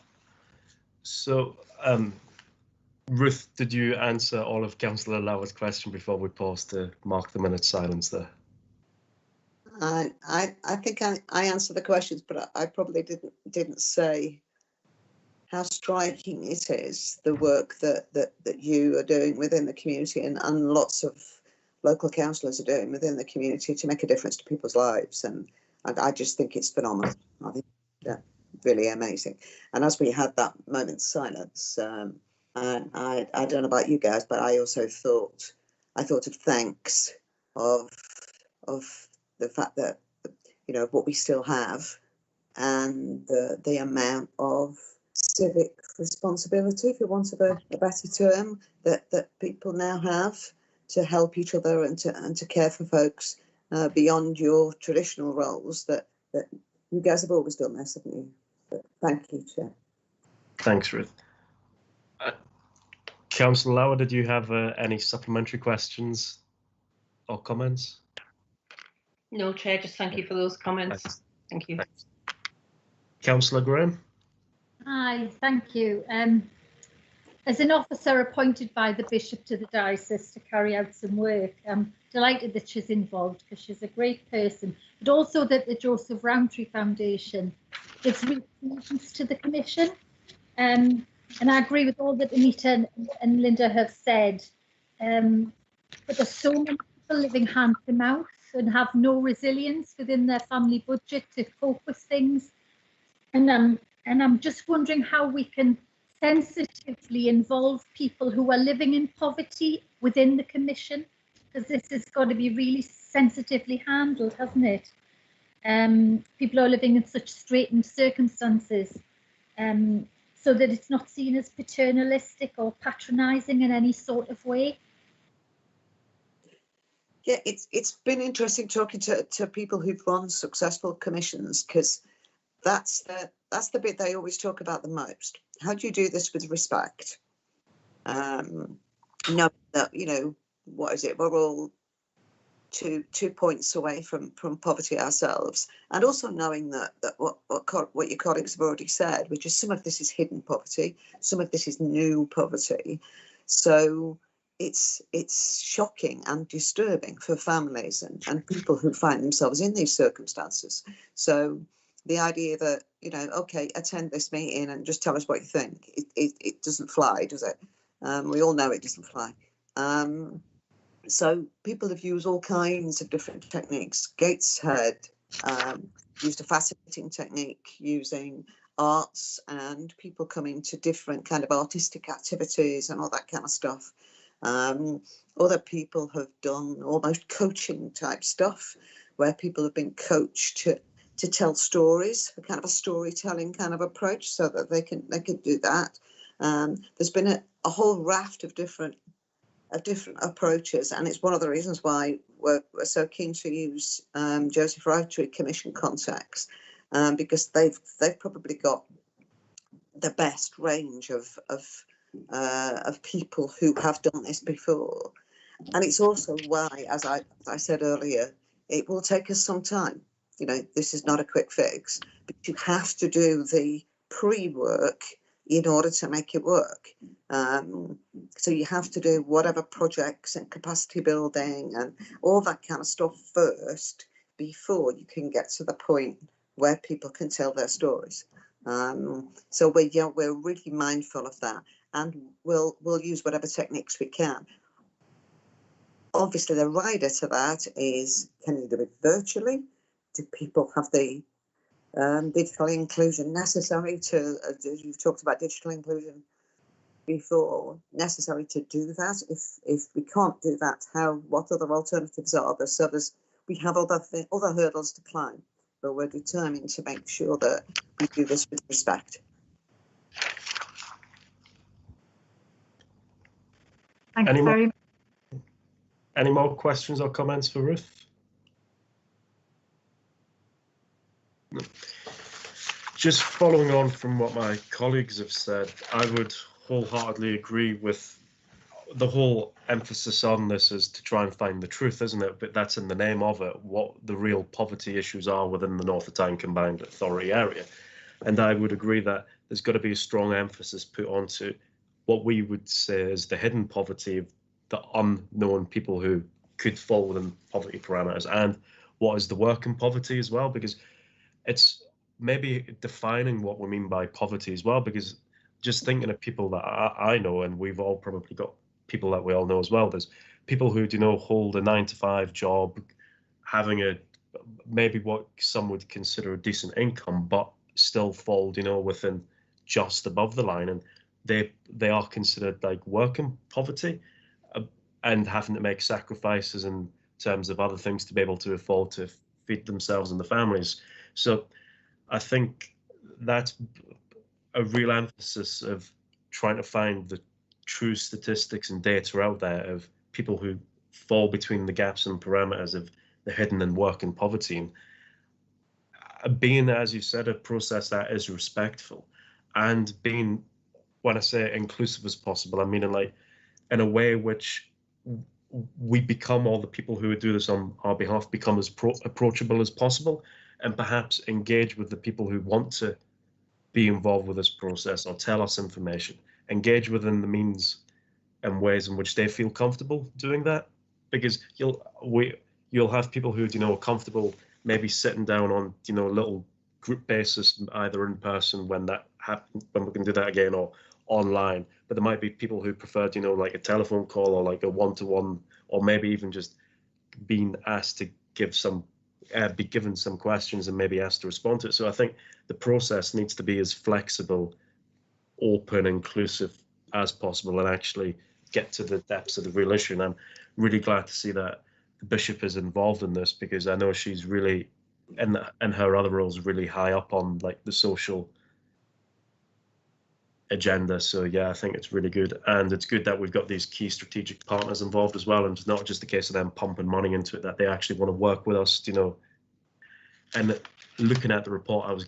So, Ruth, did you answer all of Councillor Lauer's question before we pause to mark the minute silence there? I think I answered the questions, but I probably didn't say how striking it is, the work that you are doing within the community, and lots of local councillors are doing within the community to make a difference to people's lives. And I just think it's phenomenal. I think really amazing. And as we had that moment's silence, I don't know about you guys, but I also thought of thanks of the fact that, you know, what we still have, and the amount of civic responsibility, if you want a better term, that people now have to help each other and to care for folks beyond your traditional roles. That you guys have always done this, haven't you? But thank you, Chair. Thanks, Ruth. Councillor Lauer, did you have any supplementary questions or comments? No, Chair, just thank you for those comments. Thanks. Thank you. Thanks. Councillor Graham? Hi, thank you. As an officer appointed by the Bishop to the diocese to carry out some work, I'm delighted that she's involved because she's a great person, but also that the Joseph Rowntree Foundation gives reasons to the Commission. And I agree with all that Anita and Linda have said, but there's so many people living hand to mouth and have no resilience within their family budget to cope with things. And I'm just wondering how we can sensitively involve people who are living in poverty within the Commission, because this has got to be really sensitively handled, hasn't it? People are living in such straitened circumstances, so that it's not seen as paternalistic or patronising in any sort of way. Yeah, it's been interesting talking to people who've run successful commissions, because that's the bit they always talk about the most. How do you do this with respect? Know that, you know, what is it? We're all two points away from poverty ourselves, and also knowing that what your colleagues have already said, which is some of this is hidden poverty, some of this is new poverty. So it's shocking and disturbing for families and people who find themselves in these circumstances. So the idea that, you know, okay, attend this meeting and just tell us what you think, it doesn't fly, does it? We all know it doesn't fly. So people have used all kinds of different techniques. Gateshead used a fascinating technique using arts and people coming to different kind of artistic activities and all that kind of stuff. Other people have done almost coaching type stuff where people have been coached to tell stories, a kind of a storytelling kind of approach, so that they can do that. There's been a whole raft of different approaches, and it's one of the reasons why we're so keen to use Joseph Rowntree Commission contacts, because they've probably got the best range of people who have done this before. And it's also why, as I said earlier, it will take us some time. You know, this is not a quick fix, but you have to do the pre-work in order to make it work. So you have to do whatever projects and capacity building and all that kind of stuff first before you can get to the point where people can tell their stories. So we're really mindful of that, and we'll use whatever techniques we can. Obviously, the rider to that is, can you do it virtually? Do people have the digital inclusion necessary to, you've talked about digital inclusion before, necessary to do that? If we can't do that, what other alternatives are there? So we have other hurdles to climb, but we're determined to make sure that we do this with respect. Thanks very much. Any more questions or comments for Ruth? No. Just following on from what my colleagues have said, I would wholeheartedly agree with the whole emphasis on this is to try and find the truth, isn't it? But that's in the name of it, what the real poverty issues are within the North of Tyne Combined Authority area. And I would agree that there's got to be a strong emphasis put onto what we would say is the hidden poverty of the unknown people who could fall within poverty parameters, and what is the working poverty as well, because it's maybe defining what we mean by poverty as well, because just thinking of people that I know, and we've all probably got people that we all know as well, there's people who, you know, hold a 9-to-5 job, having a maybe what some would consider a decent income, but still fall, you know, within just above the line, and they are considered like working poverty, and having to make sacrifices in terms of other things to be able to afford to feed themselves and the families. So I think that's a real emphasis of trying to find the true statistics and data out there of people who fall between the gaps and parameters of the hidden and working poverty, and being, as you said, a process that is respectful, and being, when I say inclusive as possible, I mean in a way which we become, all the people who do this on our behalf become as approachable as possible, and perhaps engage with the people who want to be involved with this process or tell us information, engage within the means and ways in which they feel comfortable doing that, because you'll have people who, you know, are comfortable maybe sitting down on, you know, a little group basis, either in person when that happens, when we can do that again, or online. But there might be people who prefer, you know, like a telephone call or like a one-to-one, or maybe even just being asked to give some be given some questions and maybe asked to respond to it. So I think the process needs to be as flexible, open, inclusive as possible, and actually get to the depths of the real issue. And I'm really glad to see that the Bishop is involved in this, because I know she's really, and her other roles, really high up on like the social agenda. So yeah, I think it's really good, and it's good that we've got these key strategic partners involved as well, and it's not just a case of them pumping money into it, that they actually want to work with us, you know. And looking at the report, I was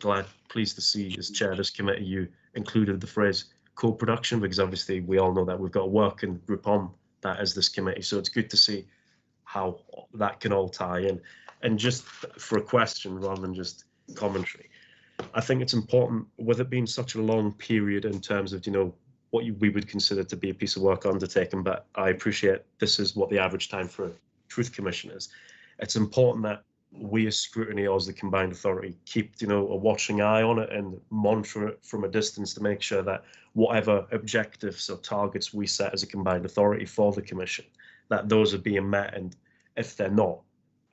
pleased to see, as chair of this committee, you included the phrase co-production, because obviously we all know that we've got a working group on that as this committee. So it's good to see how that can all tie in. And just for a question rather than just commentary, I think it's important, with it being such a long period in terms of, you know, what we would consider to be a piece of work undertaken, but I appreciate this is what the average time for a Truth Commission is. It's important that we as Scrutiny, or as the combined authority, keep, you know, a watching eye on it and monitor it from a distance to make sure that whatever objectives or targets we set as a combined authority for the Commission, that those are being met, and if they're not,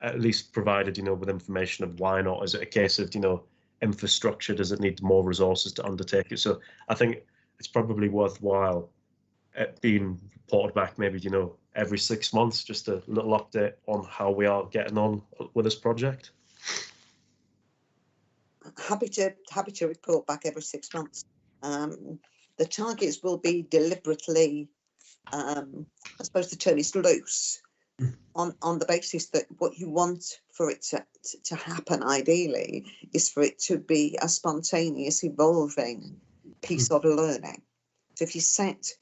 at least provided, you know, with information of why not. Is it a case of, you know, infrastructure? Does it need more resources to undertake it? So I think it's probably worthwhile it being reported back, maybe, you know, every 6 months, just a little update on how we are getting on with this project. Happy to report back every 6 months. The targets will be deliberately, I suppose the term is loose, on the basis that what you want for it to happen ideally is for it to be a spontaneous, evolving piece of learning. So if you set,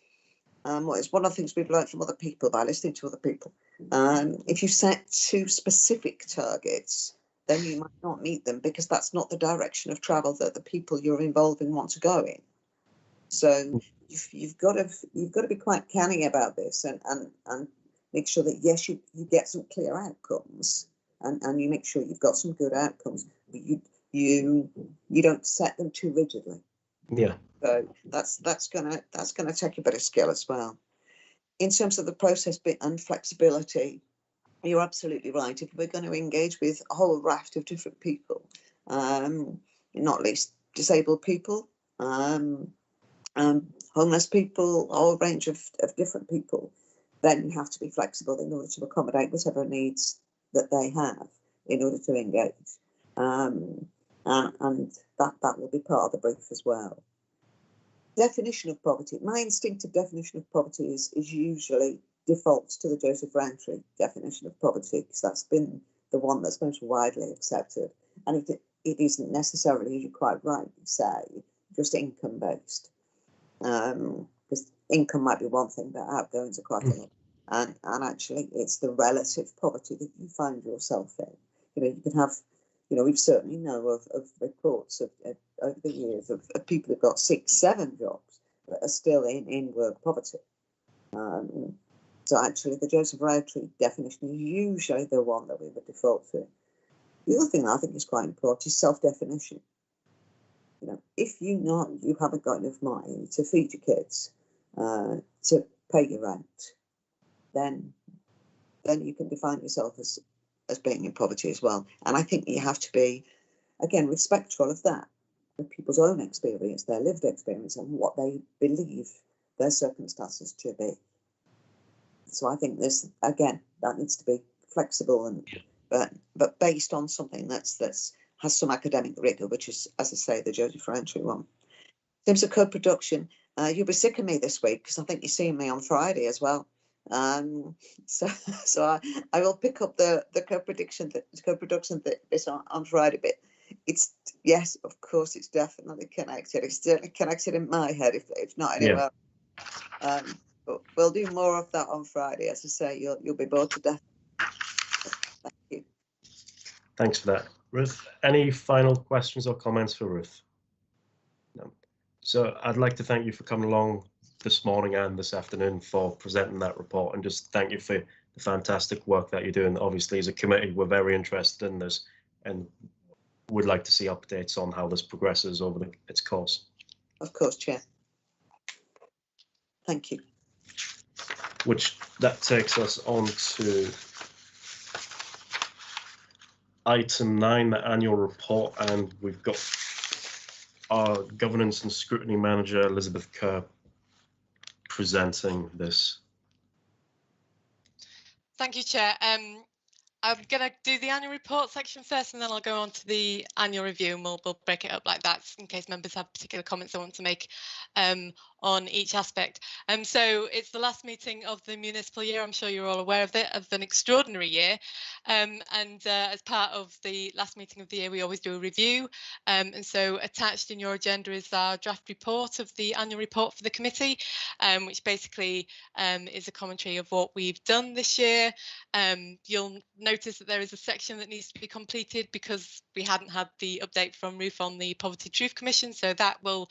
it's one of the things we've learned from other people by listening to other people, if you set too specific targets, then you might not meet them, because that's not the direction of travel that the people you're involving want to go in. So you've got to be quite canny about this, and make sure that, yes, you get some clear outcomes, and you make sure you've got some good outcomes, but you don't set them too rigidly. Yeah. So that's gonna take a bit of skill as well. In terms of the process bit and flexibility, you're absolutely right. If we're going to engage with a whole raft of different people, not least disabled people, homeless people, a whole range of different people, then you have to be flexible in order to accommodate whatever needs that they have in order to engage. And that will be part of the brief as well. Definition of poverty. My instinctive definition of poverty is usually defaults to the Joseph Rowntree definition of poverty, because that's been the one that's most widely accepted. And it isn't necessarily, as you quite rightly say, just income based. Because income might be one thing, but outgoings are quite a lot. And actually, it's the relative poverty that you find yourself in. You know, you can have You know, we've certainly know of reports of over the years of people who've got 6, 7 jobs that are still in work poverty. So actually, the Joseph Rowntree definition is usually the one that we would default to. The other thing I think is quite important is self-definition. You know, if you haven't got enough money to feed your kids, to pay your rent, then you can define yourself as being in poverty as well. And I think you have to be, again, respectful of that, of people's own experience, their lived experience, and what they believe their circumstances to be. So I think this, again, that needs to be flexible and but based on something that's has some academic rigor, which is, as I say, the Joseph Rowntree one. In terms of co-production, you'll be sick of me this week because I think you're seeing me on Friday as well. So I will pick up the co-production bit on Friday. But it's, yes, of course, it's definitely connected. It's certainly connected in my head, if not anywhere. Yeah. But we'll do more of that on Friday. As I say, you'll be bored to death. Thank you. Thanks for that, Ruth. Any final questions or comments for Ruth? No. So I'd like to thank you for coming along this morning and this afternoon for presenting that report, and just thank you for the fantastic work that you're doing. Obviously, as a committee, we're very interested in this and would like to see updates on how this progresses over its course. Of course, Chair. Thank you. Which that takes us on to item 9, the annual report, and we've got our governance and scrutiny manager, Elizabeth Kerr, presenting this. Thank you, Chair. I'm going to do the annual report section first, and then I'll go on to the annual review, and we'll break it up like that in case members have particular comments they want to make on each aspect. So it's the last meeting of the municipal year. I'm sure you're all aware of it, of an extraordinary year. As part of the last meeting of the year, we always do a review. And so attached in your agenda is our draft report of the annual report for the committee, which basically is a commentary of what we've done this year. You'll notice that there is a section that needs to be completed because we hadn't had the update from Ruth on the Poverty Truth Commission, so that will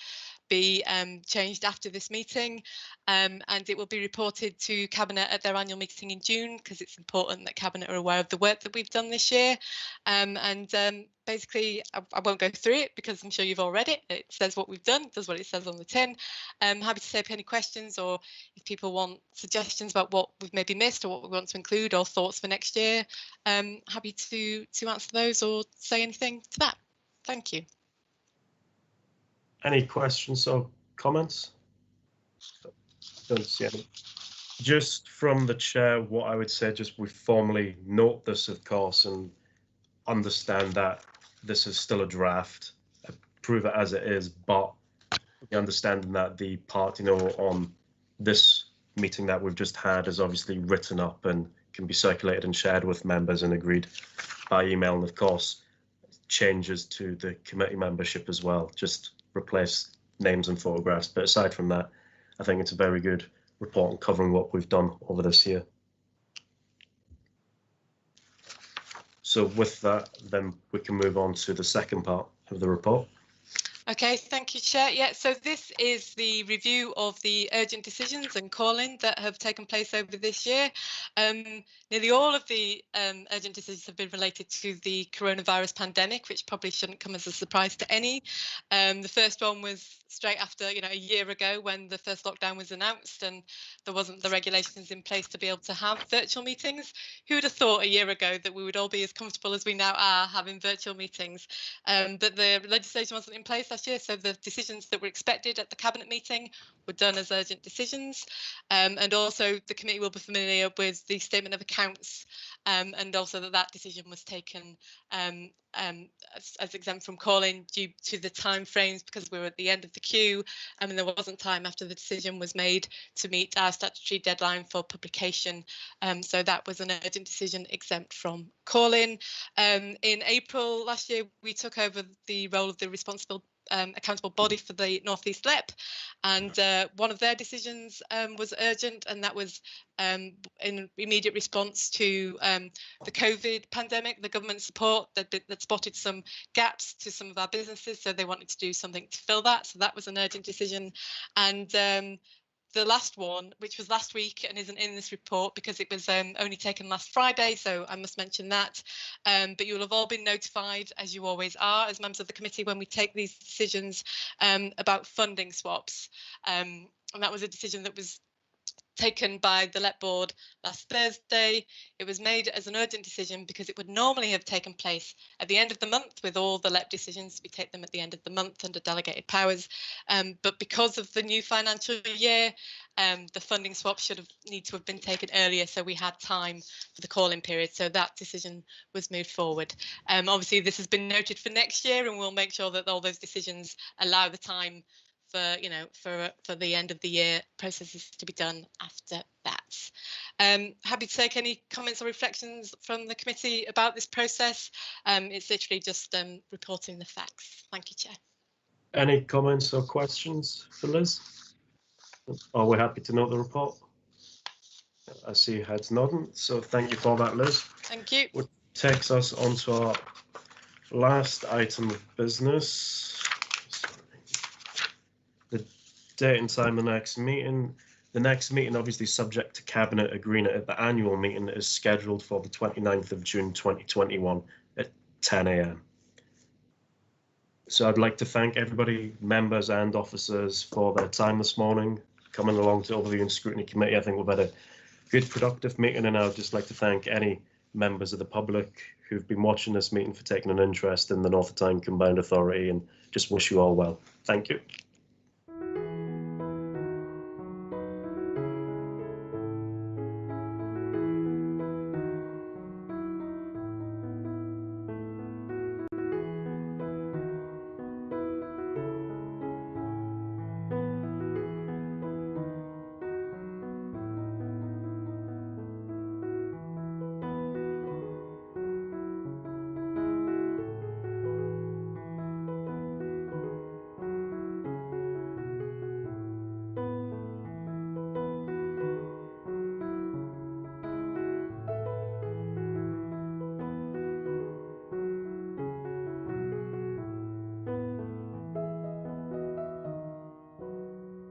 be changed after this meeting, and it will be reported to Cabinet at their annual meeting in June, because it's important that Cabinet are aware of the work that we've done this year. Basically, I won't go through it because I'm sure you've all read it. It says what we've done, does what it says on the tin. I'm happy to take any questions, or if people want suggestions about what we've maybe missed or what we want to include, or thoughts for next year, happy to answer those or say anything to that. Thank you. Any questions or comments? Don't see any. Just from the chair, what I would say, just we formally note this, of course, and understand that this is still a draft, approve it as it is, but understanding that the part, on this meeting that we've just had is obviously written up and can be circulated and shared with members and agreed by email, and of course changes to the committee membership as well, just replace names and photographs. But aside from that, I think it's a very good report on covering what we've done over this year. So with that, then we can move on to the second part of the report. Okay, thank you, Chair. Yeah, so this is the review of the urgent decisions and call-in that have taken place over this year. Nearly all of the urgent decisions have been related to the coronavirus pandemic, which probably shouldn't come as a surprise to any. The first one was straight after, a year ago when the first lockdown was announced and there wasn't the regulations in place to be able to have virtual meetings. Who would have thought a year ago that we would all be as comfortable as we now are having virtual meetings? But the legislation wasn't in place last year, so the decisions that were expected at the Cabinet meeting were done as urgent decisions. And also the committee will be familiar with the statement of accounts, and also that decision was taken as exempt from call-in due to the time frames, because we were at the end of the queue, and there wasn't time after the decision was made to meet our statutory deadline for publication. So that was an urgent decision exempt from call-in. In April last year, we took over the role of the responsible accountable body for the North East LEP, and one of their decisions was urgent, and that was in immediate response to the COVID pandemic, the government support that spotted some gaps to some of our businesses, so they wanted to do something to fill that. So that was an urgent decision. And the last one, which was last week and isn't in this report because it was only taken last Friday, so I must mention that. But you will have all been notified, as you always are, as members of the committee, when we take these decisions about funding swaps. And that was a decision that was taken by the LEP board last Thursday. It was made as an urgent decision because it would normally have taken place at the end of the month with all the LEP decisions. We take them at the end of the month under delegated powers. But because of the new financial year, the funding swap need to have been taken earlier, so we had time for the call-in period. So that decision was moved forward. Obviously, this has been noted for next year, and we'll make sure that all those decisions allow the time for, you know, for the end of the year processes to be done after that. Happy to take any comments or reflections from the committee about this process. It's literally just reporting the facts. Thank you, Chair. Any comments or questions for Liz? Are we happy to note the report? I see heads nodding, so thank you for that, Liz. Thank you. Which takes us on to our last item of business. The date and time of the next meeting. The next meeting, obviously subject to Cabinet agreement at the annual meeting, is scheduled for the 29th of June 2021 at 10 a.m. So I'd like to thank everybody, members and officers, for their time this morning, coming along to Overview and Scrutiny Committee. I think we've had a good, productive meeting, and I'd just like to thank any members of the public who've been watching this meeting for taking an interest in the North Tyne Combined Authority, and just wish you all well. Thank you.